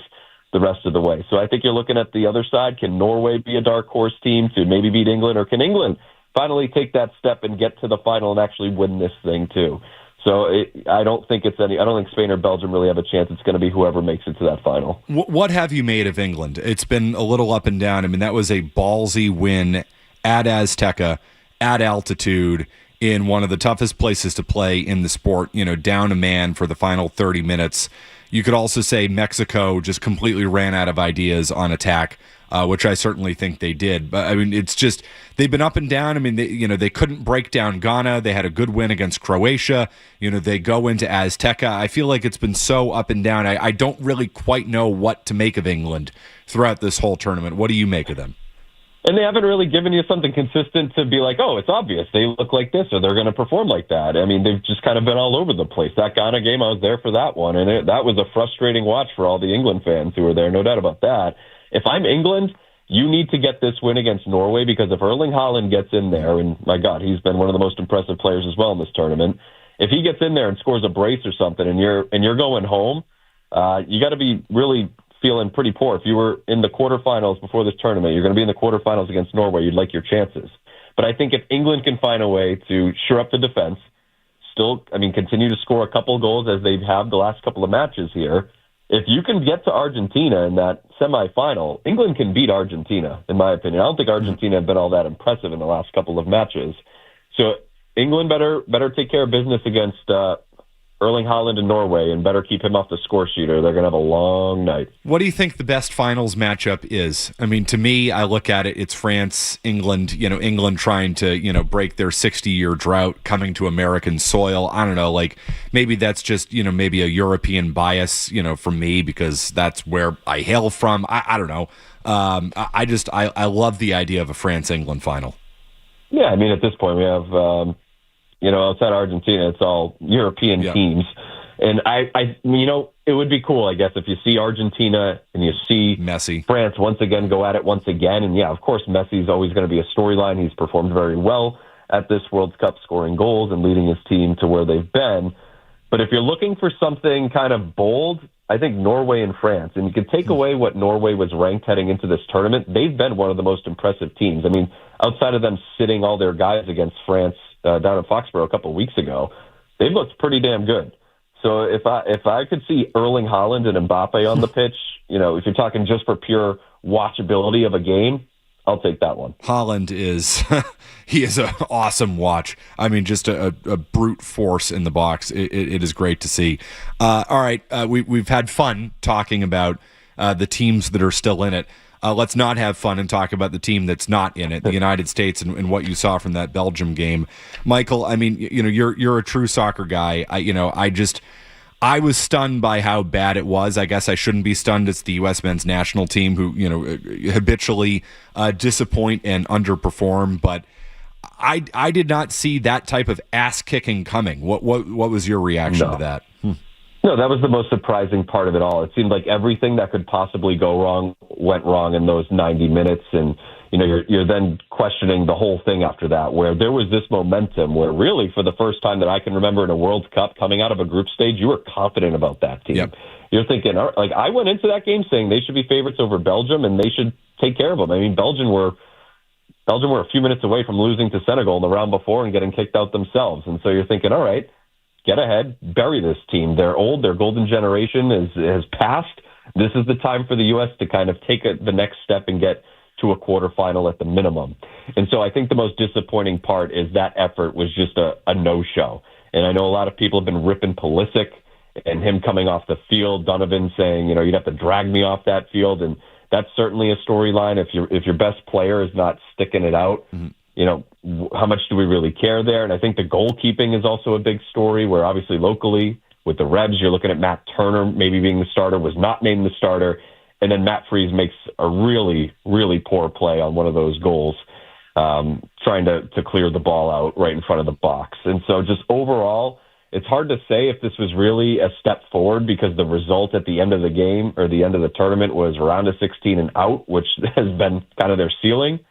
the rest of the way. So I think you're looking at the other side. Can Norway be a dark horse team to maybe beat England, or can England finally take that step and get to the final and actually win this thing too? So I don't think Spain or Belgium really have a chance. It's going to be whoever makes it to that final.
What have you made of England? It's been a little up and down. I mean, that was a ballsy win at Azteca, at altitude, in one of the toughest places to play in the sport, down a man for the final 30 minutes. You could also say Mexico just completely ran out of ideas on attack, which I certainly think they did. But I mean, it's just, they've been up and down. I mean, they couldn't break down Ghana. They had a good win against Croatia. They go into Azteca. I feel like it's been so up and down. I don't really quite know what to make of England throughout this whole tournament. What do you make of them?
And they haven't really given you something consistent to be like, oh, it's obvious. They look like this or they're going to perform like that. I mean, they've just kind of been all over the place. That Ghana game, I was there for that one, and that was a frustrating watch for all the England fans who were there, no doubt about that. If I'm England, you need to get this win against Norway, because if Erling Haaland gets in there, and my God, he's been one of the most impressive players as well in this tournament, if he gets in there and scores a brace or something and you're going home, you got to be really feeling pretty poor. If you were in the quarterfinals before this tournament, you're going to be in the quarterfinals against Norway, you'd like your chances. But I think if England can find a way to shore up the defense, continue to score a couple goals as they have the last couple of matches here, if you can get to Argentina in that semifinal, England can beat Argentina, in my opinion. I don't think Argentina have been all that impressive in the last couple of matches. So England better take care of business against Erling Haaland in Norway, and better keep him off the score sheet, or they're going to have a long night.
What do you think the best finals matchup is? I mean, to me, I look at it, it's France, England, England trying to, break their 60-year drought, coming to American soil. I don't know, like maybe that's just, maybe a European bias, for me, because that's where I hail from. I don't know. I love the idea of a France-England final.
Yeah, I mean, at this point we have... outside Argentina, it's all European teams. And it would be cool, I guess, if you see Argentina and you see
Messi,
France once again go at it once again. And yeah, of course, Messi's always going to be a storyline. He's performed very well at this World Cup, scoring goals and leading his team to where they've been. But if you're looking for something kind of bold, I think Norway and France. And you could take away what Norway was ranked heading into this tournament. They've been one of the most impressive teams. I mean, outside of them sitting all their guys against France down in Foxborough a couple of weeks ago, they've looked pretty damn good. So if I could see Erling Haaland and Mbappe on the pitch, if you're talking just for pure watchability of a game, I'll take that one.
Haaland he is an awesome watch. I mean, just a brute force in the box. It is great to see. All right, we've had fun talking about the teams that are still in it. Let's not have fun and talk about the team that's not in it, the United States, and what you saw from that Belgium game. Michael, I mean, you're a true soccer guy. I was stunned by how bad it was. I guess I shouldn't be stunned. It's the U.S. men's national team who, habitually disappoint and underperform. But I did not see that type of ass kicking coming. What was your reaction to that?
No, that was the most surprising part of it all. It seemed like everything that could possibly go wrong went wrong in those 90 minutes. And, you're then questioning the whole thing after that, where there was this momentum where really for the first time that I can remember in a World Cup, coming out of a group stage, you were confident about that team. Yep. You're thinking, like, I went into that game saying they should be favorites over Belgium and they should take care of them. I mean, Belgium were a few minutes away from losing to Senegal in the round before and getting kicked out themselves. And so you're thinking, all right, get ahead, bury this team. They're old. Their golden generation has passed. This is the time for the U.S. to kind of take the next step and get to a quarterfinal at the minimum. And so I think the most disappointing part is that effort was just a no-show. And I know a lot of people have been ripping Pulisic and him coming off the field, Donovan saying, you'd have to drag me off that field. And that's certainly a storyline. If your best player is not sticking it out, how much do we really care there? And I think the goalkeeping is also a big story, where obviously locally with the Rebs, you're looking at Matt Turner maybe being the starter, was not named the starter. And then Matt Freese makes a really, really poor play on one of those goals, trying to clear the ball out right in front of the box. And so just overall, it's hard to say if this was really a step forward, because the result at the end of the game or the end of the tournament was round of 16 and out, which has been kind of their ceiling.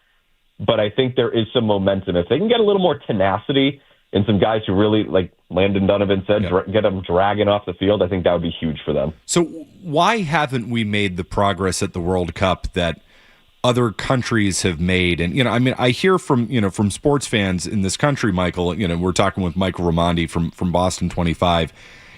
But I think there is some momentum. If they can get a little more tenacity and some guys who really Landon Donovan said, get them dragging off the field. I think that would be huge for them.
So why haven't we made the progress at the World Cup that other countries have made? And, I mean, I hear from sports fans in this country, Michael, we're talking with Michael Raimondi from Boston 25.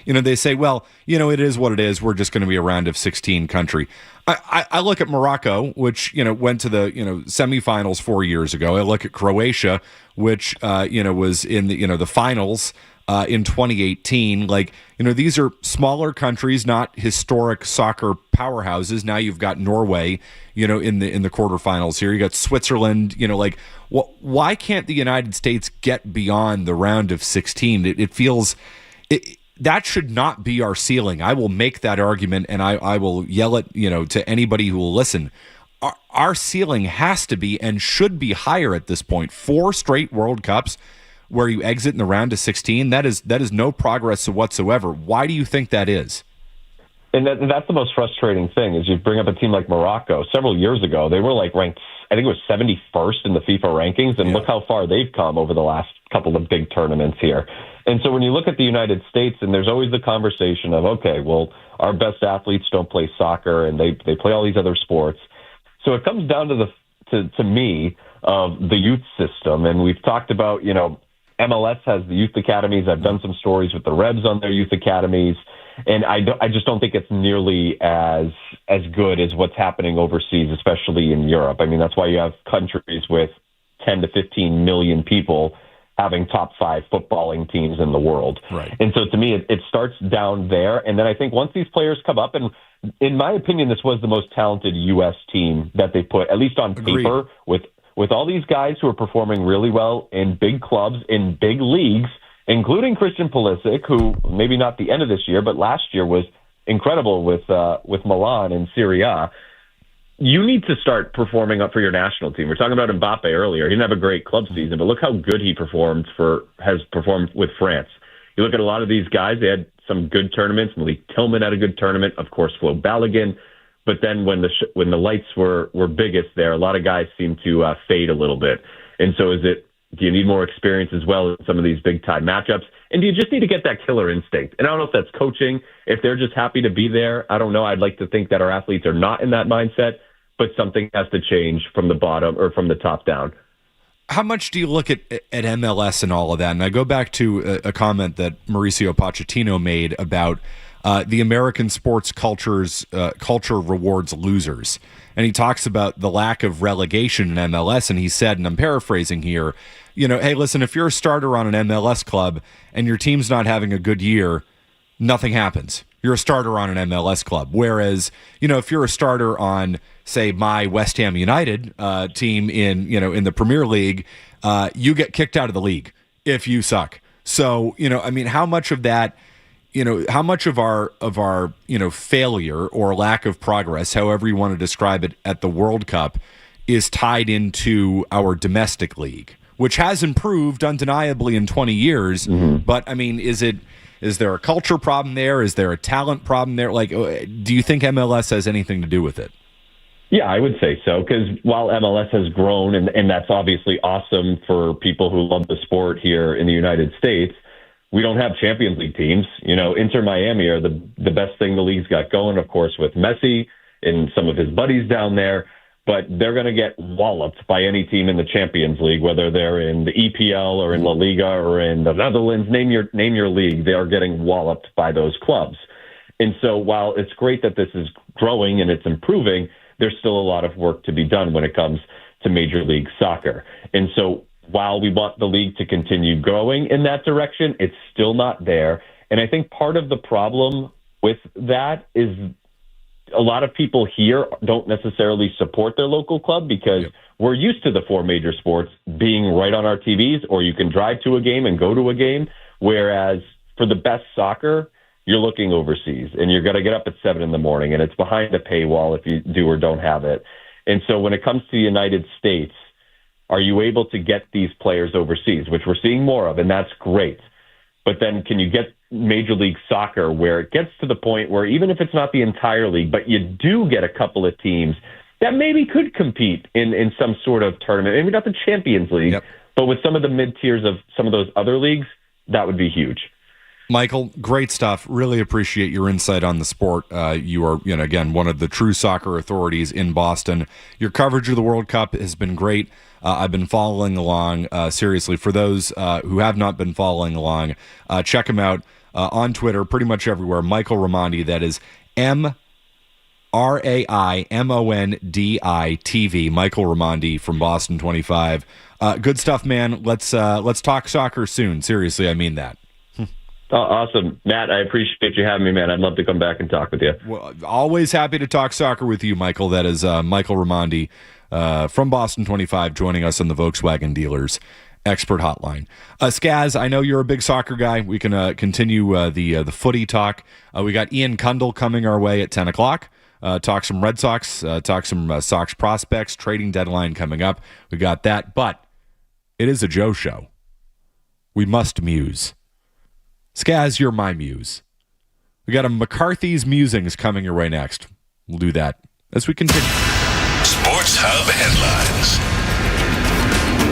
They say, well, it is what it is. We're just going to be a round of 16 country. I look at Morocco, which, went to the, semifinals 4 years ago. I look at Croatia, which, was in the finals in 2018. These are smaller countries, not historic soccer powerhouses. Now you've got Norway, in the quarterfinals here. You got Switzerland, why can't the United States get beyond the round of 16? It feels... that should not be our ceiling. I will make that argument, and I will yell it, to anybody who will listen. Our ceiling has to be and should be higher at this point. 4 straight World Cups where you exit in the round of 16, that is no progress whatsoever. Why do you think that is?
And that's the most frustrating thing is you bring up a team like Morocco. Several years ago, they were ranked, I think it was 71st in the FIFA rankings, and look how far they've come over the last couple of big tournaments here. And so when you look at the United States, and there's always the conversation of, okay, well, our best athletes don't play soccer, and they play all these other sports. So it comes down to me of the youth system, and we've talked about, MLS has the youth academies. I've done some stories with the Rebs on their youth academies. And I just don't think it's nearly as good as what's happening overseas, especially in Europe. I mean, that's why you have countries with 10 to 15 million people having top 5 footballing teams in the world.
Right.
And so to me, it starts down there. And then I think once these players come up, and in my opinion, this was the most talented U.S. team that they put, at least on paper, with all these guys who are performing really well in big clubs, in big leagues, including Christian Pulisic, who maybe not the end of this year, but last year was incredible with Milan in Serie A. You need to start performing up for your national team. We're talking about Mbappe earlier. He didn't have a great club season, but look how good he has performed with France. You look at a lot of these guys, they had some good tournaments. Malik Tillman had a good tournament. Of course, Flo Balogun. But then when the lights were biggest there, a lot of guys seem to fade a little bit. And so do you need more experience as well in some of these big-time matchups? And do you just need to get that killer instinct? And I don't know if that's coaching, if they're just happy to be there. I don't know. I'd like to think that our athletes are not in that mindset, but something has to change from the bottom or from the top down.
How much do you look at MLS and all of that? And I go back to a comment that Mauricio Pochettino made about the American sports culture rewards losers. And he talks about the lack of relegation in MLS. And he said, and I'm paraphrasing here, hey, listen, if you're a starter on an MLS club and your team's not having a good year, nothing happens. You're a starter on an MLS club. Whereas, if you're a starter on, say, my West Ham United team in the Premier League, you get kicked out of the league if you suck. So, how much of that, how much of our failure or lack of progress, however you want to describe it, at the World Cup is tied into our domestic league, which has improved undeniably in 20 years. Mm-hmm. But is there a culture problem there? Is there a talent problem there? Do you think MLS has anything to do with it?
Yeah, I would say so, because while MLS has grown, and that's obviously awesome for people who love the sport here in the United States, we don't have Champions League teams. Inter Miami are the best thing the league's got going, of course, with Messi and some of his buddies down there. But they're going to get walloped by any team in the Champions League, whether they're in the EPL or in La Liga or in the Netherlands. Name your league. They are getting walloped by those clubs. And so while it's great that this is growing and it's improving, there's still a lot of work to be done when it comes to Major League Soccer. And so while we want the league to continue growing in that direction, it's still not there. And I think part of the problem with that is a lot of people here don't necessarily support their local club because we're used to the 4 major sports being right on our TVs, or you can drive to a game and go to a game. Whereas for the best soccer, you're looking overseas and you're going to get up at 7 a.m. and it's behind a paywall if you do or don't have it. And so when it comes to the United States, are you able to get these players overseas, which we're seeing more of, and that's great. But then can you get Major League Soccer where it gets to the point where even if it's not the entire league, but you do get a couple of teams that maybe could compete in some sort of tournament, maybe not the Champions League, but with some of the mid-tiers of some of those other leagues, that would be huge.
Michael, great stuff. Really appreciate your insight on the sport. You are, again, one of the true soccer authorities in Boston. Your coverage of the World Cup has been great. I've been following along. Seriously, for those who have not been following along, check him out on Twitter, pretty much everywhere. Michael Raimondi, that is MRAIMONDI TV. Michael Raimondi from Boston 25. Good stuff, man. Let's talk soccer soon. Seriously, I mean that.
Oh, awesome. Matt, I appreciate you having me, man. I'd love to come back and talk with you.
Well, always happy to talk soccer with you, Michael. That is Michael Raimondi from Boston 25 joining us on the Volkswagen Dealers Expert Hotline. Skaz, I know you're a big soccer guy. We can continue the footy talk. We got Ian Cundall coming our way at 10 o'clock. Talk some Red Sox, talk some Sox prospects, trading deadline coming up. We got that, but it is a Joe show. We must muse. Skaz, you're my muse. We got a McCarthy's Musings coming your way next. We'll do that as we continue.
Sports Hub headlines.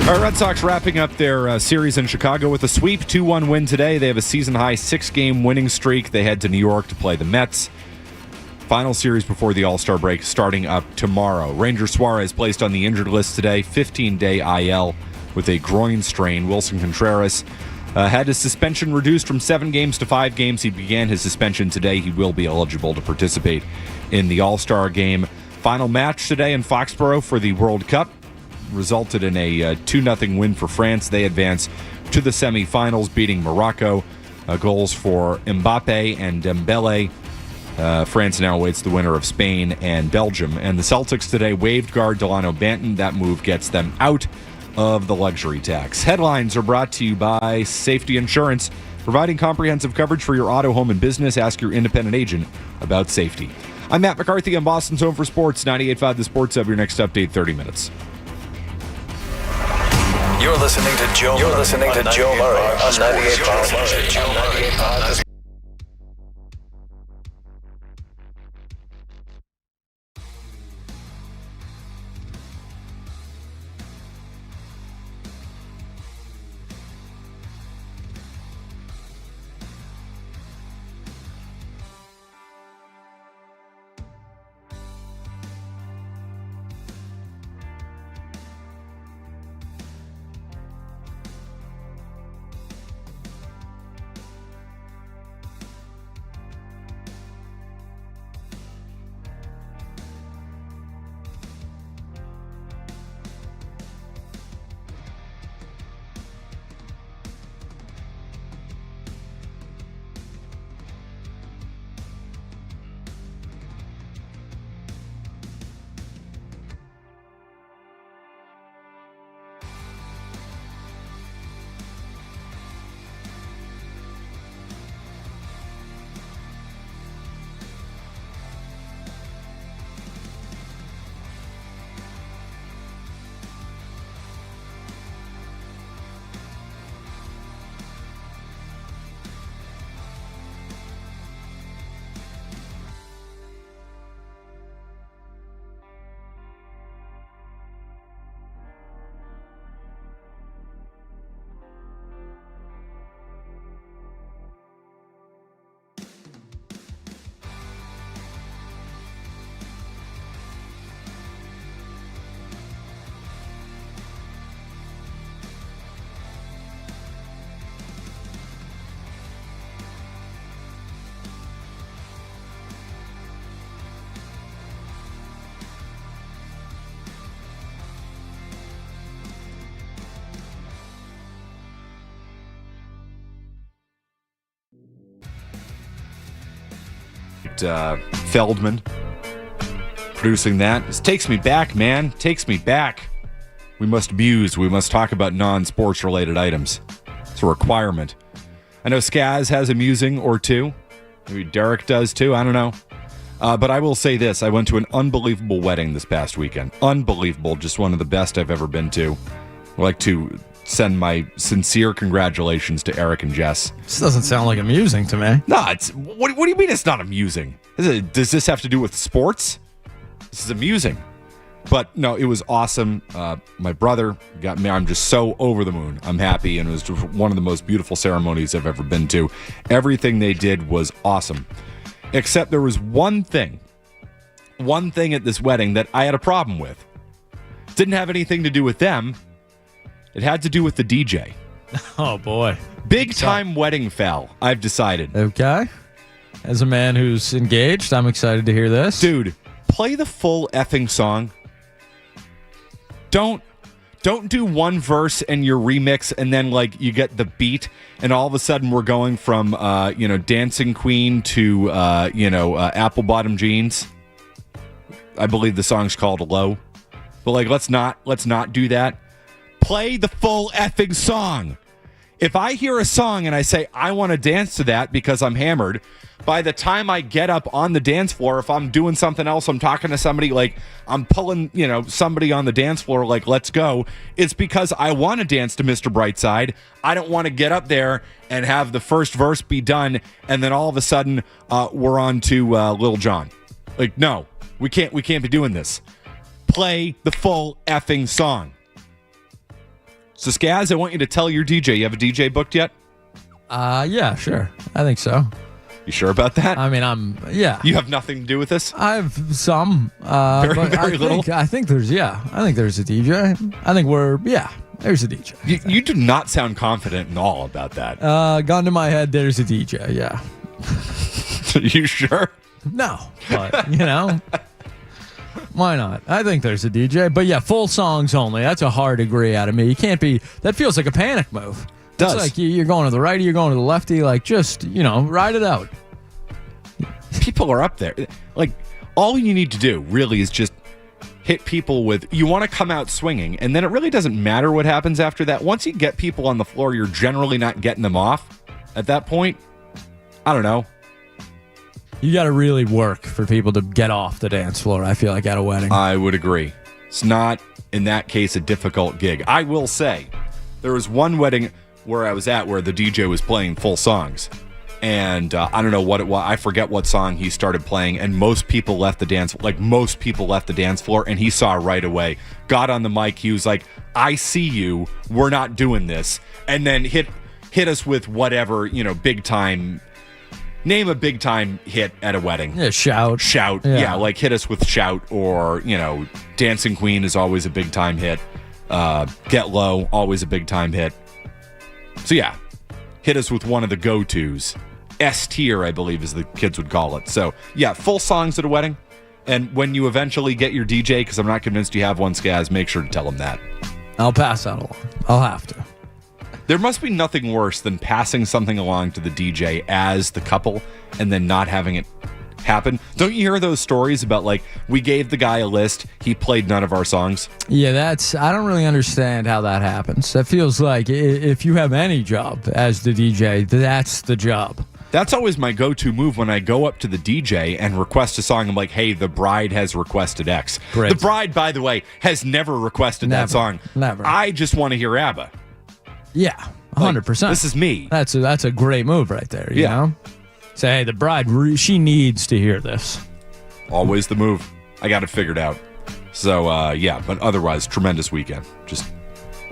All right, Red Sox wrapping up their series in Chicago with a sweep, 2-1 win today. They have a season-high 6-game winning streak. They head to New York to play the Mets. Final series before the All-Star break starting up tomorrow. Ranger Suarez placed on the injured list today, 15-day IL with a groin strain. Wilson Contreras had his suspension reduced from 7 games to 5 games. He began his suspension today. He will be eligible to participate in the All-Star game. Final match today in Foxborough for the World Cup resulted in a 2-0 win for France. They advance to the semifinals, beating Morocco. Goals for Mbappe and Dembele. France now awaits the winner of Spain and Belgium. And the Celtics today waived guard Delano Banton. That move gets them out of the luxury tax. Headlines are brought to you by Safety Insurance, providing comprehensive coverage for your auto, home, and business. Ask your independent agent about safety. I'm Matt McCarthy on Boston's Home for Sports, 98.5 The Sports Hub. Your next update, 30 minutes.
You're listening to Joe Murray on 98.5.
Feldman producing that. This takes me back, man. Takes me back. We must muse. We must talk about non-sports related items. It's a requirement. I know Skaz has a musing or two. Maybe Derek does too. I don't know. But I will say this. I went to an unbelievable wedding this past weekend. Unbelievable. Just one of the best I've ever been to. I'd like to send my sincere congratulations to Eric and Jess.
This doesn't sound like amusing to me.
No, it's what do you mean it's not amusing? Does this have to do with sports? This is amusing. But no, it was awesome. My brother got me. I'm just so over the moon. I'm happy, and it was just one of the most beautiful ceremonies I've ever been to. Everything they did was awesome, except there was one thing at this wedding that I had a problem with. Didn't have anything to do with them. It had to do with the DJ.
Oh, boy.
Big time wedding foul, I've decided.
Okay. As a man who's engaged, I'm excited to hear this.
Dude, play the full effing song. Don't do one verse and your remix and then like you get the beat and all of a sudden we're going from Dancing Queen to Apple Bottom Jeans. I believe the song's called Low. But like let's not do that. Play the full effing song. If I hear a song and I say I want to dance to that because I'm hammered, by the time I get up on the dance floor, if I'm doing something else, I'm talking to somebody, like I'm pulling, somebody on the dance floor, like let's go. It's because I want to dance to Mr. Brightside. I don't want to get up there and have the first verse be done, and then all of a sudden we're on to Lil Jon. Like, no, we can't be doing this. Play the full effing song. So, Skaz, I want you to tell your DJ. You have a DJ booked yet?
Yeah, sure. I think so.
You sure about that?
I mean, yeah.
You have nothing to do with this?
I have some.
Very little?
I think there's a DJ. I think there's a DJ.
You do not sound confident at all about that.
Gun to my head, there's a DJ, yeah.
You sure?
No, but, why not? I think there's a DJ. But yeah, full songs only. That's a hard agree out of me. You can't be, that feels like a panic move.
Does.
It's like you're going to the righty, you're going to the lefty, like just, ride it out.
People are up there. Like, all you need to do really is just hit people with, you want to come out swinging, and then it really doesn't matter what happens after that. Once you get people on the floor, you're generally not getting them off at that point. I don't know.
You got to really work for people to get off the dance floor, I feel like, at a wedding.
I would agree. It's not, in that case, a difficult gig. I will say, there was one wedding where I was at where the DJ was playing full songs. And I don't know what it was. I forget what song he started playing. And most people left the dance floor. And he saw right away. Got on the mic. He was like, I see you. We're not doing this. And then hit us with whatever, big time. Name a big time hit at a wedding.
Yeah, shout.
Yeah, like hit us with Shout, or, Dancing Queen is always a big time hit. Get Low, always a big time hit. So yeah, hit us with one of the go-tos. S tier, I believe, as the kids would call it. So yeah, full songs at a wedding. And when you eventually get your DJ, because I'm not convinced you have one, Skaz, make sure to tell them that.
I'll pass that along. I'll have to.
There must be nothing worse than passing something along to the DJ as the couple and then not having it happen. Don't you hear those stories about, like, we gave the guy a list, he played none of our songs?
Yeah, I don't really understand how that happens. That feels like if you have any job as the DJ, that's the job.
That's always my go-to move when I go up to the DJ and request a song. I'm like, hey, the bride has requested X.
Great.
The bride, by the way, has never requested that song.
Never.
I just want to hear ABBA.
Yeah, 100%.
This is me.
That's a great move right there, you know? Say, hey, the bride, she needs to hear this.
Always the move. I got it figured out. So, but otherwise, tremendous weekend. Just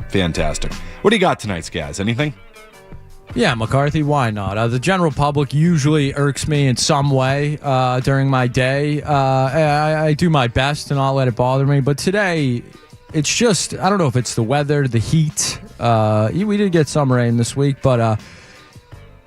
fantastic. What do you got tonight, Skaz? Anything?
Yeah, McCarthy, why not? The general public usually irks me in some way during my day. I do my best to not let it bother me, but today, it's just, I don't know if it's the weather, the heat. We did get some rain this week, but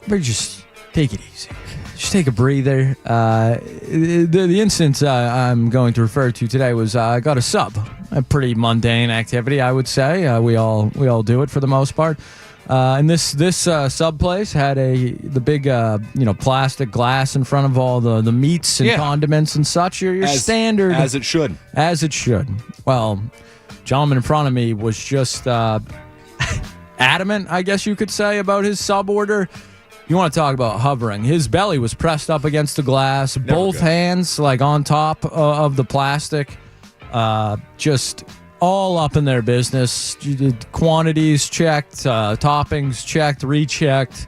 just take it easy. Just take a breather. The instance I'm going to refer to today was I got a sub. A pretty mundane activity, I would say. We all do it for the most part. And this sub place had the big plastic glass in front of all the meats and condiments and such. Your standard,
as it should.
As it should. Well, gentleman in front of me was just adamant, I guess you could say, about his sub order. You want to talk about hovering. His belly was pressed up against the glass, both hands like on top of the plastic, just all up in their business. Quantities checked, toppings checked, rechecked,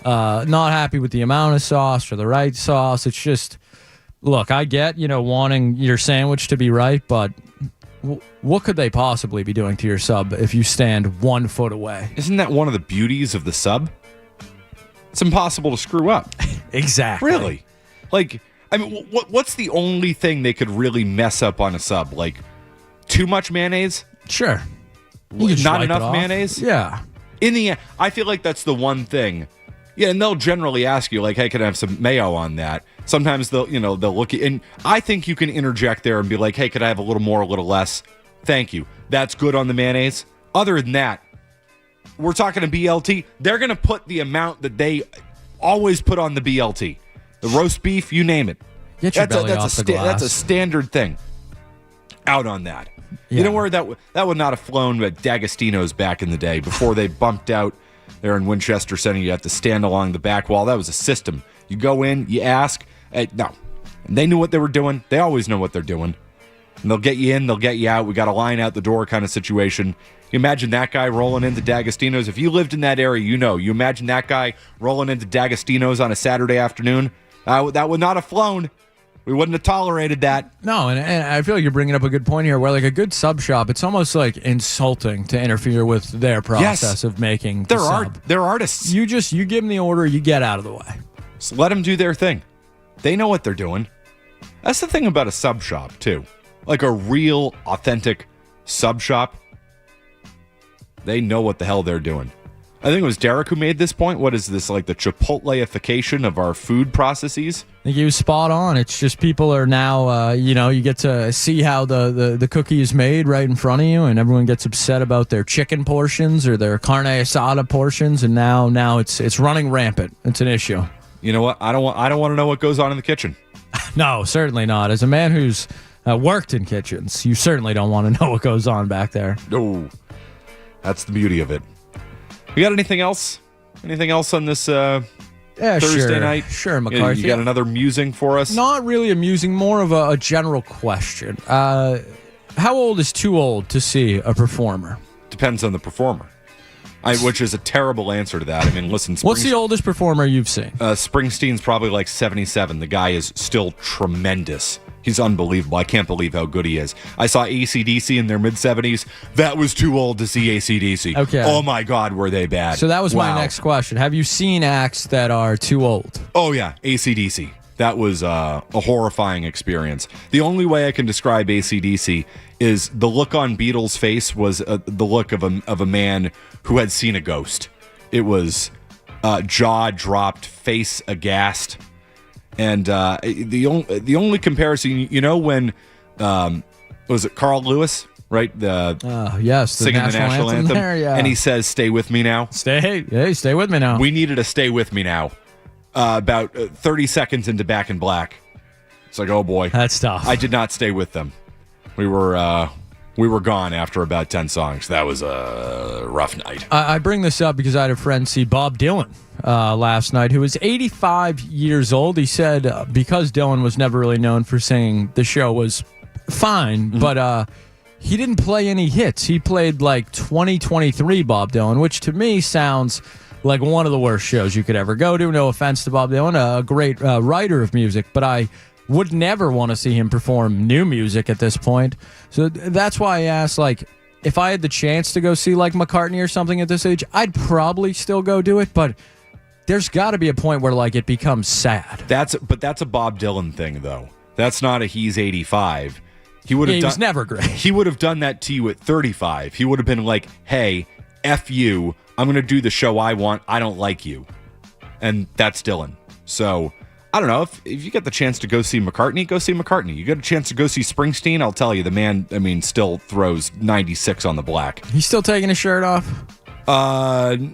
not happy with the amount of sauce or the right sauce. It's just, look, I get, wanting your sandwich to be right, but what could they possibly be doing to your sub if you stand 1 foot away?
Isn't that one of the beauties of the sub? It's impossible to screw up.
Exactly.
Really? Like, I mean, what's the only thing they could really mess up on a sub? Like, too much mayonnaise?
Sure.
Not enough mayonnaise?
Yeah.
In the end, I feel like that's the one thing. Yeah, and they'll generally ask you, like, hey, can I have some mayo on that? Sometimes they'll look at, and I think you can interject there and be like, hey, could I have a little more, a little less? Thank you. That's good on the mayonnaise. Other than that, we're talking a BLT. They're going to put the amount that they always put on the BLT. The roast beef, you name it.
Get your belly off the glass.
That's a standard thing. Out on that.
Yeah.
You know where that would not have flown at D'Agostino's back in the day before they bumped out there in Winchester Center. You had to stand along the back wall. That was a system. You go in, you ask. No. They knew what they were doing. They always know what they're doing. And they'll get you in, they'll get you out. We got a line out the door kind of situation. You imagine that guy rolling into D'Agostino's. If you lived in that area, you know. You imagine that guy rolling into D'Agostino's on a Saturday afternoon. That would not have flown. We wouldn't have tolerated that.
No, and I feel like you're bringing up a good point here where, like, a good sub shop, it's almost like insulting to interfere with their process of making the sub.
They're artists.
You give them the order, you get out of the way.
Just let them do their thing. They know what they're doing. That's the thing about a sub shop, too. Like a real, authentic sub shop. They know what the hell they're doing. I think it was Derek who made this point. What is this, like the Chipotle-ification of our food processes?
I think he was spot on. It's just people are now, you get to see how the cookie is made right in front of you, and everyone gets upset about their chicken portions or their carne asada portions, and now it's running rampant. It's an issue.
You know what? I don't want to know what goes on in the kitchen.
No, certainly not. As a man who's worked in kitchens, you certainly don't want to know what goes on back there.
No, that's the beauty of it. You got anything else? Anything else on this Thursday night?
Sure, McCarthy.
You got another musing for us?
Not really a musing, more of a general question. How old is too old to see a performer?
Depends on the performer. Which is a terrible answer to that. I mean, listen.
What's the oldest performer you've seen?
Springsteen's probably like 77. The guy is still tremendous. He's unbelievable. I can't believe how good he is. I saw AC/DC in their mid-70s. That was too old to see AC/DC.
Okay.
Oh, my God, were they bad.
So that was my next question. Have you seen acts that are too old?
Oh, yeah, AC/DC. That was a horrifying experience. The only way I can describe AC/DC is the look on Beatles' face was the look of a man who had seen a ghost. It was jaw dropped, face aghast. And the only comparison, when was it Carl Lewis, right?
Yes,
singing the national anthem.
There, yeah.
And he says, "Stay with me now."
Stay with me now.
We needed a "Stay with me now." About 30 seconds into Back in Black, it's like, oh boy,
that's tough.
I did not stay with them. We were gone after about 10 songs. That was a rough night.
I bring this up because I had a friend see Bob Dylan last night, who was 85 years old. He said because Dylan was never really known for singing, the show was fine, but he didn't play any hits. He played like 2023 Bob Dylan, which to me sounds like one of the worst shows you could ever go to. No offense to Bob Dylan, a great writer of music, but I would never want to see him perform new music at this point. So that's why I asked, like, if I had the chance to go see like McCartney or something at this age, I'd probably still go do it, but there's got to be a point where like it becomes sad.
That's a Bob Dylan thing though. That's not a he's 85. He was
never great.
He would have done that to you at 35. He would have been like, "Hey, F you. I'm going to do the show I want. I don't like you." And that's Dylan. So I don't know. If you get the chance to go see McCartney, go see McCartney. You get a chance to go see Springsteen, I'll tell you, the man, still throws 96 on the black.
He's still taking his shirt off?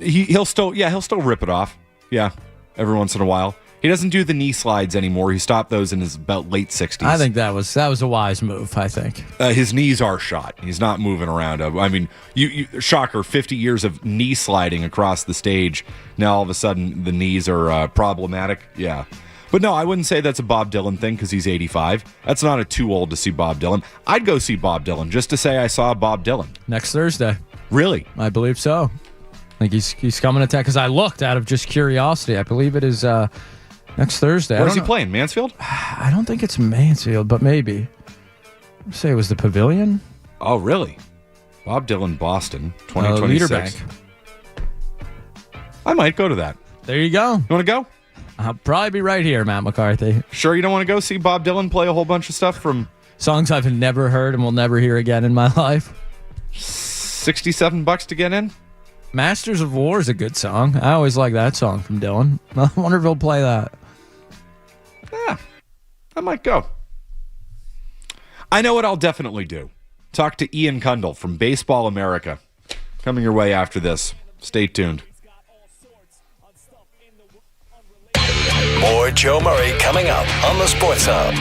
He'll still rip it off. Yeah, every once in a while. He doesn't do the knee slides anymore. He stopped those in his about late 60s.
I think that was a wise move, I think.
His knees are shot. He's not moving around. You shocker, 50 years of knee sliding across the stage. Now all of a sudden the knees are problematic. Yeah. But no, I wouldn't say that's a Bob Dylan thing because he's 85. That's not a too old to see Bob Dylan. I'd go see Bob Dylan just to say I saw Bob Dylan.
Next Thursday.
Really?
I believe so. I think he's coming to town because I looked out of just curiosity. I believe it is next Thursday.
Where's he playing? Mansfield?
I don't think it's Mansfield, but maybe. I'd say it was the Pavilion.
Oh, really? Bob Dylan, Boston, 2026.
Leader Bank.
I might go to that.
There you go.
You want to go?
I'll probably be right here, Matt McCarthy.
Sure you don't want to go see Bob Dylan play a whole bunch of stuff from...
Songs I've never heard and will never hear again in my life.
$67 to get in?
Masters of War is a good song. I always like that song from Dylan. I wonder if he'll play that.
Yeah, I might go. I know what I'll definitely do. Talk to Ian Cundall from Baseball America. Coming your way after this. Stay tuned.
More Joe Murray coming up on the Sports Hub.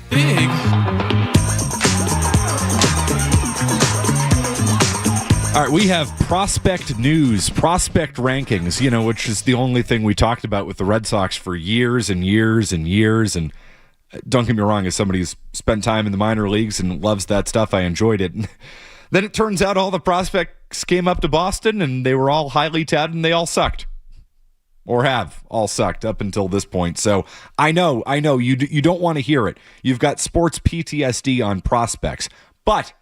Big. All right, we have prospect news, prospect rankings, which is the only thing we talked about with the Red Sox for years and years and years. And don't get me wrong, as somebody who's spent time in the minor leagues and loves that stuff, I enjoyed it. And then it turns out all the prospects came up to Boston and they were all highly touted and they all sucked. Or have all sucked up until this point. So I know, you don't want to hear it. You've got sports PTSD on prospects. But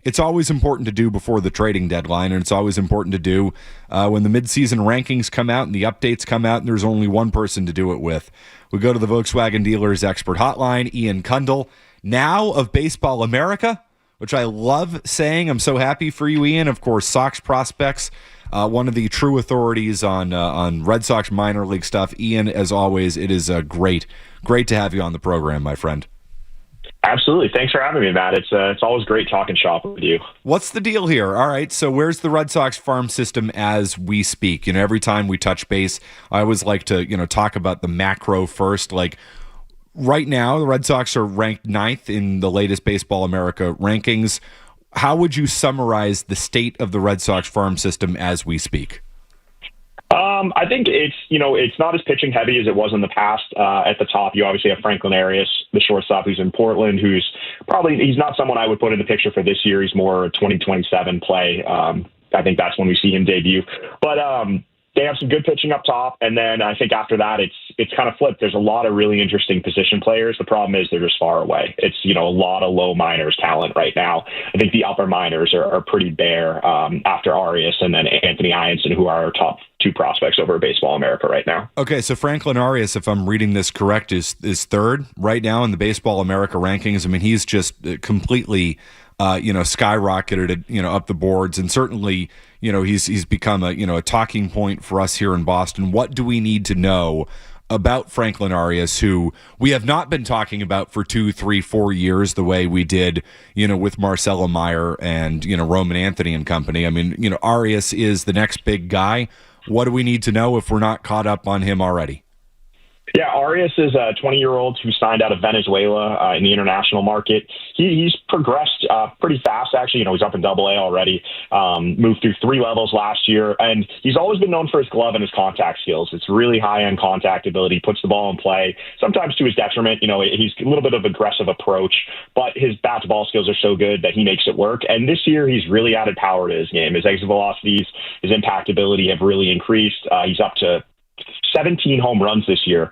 it's always important to do before the trading deadline, and it's always important to do when the midseason rankings come out and the updates come out, and there's only one person to do it with. We go to the Volkswagen Dealers Expert Hotline, Ian Cundall, now of Baseball America, which I love saying. I'm so happy for you, Ian. Of course, Sox prospects. One of the true authorities on Red Sox minor league stuff. Ian, as always, it is great to have you on the program, my friend.
Absolutely. Thanks for having me, Matt. It's always great talking shop with you.
What's the deal here? All right, so where's the Red Sox farm system as we speak? Every time we touch base, I always like to, talk about the macro first. Like right now, the Red Sox are ranked 9th in the latest Baseball America rankings. How would you summarize the state of the Red Sox farm system as we speak?
I think it's not as pitching heavy as it was in the past. At the top, you obviously have Franklin Arias, the shortstop who's in Portland, he's not someone I would put in the picture for this year. He's more a 2027 play. I think that's when we see him debut. But they have some good pitching up top, and then I think after that it's kind of flipped. There's a lot of really interesting position players. The problem is they're just far away. It's a lot of low minors talent right now. I think the upper minors are pretty bare after Arias and then Anthony Ianson, who are our top 2 prospects over at Baseball America right now.
Okay, so Franklin Arias, if I'm reading this correct, is 3rd right now in the Baseball America rankings. I mean, he's just completely skyrocketed up the boards, and certainly he's become a talking point for us here in Boston. What do we need to know about Franklin Arias, who we have not been talking about for 2, 3, 4 years the way we did with Marcelo Meyer and Roman Anthony and company? I mean, Arias is the next big guy. What do we need to know if we're not caught up on him already?
Yeah, Arias is a 20-year-old who signed out of Venezuela in the international market. He's progressed pretty fast, actually. He's up in AA already, moved through 3 levels last year, and he's always been known for his glove and his contact skills. It's really high-end contact ability, puts the ball in play, sometimes to his detriment. He's a little bit of aggressive approach, but his bat-to-ball skills are so good that he makes it work. And this year, he's really added power to his game. His exit velocities, his impact ability have really increased. He's up to 17 home runs this year.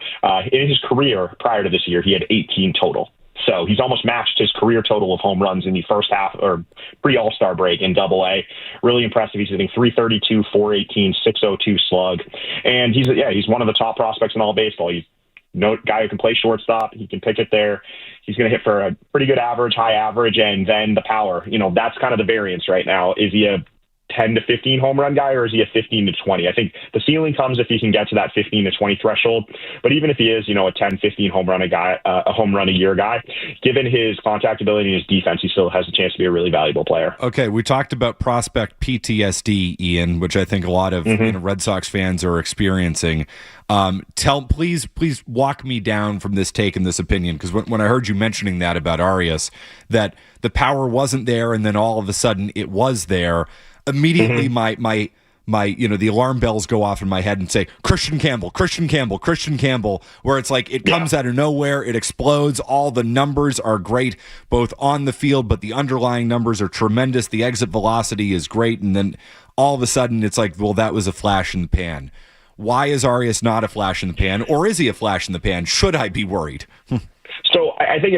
In his career prior to this year, he had 18 total. So he's almost matched his career total of home runs in the first half or pre-All-Star break in AA. Really impressive. He's hitting 332, 418, 602 slug. And he's one of the top prospects in all baseball. He's no guy who can play shortstop. He can pick it there. He's going to hit for a pretty good average, high average, and then the power. That's kind of the variance right now. Is he a 10 to 15 home run guy, or is he a 15 to 20? I think the ceiling comes if he can get to that 15 to 20 threshold. But even if he is, a 10, 15 home run a year guy, given his contact ability and his defense, he still has a chance to be a really valuable player.
Okay, we talked about prospect PTSD, Ian, which I think a lot of Red Sox fans are experiencing. Please walk me down from this take and this opinion, because when I heard you mentioning that about Arias, that the power wasn't there and then all of a sudden it was there, immediately my the alarm bells go off in my head and say Christian Campbell, where it's like it comes out of nowhere, it explodes, all the numbers are great both on the field, but the underlying numbers are tremendous, the exit velocity is great, and then all of a sudden it's like, well, that was a flash in the pan. Why is Arias not a flash in the pan, or is he a flash in the pan? Should I be worried?
So I think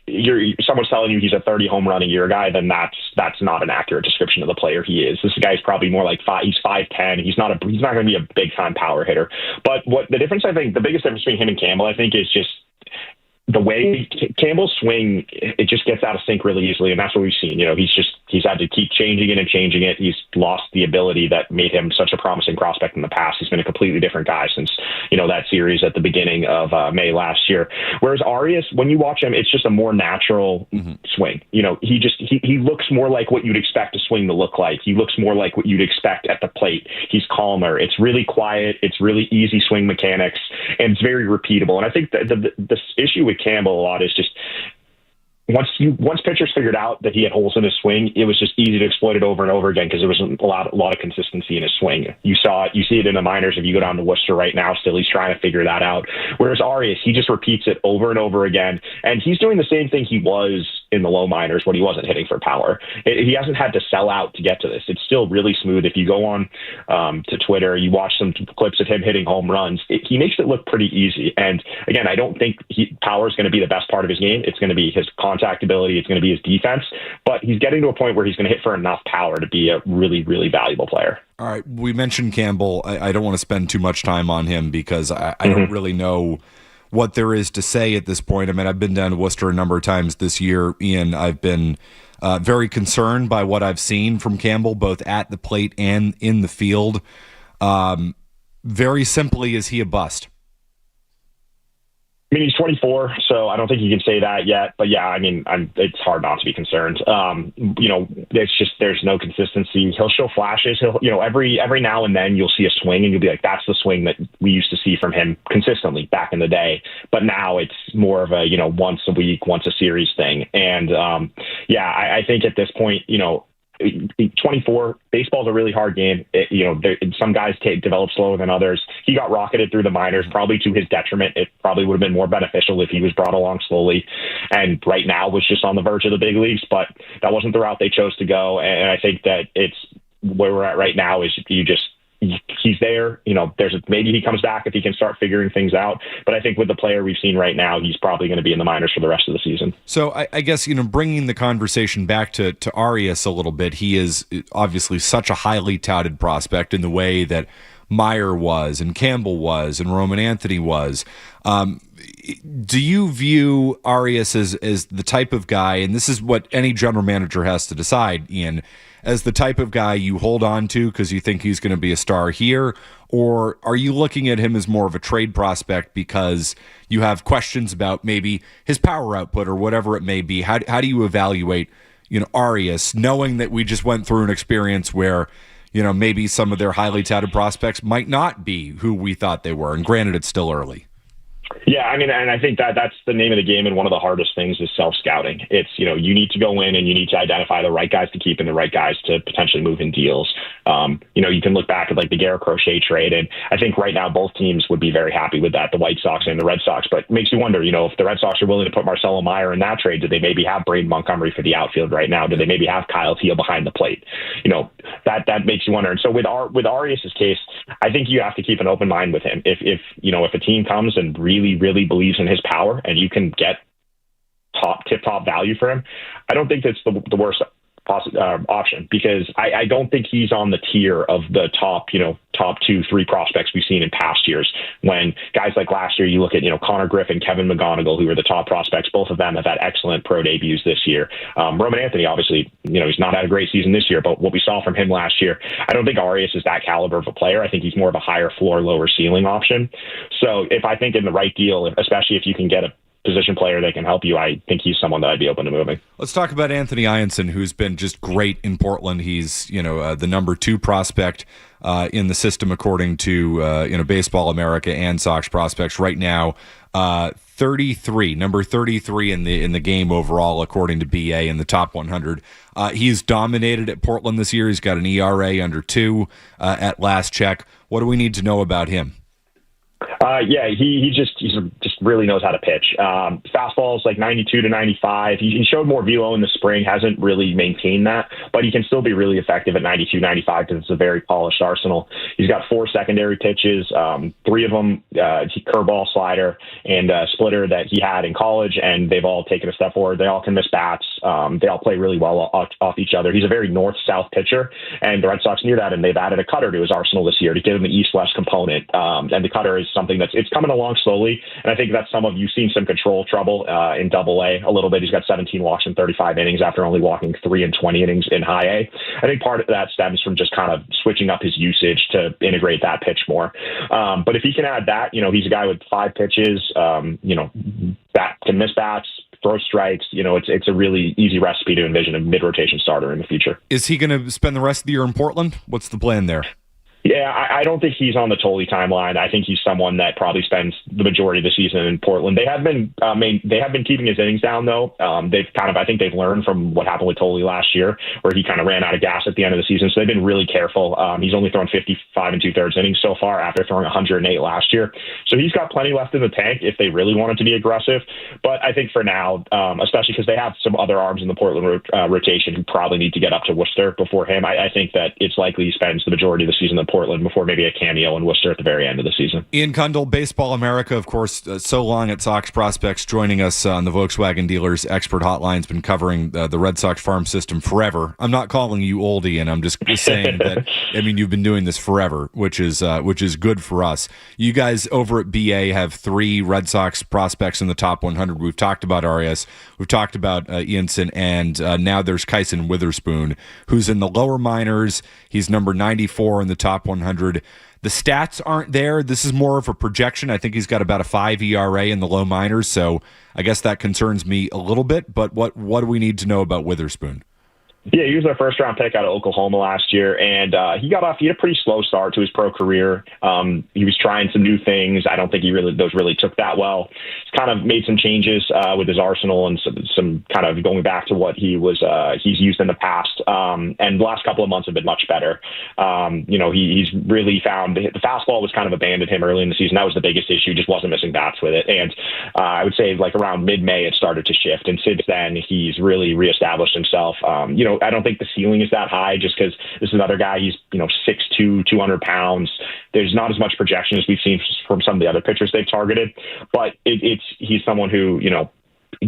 if someone's telling you he's a 30 home run a year guy, then that's not an accurate description of the player he is. This guy's probably more like he's 5'10". He's not going to be a big time power hitter. But what the difference, I think, the biggest difference between him and Campbell, I think, is just the way Campbell's swing, it just gets out of sync really easily, and that's what we've seen. He's had to keep changing it. He's lost the ability that made him such a promising prospect in the past. He's been a completely different guy since that series at the beginning of May last year. Whereas Arias, when you watch him, it's just a more natural swing. He looks more like what you'd expect a swing to look like. He looks more like what you'd expect at the plate. He's calmer. It's really quiet. It's really easy swing mechanics, and it's very repeatable. And I think that the issue with Campbell a lot is just once pitchers figured out that he had holes in his swing, it was just easy to exploit it over and over again because there was a lot of consistency in his swing. You see it in the minors. If you go down to Worcester right now, still he's trying to figure that out. Whereas Arias, he just repeats it over and over again, and he's doing the same thing he was in the low minors when he wasn't hitting for power. He hasn't had to sell out to get to this. It's still really smooth. If you go on to Twitter, you watch some clips of him hitting home runs, he makes it look pretty easy. And again, I don't think power is going to be the best part of his game. It's going to be his contact ability. It's going to be his defense. But he's getting to a point where he's going to hit for enough power to be a really, really valuable player.
All right. We mentioned Campbell. I don't want to spend too much time on him because I don't really know what there is to say at this point. I mean, I've been down to Worcester a number of times this year, Ian. I've been very concerned by what I've seen from Campbell, both at the plate and in the field. Very simply, is he a bust?
I mean, he's 24, so I don't think you can say that yet. But yeah, I mean, it's hard not to be concerned. It's just there's no consistency. He'll show flashes. Every now and then you'll see a swing, and you'll be like, that's the swing that we used to see from him consistently back in the day. But now it's more of a once a week, once a series thing. And I think at this point, 24, baseball's a really hard game. Some guys develop slower than others. He got rocketed through the minors, probably to his detriment. It probably would have been more beneficial if he was brought along slowly, and right now was just on the verge of the big leagues, but that wasn't the route they chose to go. And I think that it's where we're at right now is he's there. Maybe he comes back if he can start figuring things out. But I think with the player we've seen right now, he's probably going to be in the minors for the rest of the season.
So I guess, bringing the conversation back to Arias a little bit, he is obviously such a highly touted prospect in the way that Meyer was and Campbell was and Roman Anthony was. Do you view Arias as the type of guy, and this is what any general manager has to decide, Ian, as the type of guy you hold on to because you think he's going to be a star here? Or are you looking at him as more of a trade prospect because you have questions about maybe his power output or whatever it may be? How do you evaluate, Arias, knowing that we just went through an experience where, maybe some of their highly touted prospects might not be who we thought they were? And granted, it's still early.
Yeah, I mean, and I think that's the name of the game, and one of the hardest things is self-scouting. It's, you need to go in and you need to identify the right guys to keep and the right guys to potentially move in deals. You can look back at like the Garrett Crochet trade, and I think right now both teams would be very happy with that, the White Sox and the Red Sox. But it makes you wonder, if the Red Sox are willing to put Marcelo Meyer in that trade, do they maybe have Braden Montgomery for the outfield right now? Do they maybe have Kyle Teel behind the plate? That makes you wonder. And so with Arias' case, I think you have to keep an open mind with him. If a team comes and really believes in his power and you can get tip-top value for him, I don't think that's the worst option, because I don't think he's on the tier of the top 2-3 prospects we've seen in past years. When guys like last year, you look at Connor Griffin, Kevin McGonigal, who were the top prospects. Both of them have had excellent pro debuts this year. Roman Anthony, obviously, he's not had a great season this year, but what we saw from him last year, I don't think Arias is that caliber of a player. I think he's more of a higher floor, lower ceiling option. So if I think in the right deal, especially if you can get a position player that can help you, I think he's someone that I'd be open to moving.
Let's talk about Anthony Ianson, who's been just great in Portland. He's the number 2 prospect in the system according to Baseball America and Sox prospects right now. 33, number 33 in the game overall according to BA in the top 100. He's dominated at Portland this year. He's got an ERA under 2 at last check. What do we need to know about him?
He just really knows how to pitch. Fastball is like 92 to 95. He showed more velo in the spring, hasn't really maintained that, but he can still be really effective at 92, 95 because it's a very polished arsenal. He's got 4 secondary pitches, 3 of them curveball, slider, and splitter that he had in college, and they've all taken a step forward. They all can miss bats. They all play really well off each other. He's a very north-south pitcher, and the Red Sox knew that, and they've added a cutter to his arsenal this year to give him an east-west component, and the cutter is something it's coming along slowly, and I think that's you've seen some control trouble in Double-A a little bit. He's got 17 walks in 35 innings after only walking 3 in 20 innings in High A. I think part of that stems from just kind of switching up his usage to integrate that pitch more. But if he can add that, he's a guy with 5 pitches, that can miss bats, throw strikes. It's a really easy recipe to envision a mid-rotation starter in the future.
Is he going to spend the rest of the year in Portland? What's the plan there?
Yeah, I don't think he's on the Tolley timeline. I think he's someone that probably spends the majority of the season in Portland. They have been keeping his innings down though. I think they've learned from what happened with Tolley last year, where he kind of ran out of gas at the end of the season. So they've been really careful. He's only thrown 55 2/3 innings so far after throwing 108 last year. So he's got plenty left in the tank if they really wanted to be aggressive. But I think for now, especially because they have some other arms in the Portland rotation who probably need to get up to Worcester before him, I think that it's likely he spends the majority of the season in Portland before maybe a cameo in Worcester at the very end of the season.
Ian Cundall, Baseball America, of course, so long at Sox Prospects, joining us on the Volkswagen Dealers Expert Hotline. Has been covering the Red Sox farm system forever. I'm not calling you old, Ian. I'm just saying that, you've been doing this forever, which is good for us. You guys over at BA have 3 Red Sox prospects in the top 100. We've talked about Arias. We've talked about Ianson, and now there's Kyson Witherspoon, who's in the lower minors. He's number 94 in the top 100. 100. The stats aren't there. This is more of a projection. I think he's got about a 5 ERA in the low minors, so I guess that concerns me a little bit. But what do we need to know about Witherspoon?
Yeah, he was our first-round pick out of Oklahoma last year, and he had a pretty slow start to his pro career. He was trying some new things. I don't think those really took that well. He's kind of made some changes with his arsenal and some kind of going back to what he's used in the past. And the last couple of months have been much better. He's really found the fastball was kind of abandoned him early in the season. That was the biggest issue; just wasn't missing bats with it. And I would say like around mid-May it started to shift, and since then he's really reestablished himself. I don't think the ceiling is that high just because this is another guy. He's, 6'2", 200 pounds. There's not as much projection as we've seen from some of the other pitchers they've targeted, but he's someone who,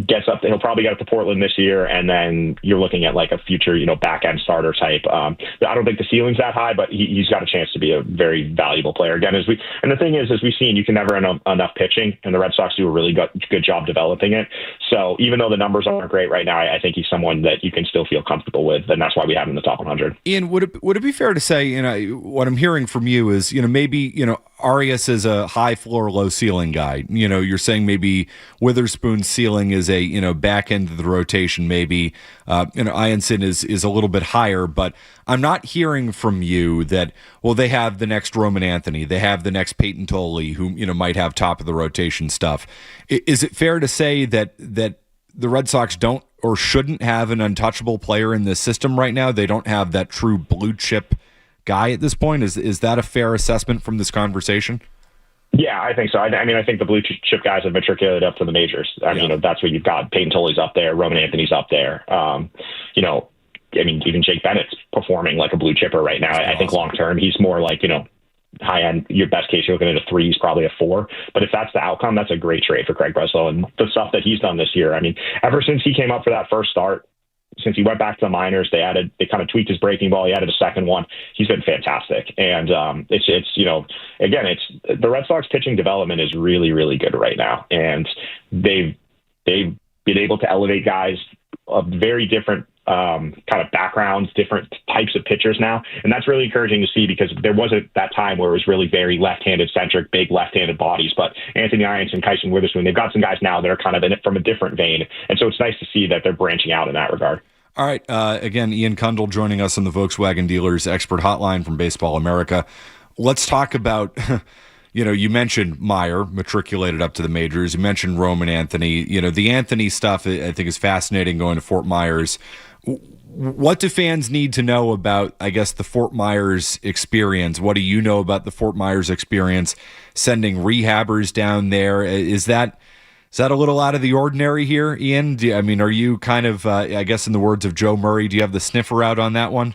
gets up. He'll probably get up to Portland this year, and then you're looking at like a future, back end starter type. I don't think the ceiling's that high, but he's got a chance to be a very valuable player. Again, and the thing is, as we've seen, you can never have enough pitching, and the Red Sox do a really good job developing it. So even though the numbers aren't great right now, I think he's someone that you can still feel comfortable with, and that's why we have him in the top 100.
Ian, would it be fair to say, what I'm hearing from you is, maybe, Arias is a high floor, low ceiling guy. You're saying maybe Witherspoon's ceiling is a, back end of the rotation, maybe. Ianson is a little bit higher, but I'm not hearing from you that, well, they have the next Roman Anthony, they have the next Peyton Tolley, who, might have top of the rotation stuff. Is it fair to say that the Red Sox don't or shouldn't have an untouchable player in this system right now? They don't have that true blue chip guy at this point. Is that a fair assessment from this conversation?
Yeah, I think so. I think the blue chip guys have matriculated up to the majors. That's what you've got. Peyton Tolley's up there. Roman Anthony's up there. Even Jake Bennett's performing like a blue chipper right now. I think long term, he's more like, high end. Your best case, you're looking at a 3, he's probably a 4. But if that's the outcome, that's a great trade for Craig Breslow. And the stuff that he's done this year, ever since he came up for that first start, since he went back to the minors, they kind of tweaked his breaking ball. He added a second one. He's been fantastic. And the Red Sox pitching development is really, really good right now. And they've been able to elevate guys of very different kind of backgrounds, different types of pitchers now. And that's really encouraging to see because there wasn't that time where it was really very left-handed centric, big left-handed bodies. But Anthony Ianson, Kyson Witherspoon, they've got some guys now that are kind of in it from a different vein. And so it's nice to see that they're branching out in that regard.
All right. Again, Ian Cundall joining us on the Volkswagen Dealers Expert Hotline from Baseball America. Let's talk about, you mentioned Meyer matriculated up to the majors. You mentioned Roman Anthony. The Anthony stuff I think is fascinating going to Fort Myers. What do fans need to know about, I guess, the Fort Myers experience? What do you know about the Fort Myers experience? Sending rehabbers down there, is that a little out of the ordinary here, Ian? Are you kind of, I guess in the words of Joe Murray, do you have the sniffer out on that one?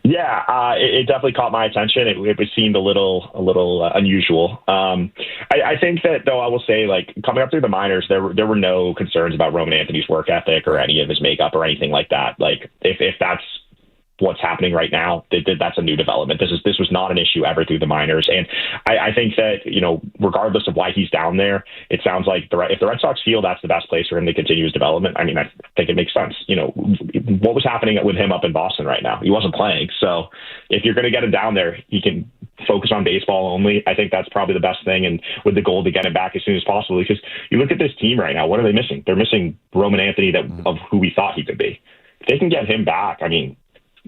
Yeah, it definitely caught my attention. It seemed a little unusual. I think that, though, I will say, like, coming up through the minors, there were no concerns about Roman Anthony's work ethic or any of his makeup or anything like that. Like, if that's what's happening right now, that's a new development. This was not an issue ever through the minors. And I think that, regardless of why he's down there, it sounds like if the Red Sox feel that's the best place for him to continue his development, I think it makes sense. What was happening with him up in Boston right now? He wasn't playing. So if you're going to get him down there, he can focus on baseball only. I think that's probably the best thing. And with the goal to get him back as soon as possible, because you look at this team right now, what are they missing? They're missing Roman Anthony of who we thought he could be. If they can get him back,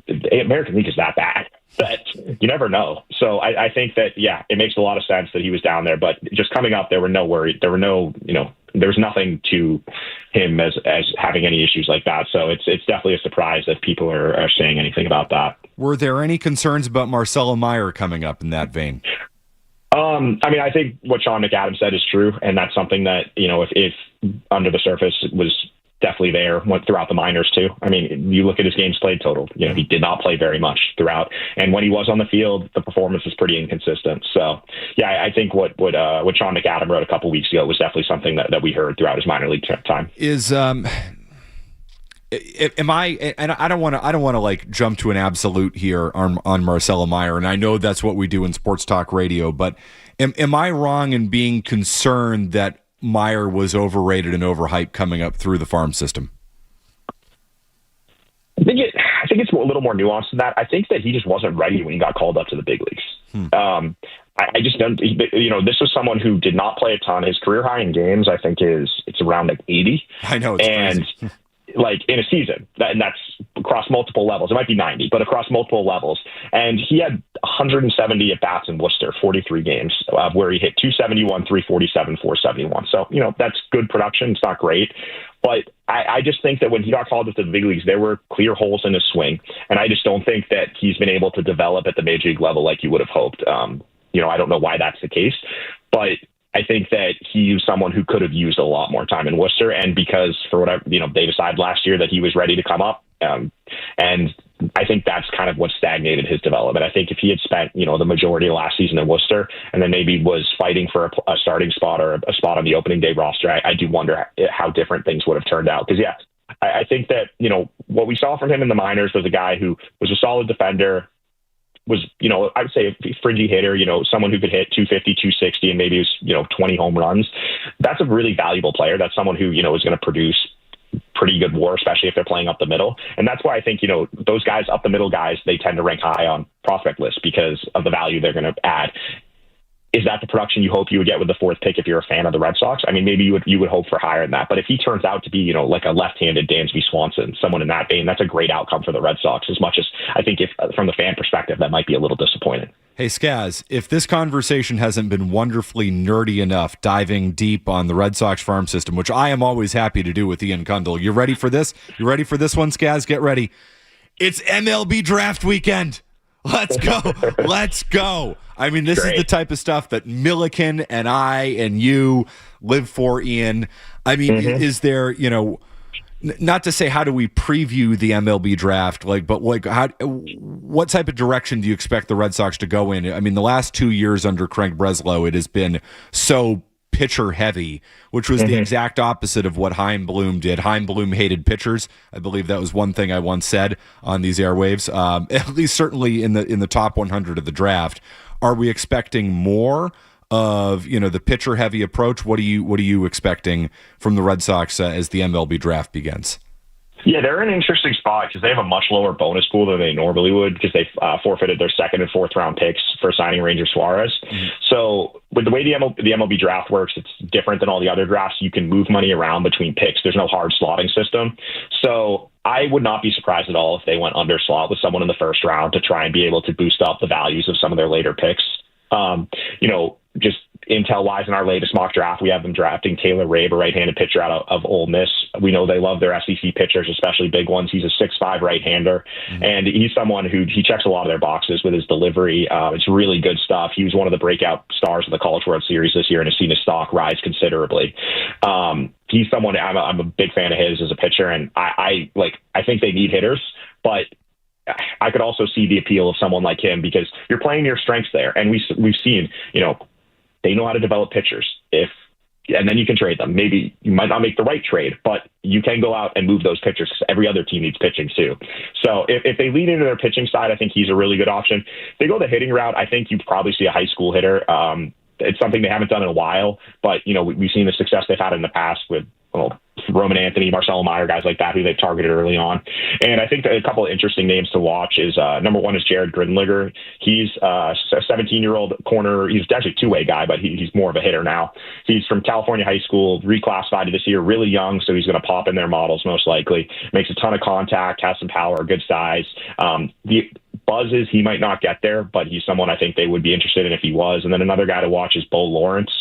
the American League is that bad that you never know. So I think that, yeah, it makes a lot of sense that he was down there, but just coming up, there were no worries. There were no, there was nothing to him as having any issues like that. So it's definitely a surprise that people are saying anything about that.
Were there any concerns about Marcelo Meyer coming up in that vein?
I think what Sean McAdams said is true. And that's something that, if under the surface was definitely there, went throughout the minors too. You look at his games played total, he did not play very much throughout. And when he was on the field, the performance was pretty inconsistent. So yeah, I think what Sean McAdams wrote a couple weeks ago was definitely something that we heard throughout his minor league time.
Am I, and I don't want to like jump to an absolute here on Marcelo Meyer. And I know that's what we do in sports talk radio, but am I wrong in being concerned that Meyer was overrated and overhyped coming up through the farm system?
I think it's a little more nuanced than that. I think that he just wasn't ready when he got called up to the big leagues. I just don't, this was someone who did not play a ton. His career high in games, I think, it's around like 80.
I know. It's crazy.
Like in a season, and that's across multiple levels. It might be 90, but across multiple levels. And he had 170 at bats in Worcester, 43 games, where he hit 271, 347, 471. So, that's good production. It's not great. But I just think that when he got called up to the big leagues, there were clear holes in his swing. And I just don't think that he's been able to develop at the major league level like you would have hoped. I don't know why that's the case, but I think that he was someone who could have used a lot more time in Worcester. And because for whatever, they decided last year that he was ready to come up. And I think that's kind of what stagnated his development. I think if he had spent, the majority of last season in Worcester and then maybe was fighting for a starting spot or a spot on the opening day roster, I do wonder how different things would have turned out. Because, I think that, what we saw from him in the minors was a guy who was a solid defender, was, I would say a fringy hitter, someone who could hit 250, 260, and maybe was, 20 home runs. That's a really valuable player. That's someone who, is going to produce pretty good WAR, especially if they're playing up the middle. And that's why I think, those guys, up the middle guys, they tend to rank high on prospect lists because of the value they're going to add. Is that the production you hope you would get with the fourth pick if you're a fan of the Red Sox? I mean, maybe you would hope for higher than that. But if he turns out to be, like a left-handed Dansby Swanson, someone in that vein, that's a great outcome for the Red Sox. As much as I think if from the fan perspective, that might be a little disappointing.
Hey, Skaz, if this conversation hasn't been wonderfully nerdy enough, diving deep on the Red Sox farm system, which I am always happy to do with Ian Cundall, you ready for this? You ready for this one, Skaz? Get ready. It's MLB draft weekend. Let's go. Let's go. I mean, this is the type of stuff that Milliken and I and you live for, Ian. I mean, is there, not to say how do we preview the MLB draft, but what type of direction do you expect the Red Sox to go in? I mean, the last 2 years under Craig Breslow, it has been so pitcher heavy, which was the exact opposite of what Chaim Bloom did. Chaim Bloom hated pitchers. I believe that was one thing I once said on these airwaves, at least certainly in the top 100 of the draft. Are we expecting more of, the pitcher heavy approach? What are you expecting from the Red Sox as the MLB draft begins?
Yeah, they're in an interesting spot because they have a much lower bonus pool than they normally would because they forfeited their second and fourth round picks for signing Ranger Suarez. So with the way the MLB draft works, it's different than all the other drafts. You can move money around between picks. There's no hard slotting system. So I would not be surprised at all if they went under slot with someone in the first round to try and be able to boost up the values of some of their later picks. Just intel-wise, in our latest mock draft, we have them drafting Taylor Rabe, a right-handed pitcher out of Ole Miss. We know they love their SEC pitchers, especially big ones. He's a 6'5" right-hander, and he's someone who he checks a lot of their boxes with his delivery. It's really good stuff. He was one of the breakout stars of the College World Series this year and has seen his stock rise considerably. He's someone I'm a big fan of his as a pitcher, and I think they need hitters, but I could also see the appeal of someone like him because you're playing your strengths there, and we've seen, they know how to develop pitchers. And then you can trade them. Maybe you might not make the right trade, but you can go out and move those pitchers because every other team needs pitching too. So if they lean into their pitching side, I think he's a really good option. If they go the hitting route, I think you probably see a high school hitter. It's something they haven't done in a while, but we've seen the success they've had in the past with Roman Anthony, Marcelo Meyer, guys like that who they've targeted early on. And I think a couple of interesting names to watch is number one is Jared Grinliger. He's a 17-year-old corner. He's actually a two-way guy, but he's more of a hitter now. He's from California high school, reclassified this year, really young, so he's going to pop in their models most likely. Makes a ton of contact, has some power, good size. The buzz is he might not get there, but he's someone I think they would be interested in if he was. And then another guy to watch is Bo Lawrence.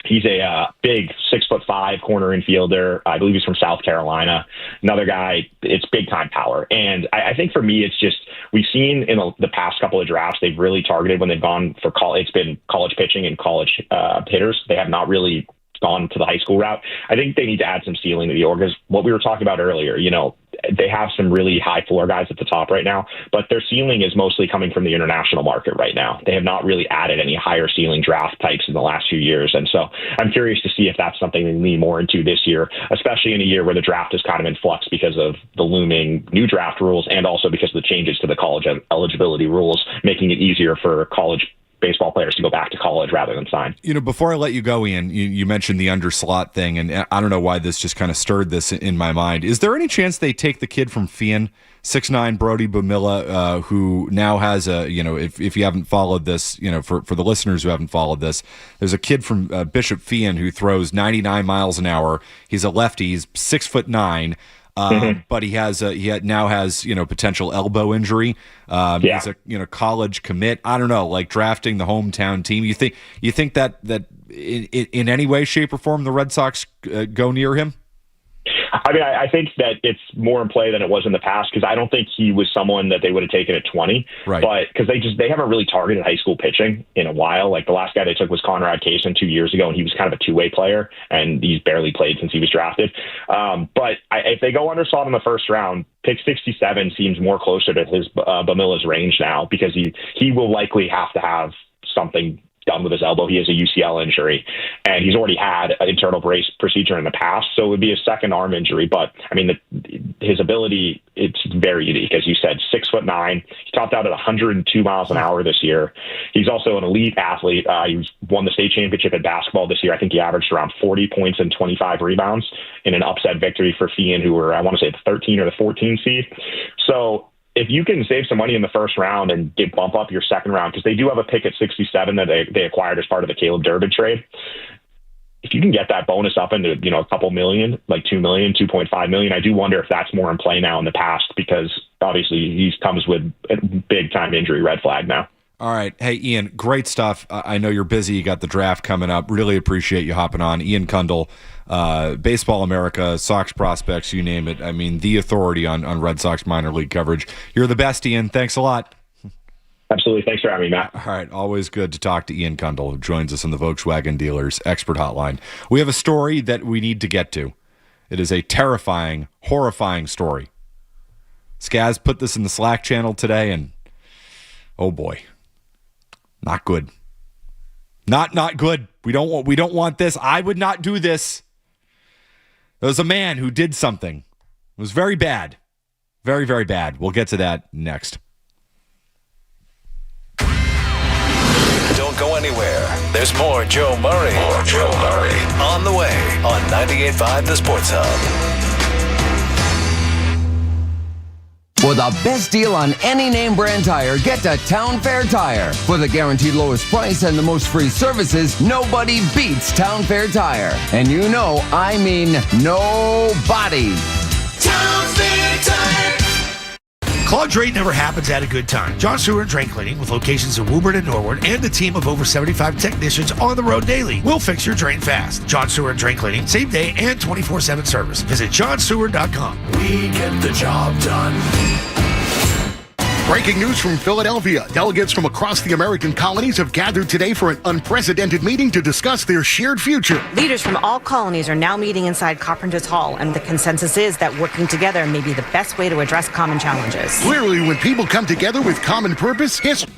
He's a big 6'5" corner infielder. I believe he's from South Carolina. Another guy, it's big time power. And I think for me, it's just, we've seen in the past couple of drafts, they've really targeted when they've gone for college. It's been college pitching and college hitters. They have not really gone to the high school route. I think they need to add some ceiling to the org because what we were talking about earlier, they have some really high floor guys at the top right now, but their ceiling is mostly coming from the international market right now. They have not really added any higher ceiling draft types in the last few years. And so I'm curious to see if that's something they lean more into this year, especially in a year where the draft is kind of in flux because of the looming new draft rules and also because of the changes to the college eligibility rules, making it easier for college baseball players to go back to college rather than sign.
Before I let you go, Ian, you mentioned the underslot thing, and I don't know why this just kind of stirred this in my mind. Is there any chance they take the kid from Fian, 6'9" Brody Bumilla, who now has if you haven't followed this, for the listeners who haven't followed this, there's a kid from Bishop Fian who throws 99 miles an hour. He's a lefty. He's 6'9". But he now has potential elbow injury. He's a college commit. I don't know, like drafting the hometown team. You think that in any way, shape, or form the Red Sox go near him?
I mean, I think that it's more in play than it was in the past because I don't think he was someone that they would have taken at 20.
Right.
But because they haven't really targeted high school pitching in a while. Like the last guy they took was Conrad Kaysen 2 years ago, and he was kind of a two-way player, and he's barely played since he was drafted. But if they go underslot in the first round, pick 67 seems more closer to his Bamilla's range now because he will likely have to have something done with his elbow. He has a UCL injury, and he's already had an internal brace procedure in the past, so it would be a second arm injury. But I mean, his ability, it's very unique. As you said, 6'9". He topped out at 102 miles an hour this year. He's also an elite athlete. He won the state championship at basketball this year. I think he averaged around 40 points and 25 rebounds in an upset victory for Fian, who were, I want to say, the 13 or the 14 seed. So if you can save some money in the first round and bump up your second round, because they do have a pick at 67 that they acquired as part of the Caleb Durbin trade. If you can get that bonus up into, a couple million, like 2 million, 2.5 million, I do wonder if that's more in play now in the past, because obviously he comes with a big time injury red flag now.
All right. Hey, Ian, great stuff. I know you're busy. You got the draft coming up. Really appreciate you hopping on. Ian Cundall, Baseball America, Sox prospects, you name it. I mean, the authority on Red Sox minor league coverage. You're the best, Ian. Thanks a lot.
Absolutely. Thanks for having me, Matt.
All right. Always good to talk to Ian Cundall, who joins us on the Volkswagen Dealers Expert Hotline. We have a story that we need to get to. It is a terrifying, horrifying story. Skaz put this in the Slack channel today, and oh boy. Not good. Not good. We don't want this. I would not do this. There was a man who did something. It was very bad. Very, very bad. We'll get to that next.
Don't go anywhere. There's more Joe Murray. On the way on 98.5 The Sports Hub.
For the best deal on any name brand tire, get to Town Fair Tire. For the guaranteed lowest price and the most free services, nobody beats Town Fair Tire. And I mean nobody.
Town Fair Tire. Clogged drain never happens at a good time. John Stewart Drain Cleaning, with locations in Woburn and Norwood, and a team of over 75 technicians on the road daily, will fix your drain fast. John Stewart Drain Cleaning, same day and 24/7 service. Visit johnstewart.com. We get the job done.
Breaking news from Philadelphia. Delegates from across the American colonies have gathered today for an unprecedented meeting to discuss their shared future.
Leaders from all colonies are now meeting inside Carpenter's Hall, and the consensus is that working together may be the best way to address common challenges.
Clearly, when people come together with common purpose, history.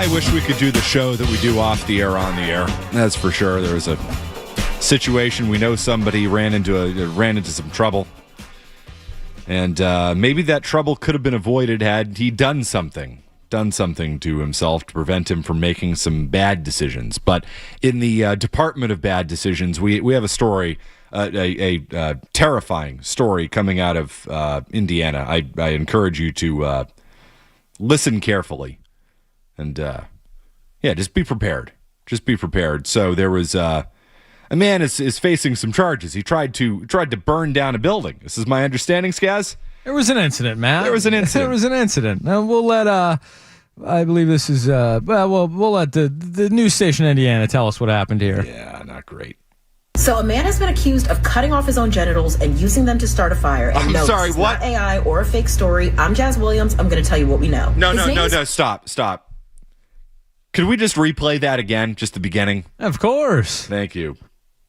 I wish we could do the show that we do off the air on the air. That's for sure. There was a situation. We know somebody ran into some trouble. And maybe that trouble could have been avoided had he done something to himself to prevent him from making some bad decisions. But in the Department of Bad Decisions, we have a story, a terrifying story coming out of Indiana. I encourage you to listen carefully and just be prepared. Just be prepared. So there was a man is facing some charges. He tried to burn down a building. This is my understanding, Skaz.
There was an incident, Matt.
There was an incident.
Now we'll let I believe this is we'll let the news station in Indiana tell us what happened here.
Yeah, not great.
So a man has been accused of cutting off his own genitals and using them to start a fire. And
I'm sorry,
it's
what?
Not AI or a fake story. I'm Jazz Williams. I'm going to tell you what we know.
No, stop. Could we just replay that again, just the beginning?
Of course.
Thank you.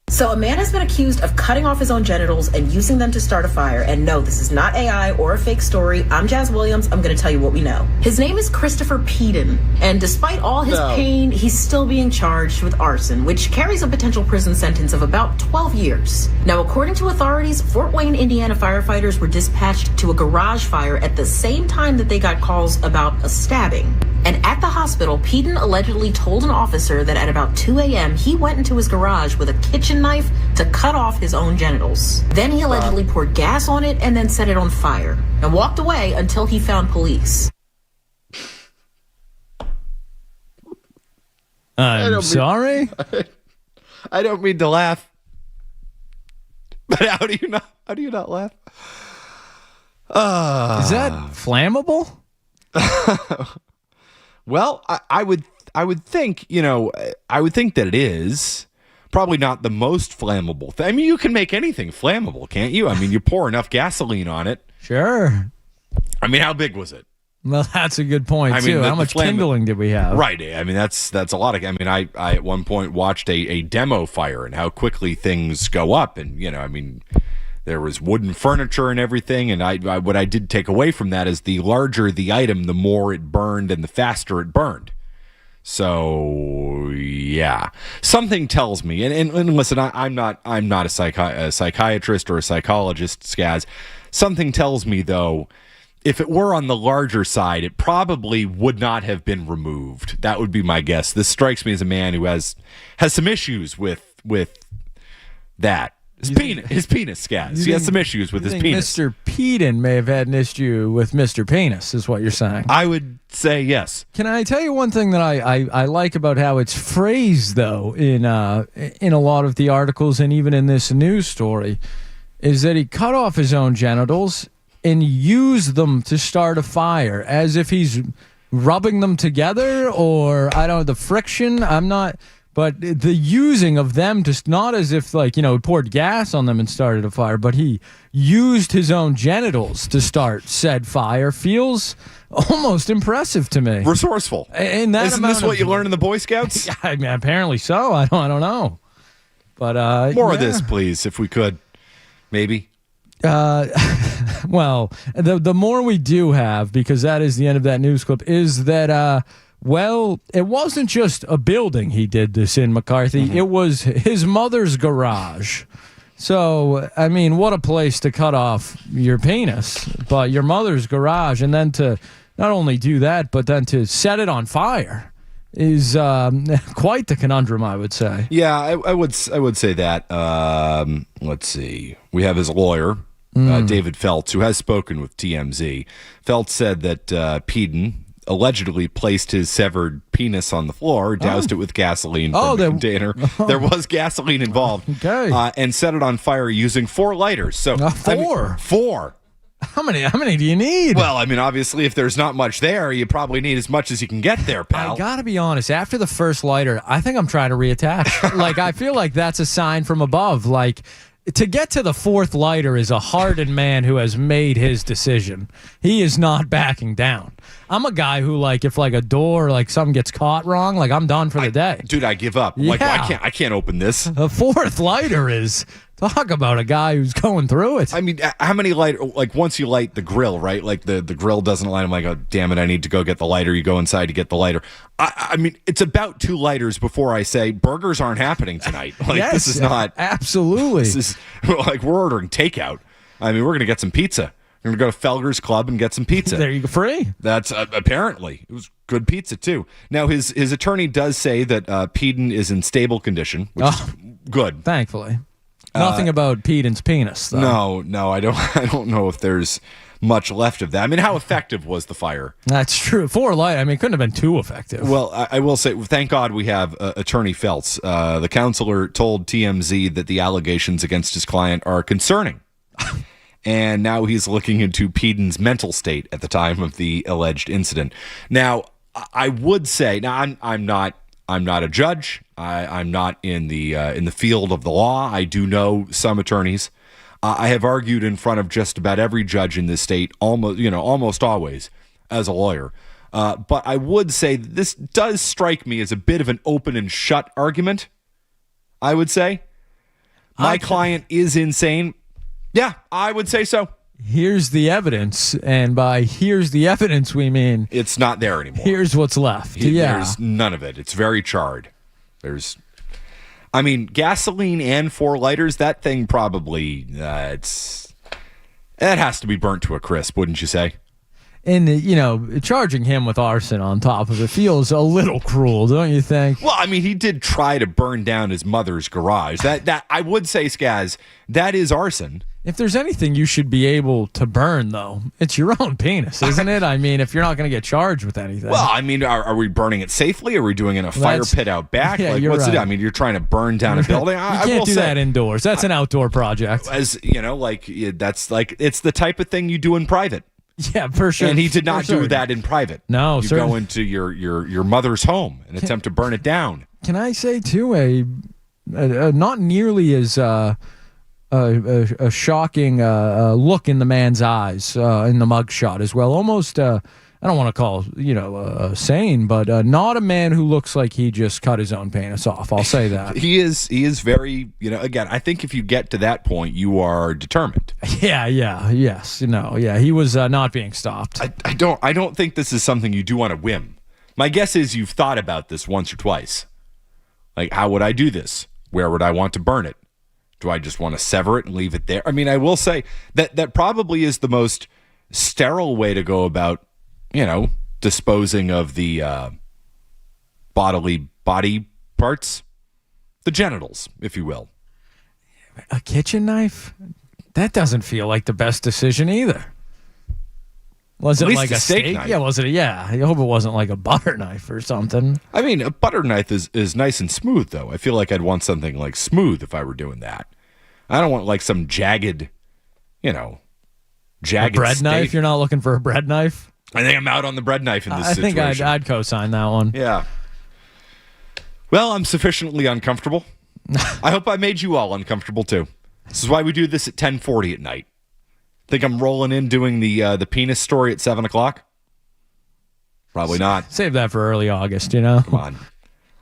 So a man has been accused of cutting off his own genitals and using them to start a fire. And no, this is not AI or a fake story. I'm Jazz Williams. I'm going to tell you what we know. His name is Christopher Peden. And despite all his pain, he's still being charged with arson, which carries a potential prison sentence of about 12 years. Now, according to authorities, Fort Wayne, Indiana firefighters were dispatched to a garage fire at the same time that they got calls about a stabbing. And at the hospital, Peden allegedly told an officer that at about 2 a.m., he went into his garage with a kitchen knife to cut off his own genitals. Then he allegedly poured gas on it and then set it on fire and walked away until he found police.
I'm sorry?
I don't mean to laugh. But how do you not laugh?
Is that flammable?
Well, I would think, I would think that it is. Probably not the most flammable thing. I mean, you can make anything flammable, can't you? I mean, you pour enough gasoline on it.
Sure.
I mean, how big was it?
Well, that's a good point, too. How much kindling did we have?
Right. I mean, that's a lot of... I mean, I at one point watched a demo fire and how quickly things go up. And, there was wooden furniture and everything. And what I did take away from that is the larger the item, the more it burned and the faster it burned. So, yeah, something tells me, and listen, I'm not a psychiatrist or a psychologist, Skaz. Something tells me, though, if it were on the larger side, it probably would not have been removed. That would be my guess. This strikes me as a man who has some issues with that. His penis, Skaz. He has some issues with his penis.
Mr. Peden may have had an issue with Mr. Penis, is what you're saying.
I would say yes.
Can I tell you one thing that I like about how it's phrased, though, in a lot of the articles and even in this news story, is that he cut off his own genitals and used them to start a fire, as if he's rubbing them together, or, I don't know, the friction. I'm not... But the using of them, just not as if, he poured gas on them and started a fire, but he used his own genitals to start said fire, feels almost impressive to me.
Resourceful.
And that
Isn't this what you learn in the Boy Scouts?
I mean, apparently so. I don't know. But
more of this, please, if we could. Maybe.
Well, the more we do have, because that is the end of that news clip, is that... Well, it wasn't just a building he did this in, McCarthy. Mm-hmm. It was his mother's garage. So, I mean, what a place to cut off your penis, but your mother's garage, and then to not only do that, but then to set it on fire is quite the conundrum, I would say.
Yeah, I would say that. Let's see. We have his lawyer, David Feltz, who has spoken with TMZ. Feltz said that Peden allegedly placed his severed penis on the floor, doused it with gasoline from the container. There was gasoline involved.
Okay.
And set it on fire using 4 lighters. So
4?
4.
How many do you need?
Well, I mean, obviously, if there's not much there, you probably need as much as you can get there, pal.
I gotta be honest. After the first lighter, I think I'm trying to reattach. I feel like that's a sign from above. To get to the 4th lighter is a hardened man who has made his decision. He is not backing down. I'm a guy who, if a door, something gets caught wrong, I'm done for the day.
Dude, I give up.
Yeah.
I can't open this.
The 4th lighter is Talk about a guy who's going through it.
I mean, how many lighter? Like once you light the grill, right? Like the grill doesn't light. I'm like, oh damn it! I need to go get the lighter. You go inside to get the lighter. I mean, it's about 2 lighters before I say burgers aren't happening tonight. Like
Yes,
this is not
absolutely.
This is like we're ordering takeout. I mean, we're gonna get some pizza. We're gonna go to Felger's Club and get some pizza.
There you go, free.
That's apparently it was good pizza too. Now his attorney does say that Peden is in stable condition, which is good.
Thankfully. Nothing about Peden's penis, though.
No, I don't know if there's much left of that. I mean, how effective was the fire?
That's true. 4 light. I mean, it couldn't have been too effective.
Well, I will say, thank God we have Attorney Feltz. The counselor told TMZ that the allegations against his client are concerning. And now he's looking into Peden's mental state at the time of the alleged incident. Now, I would say, now I'm not a judge. I'm not in the field of the law. I do know some attorneys. I have argued in front of just about every judge in this state, almost always, as a lawyer. But I would say this does strike me as a bit of an open and shut argument. I would say my client is insane. Yeah, I would say so.
Here's the evidence, and by here's the evidence, we mean
it's not there anymore.
Here's what's left.
There's none of it. It's very charred. Gasoline and 4 lighters, that thing probably, that has to be burnt to a crisp, wouldn't you say?
And, charging him with arson on top of it feels a little cruel, don't you think?
Well, I mean, he did try to burn down his mother's garage. That I would say, Skaz, that is arson.
If there's anything you should be able to burn, though, it's your own penis, isn't it? I mean, if you're not going to get charged with anything.
Well, I mean, are we burning it safely? Are we doing it in a fire pit out back?
Yeah,
like,
you're
what's
right.
it? I mean, you're trying to burn down a building.
You can't do that indoors. That's an outdoor project.
That's it's the type of thing you do in private.
Yeah, for sure.
And he did not do that in private.
No,
you go into your mother's home and attempt to burn it down.
Can I say too a not nearly as a shocking look in the man's eyes in the mugshot as well. Almost I don't want to call sane, but not a man who looks like he just cut his own penis off. I'll say that.
He is very, again, I think if you get to that point, you are determined.
He was not being stopped.
I don't think this is something you do on a whim. My guess is you've thought about this once or twice. Like, how would I do this? Where would I want to burn it? Do I just want to sever it and leave it there? I mean, I will say that probably is the most sterile way to go about, disposing of the body parts, the genitals, if you will.
A kitchen knife? That doesn't feel like the best decision either. Was it like a steak knife? Yeah, was it? Yeah, I hope it wasn't like a butter knife or something.
I mean, a butter knife is nice and smooth, though. I feel like I'd want something like smooth if I were doing that. I don't want like some jagged, jagged
a bread
steak.
Knife. You're not looking for a bread knife.
I think I'm out on the bread knife in this situation.
I think I'd co-sign that one.
Yeah. Well, I'm sufficiently uncomfortable. I hope I made you all uncomfortable too. This is why we do this at 10:40 at night. Think I'm rolling in doing the penis story at 7:00? Probably not.
Save that for early August,
Come on.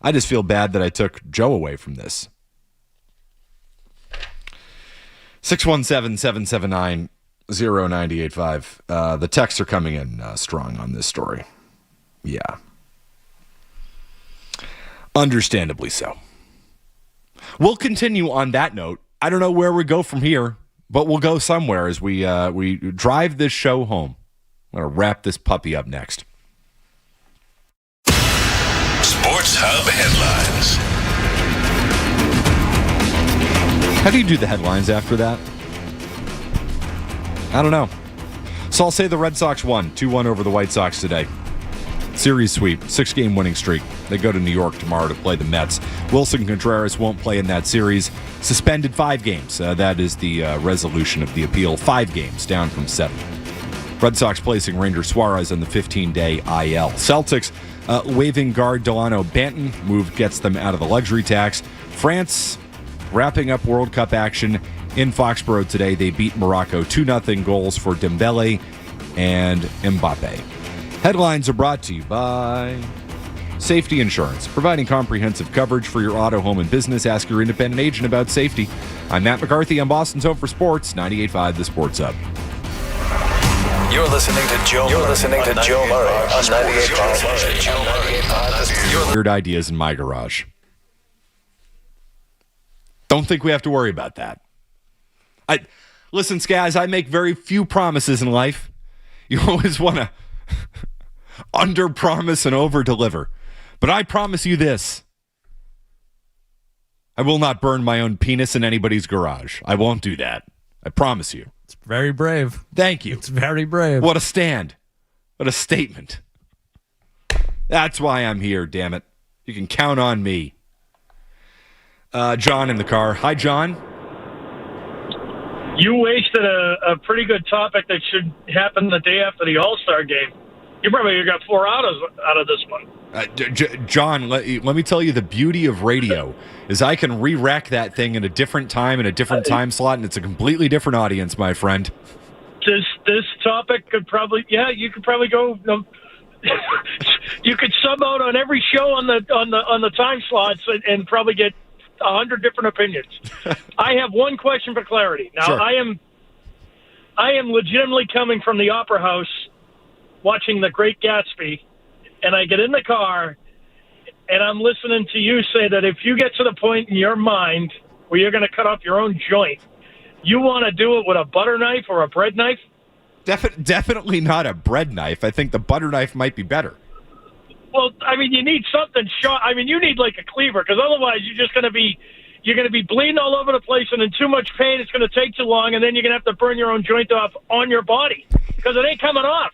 I just feel bad that I took Joe away from this. 617-779-0985. The texts are coming in strong on this story. Yeah. Understandably so. We'll continue on that note. I don't know where we go from here, but we'll go somewhere as we drive this show home. I'm going to wrap this puppy up next.
Sports Hub headlines.
How do you do the headlines after that? I don't know. So I'll say the Red Sox won 2-1 over the White Sox today. Series sweep, 6-game winning streak. They go to New York tomorrow to play the Mets. Wilson Contreras won't play in that series. Suspended 5 games. That is the resolution of the appeal. 5 games, down from 7. Red Sox placing Ranger Suarez on the 15-day IL. Celtics waiving guard Delano Banton. Move gets them out of the luxury tax. France wrapping up World Cup action in Foxborough today. They beat Morocco 2-0 goals for Dembele and Mbappe. Headlines are brought to you by Safety Insurance, providing comprehensive coverage for your auto, home, and business. Ask your independent agent about safety. I'm Matt McCarthy. I'm Boston's Home for Sports, 98.5 The Sports Hub.
You're listening to Joe Murray on 98.5.
Weird ideas in my garage. Don't think we have to worry about that. Listen, Skaz, I make very few promises in life. You always want to under-promise and over-deliver. But I promise you this. I will not burn my own penis in anybody's garage. I won't do that. I promise you.
It's very brave.
Thank you.
It's very brave.
What a stand. What a statement. That's why I'm here, damn it. You can count on me. John in the car. Hi, John.
You wasted a pretty good topic that should happen the day after the All-Star game. You probably got 4 out of this one.
John, let me tell you, the beauty of radio is I can re-rack that thing in a different time, in a different time slot, and it's a completely different audience, my friend.
This topic could probably, you could probably go. You could sub out on every show on the time slots and probably get 100 different opinions. I have one question for clarity. Now, sure. I am legitimately coming from the Opera House, watching The Great Gatsby, and I get in the car, and I'm listening to you say that if you get to the point in your mind where you're going to cut off your own joint, you want to do it with a butter knife or a bread knife?
Definitely not a bread knife. I think the butter knife might be better.
Well, I mean, you need something sharp. I mean, you need like a cleaver, because otherwise you're just going to be bleeding all over the place and in too much pain. It's going to take too long, and then you're going to have to burn your own joint off on your body because it ain't coming off.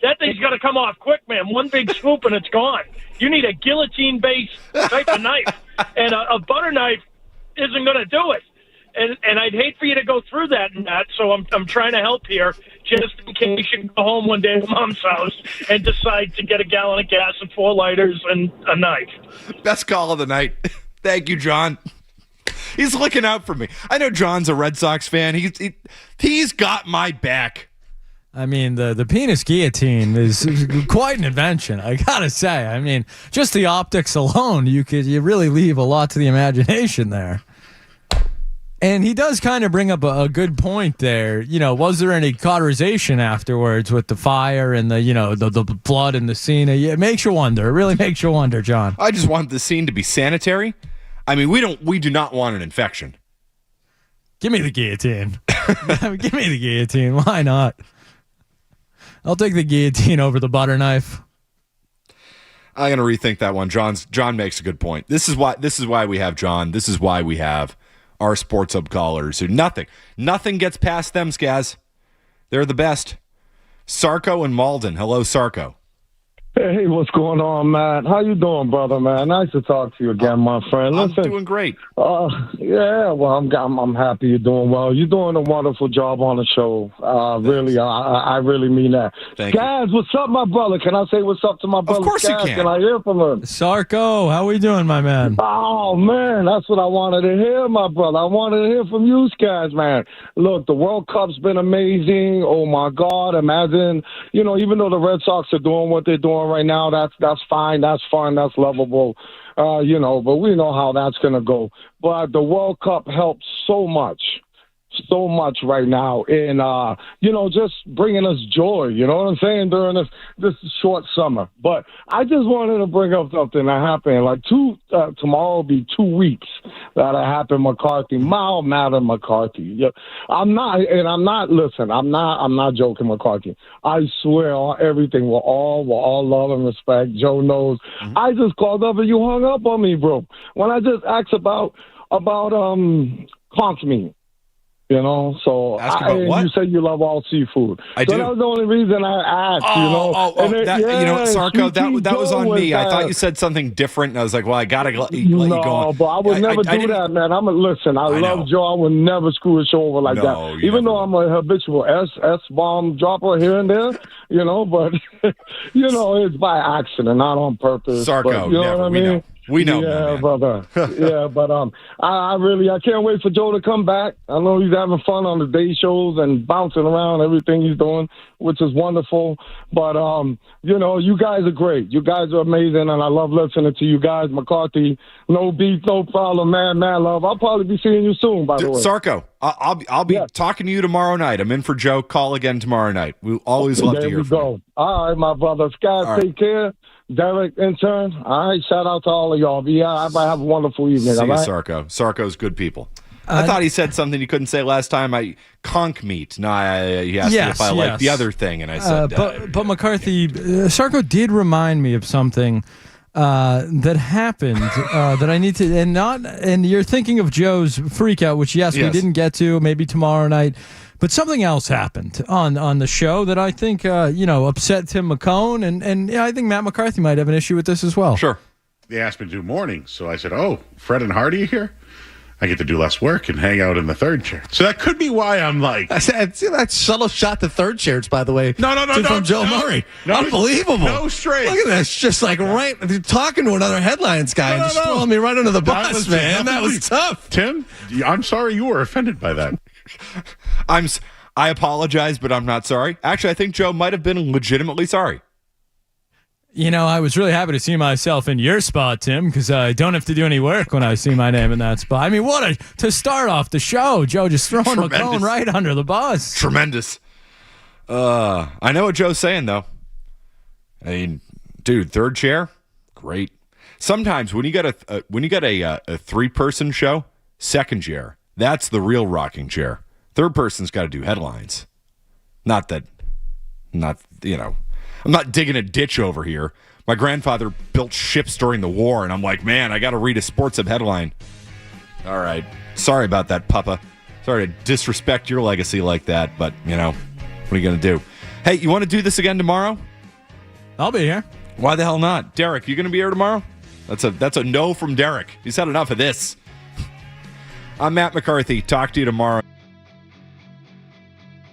That thing's got to come off quick, man. One big swoop and it's gone. You need a guillotine-based type of knife, and a butter knife isn't going to do it. And I'd hate for you to go through that and that, so I'm trying to help here, just in case you go home one day to Mom's house and decide to get a gallon of gas and 4 lighters and a knife.
Best call of the night. Thank you, John. He's looking out for me. I know John's a Red Sox fan. He's got my back.
I mean, the penis guillotine is quite an invention, I gotta say. I mean, just the optics alone, you really leave a lot to the imagination there. And he does kind of bring up a good point there. You know, was there any cauterization afterwards with the fire and the blood in the scene? It makes you wonder. It really makes you wonder, John.
I just want the scene to be sanitary. I mean, we do not want an infection.
Give me the guillotine. Give me the guillotine. Why not? I'll take the guillotine over the butter knife.
I'm going to rethink that one. John makes a good point. This is why we have John. This is why we have our Sports Hub callers who nothing gets past them, Skaz. They're the best. Sarko and Malden. Hello, Sarko.
Hey, what's going on, Matt? How you doing, brother, man? Nice to talk to you again, my friend. Listen,
I'm doing great.
Yeah, well, I'm happy you're doing well. You're doing a wonderful job on the show. Really, I really mean that. Guys, what's up, my brother? Can I say what's up to my brother?
Of course
Skaz?
you can.
Can I hear from him?
Sarko, how we doing, my man?
Oh, man, that's what I wanted to hear, my brother. I wanted to hear from you guys, man. Look, the World Cup's been amazing. Oh, my God. Imagine, even though the Red Sox are doing what they're doing right now, that's fine, that's fun, that's lovable, but we know how that's going to go. But the World Cup helps so much right now in, just bringing us joy, you know what I'm saying, during this short summer. But I just wanted to bring up something that happened, tomorrow will be 2 weeks that it happened, McCarthy, mild matter McCarthy. Yeah, I'm not joking, McCarthy. I swear on everything, we're all love and respect. Joe knows. Mm-hmm. I just called up and you hung up on me, bro. When I just asked about conch meat. So you say you love all seafood.
I do.
That was the only reason I asked,
Sarko, that was on me. I thought you said something different, and I was like, well, I got to let you go on.
No, but I would never do that, man. I love Joe. I would never screw a show over like that. Even though I'm a habitual S-bomb dropper here and there, but, it's by accident, not on purpose.
Sarko,
but, you know what I mean?
We know,
Yeah, brother. Yeah, but I can't wait for Joe to come back. I know he's having fun on the day shows and bouncing around everything he's doing, which is wonderful. But you guys are great. You guys are amazing, and I love listening to you guys. McCarthy, no beef, no problem, man love. I'll probably be seeing you soon. By the way,
Sarko, I'll be talking to you tomorrow night. I'm in for Joe. Call again tomorrow night. We always love to hear from you.
All right, my brother. Scott, take care. Derek, intern. All right, shout out to all of y'all. Have a wonderful evening.
See
all
you,
right?
Sarko. Sarko's good people. I thought he said something he couldn't say last time. Conch meat. No, he asked me if I liked the other thing, and I said.
But McCarthy, Sarko did remind me of something that happened that I need to, and you're thinking of Joe's freak out, which we didn't get to, maybe tomorrow night. But something else happened on the show that I think upset Tim McCone, and I think Matt McCarthy might have an issue with this as well.
Sure.
They asked me to do mornings, so I said, "Oh, Fred and Hardy are here. I get to do less work and hang out in the third chair." So that could be why I'm like.
I see that subtle shot to third chairs, by the way.
No,
from Joe Murray. Unbelievable.
No straight.
Look at this. Just like talking to another headlines guy and just throwing me right under the bus, man. That was tough.
Tim, I'm sorry you were offended by that.
I apologize, but I'm not sorry. Actually, I think Joe might have been legitimately sorry.
I was really happy to see myself in your spot, Tim, because I don't have to do any work when I see my name in that spot. I mean, to start off the show, Joe just throwing McCone right under the bus.
Tremendous. I know what Joe's saying, though. I mean, dude, third chair, great. Sometimes when you get a 3-person show, second chair, that's the real rocking chair. Third person's got to do headlines. I'm not digging a ditch over here. My grandfather built ships during the war, and I'm like, man, I got to read a sports hub headline. All right. Sorry about that, Papa. Sorry to disrespect your legacy like that, but, what are you going to do? Hey, you want to do this again tomorrow?
I'll be here.
Why the hell not? Derek, you going to be here tomorrow? That's a no from Derek. He's had enough of this. I'm Matt McCarthy. Talk to you tomorrow.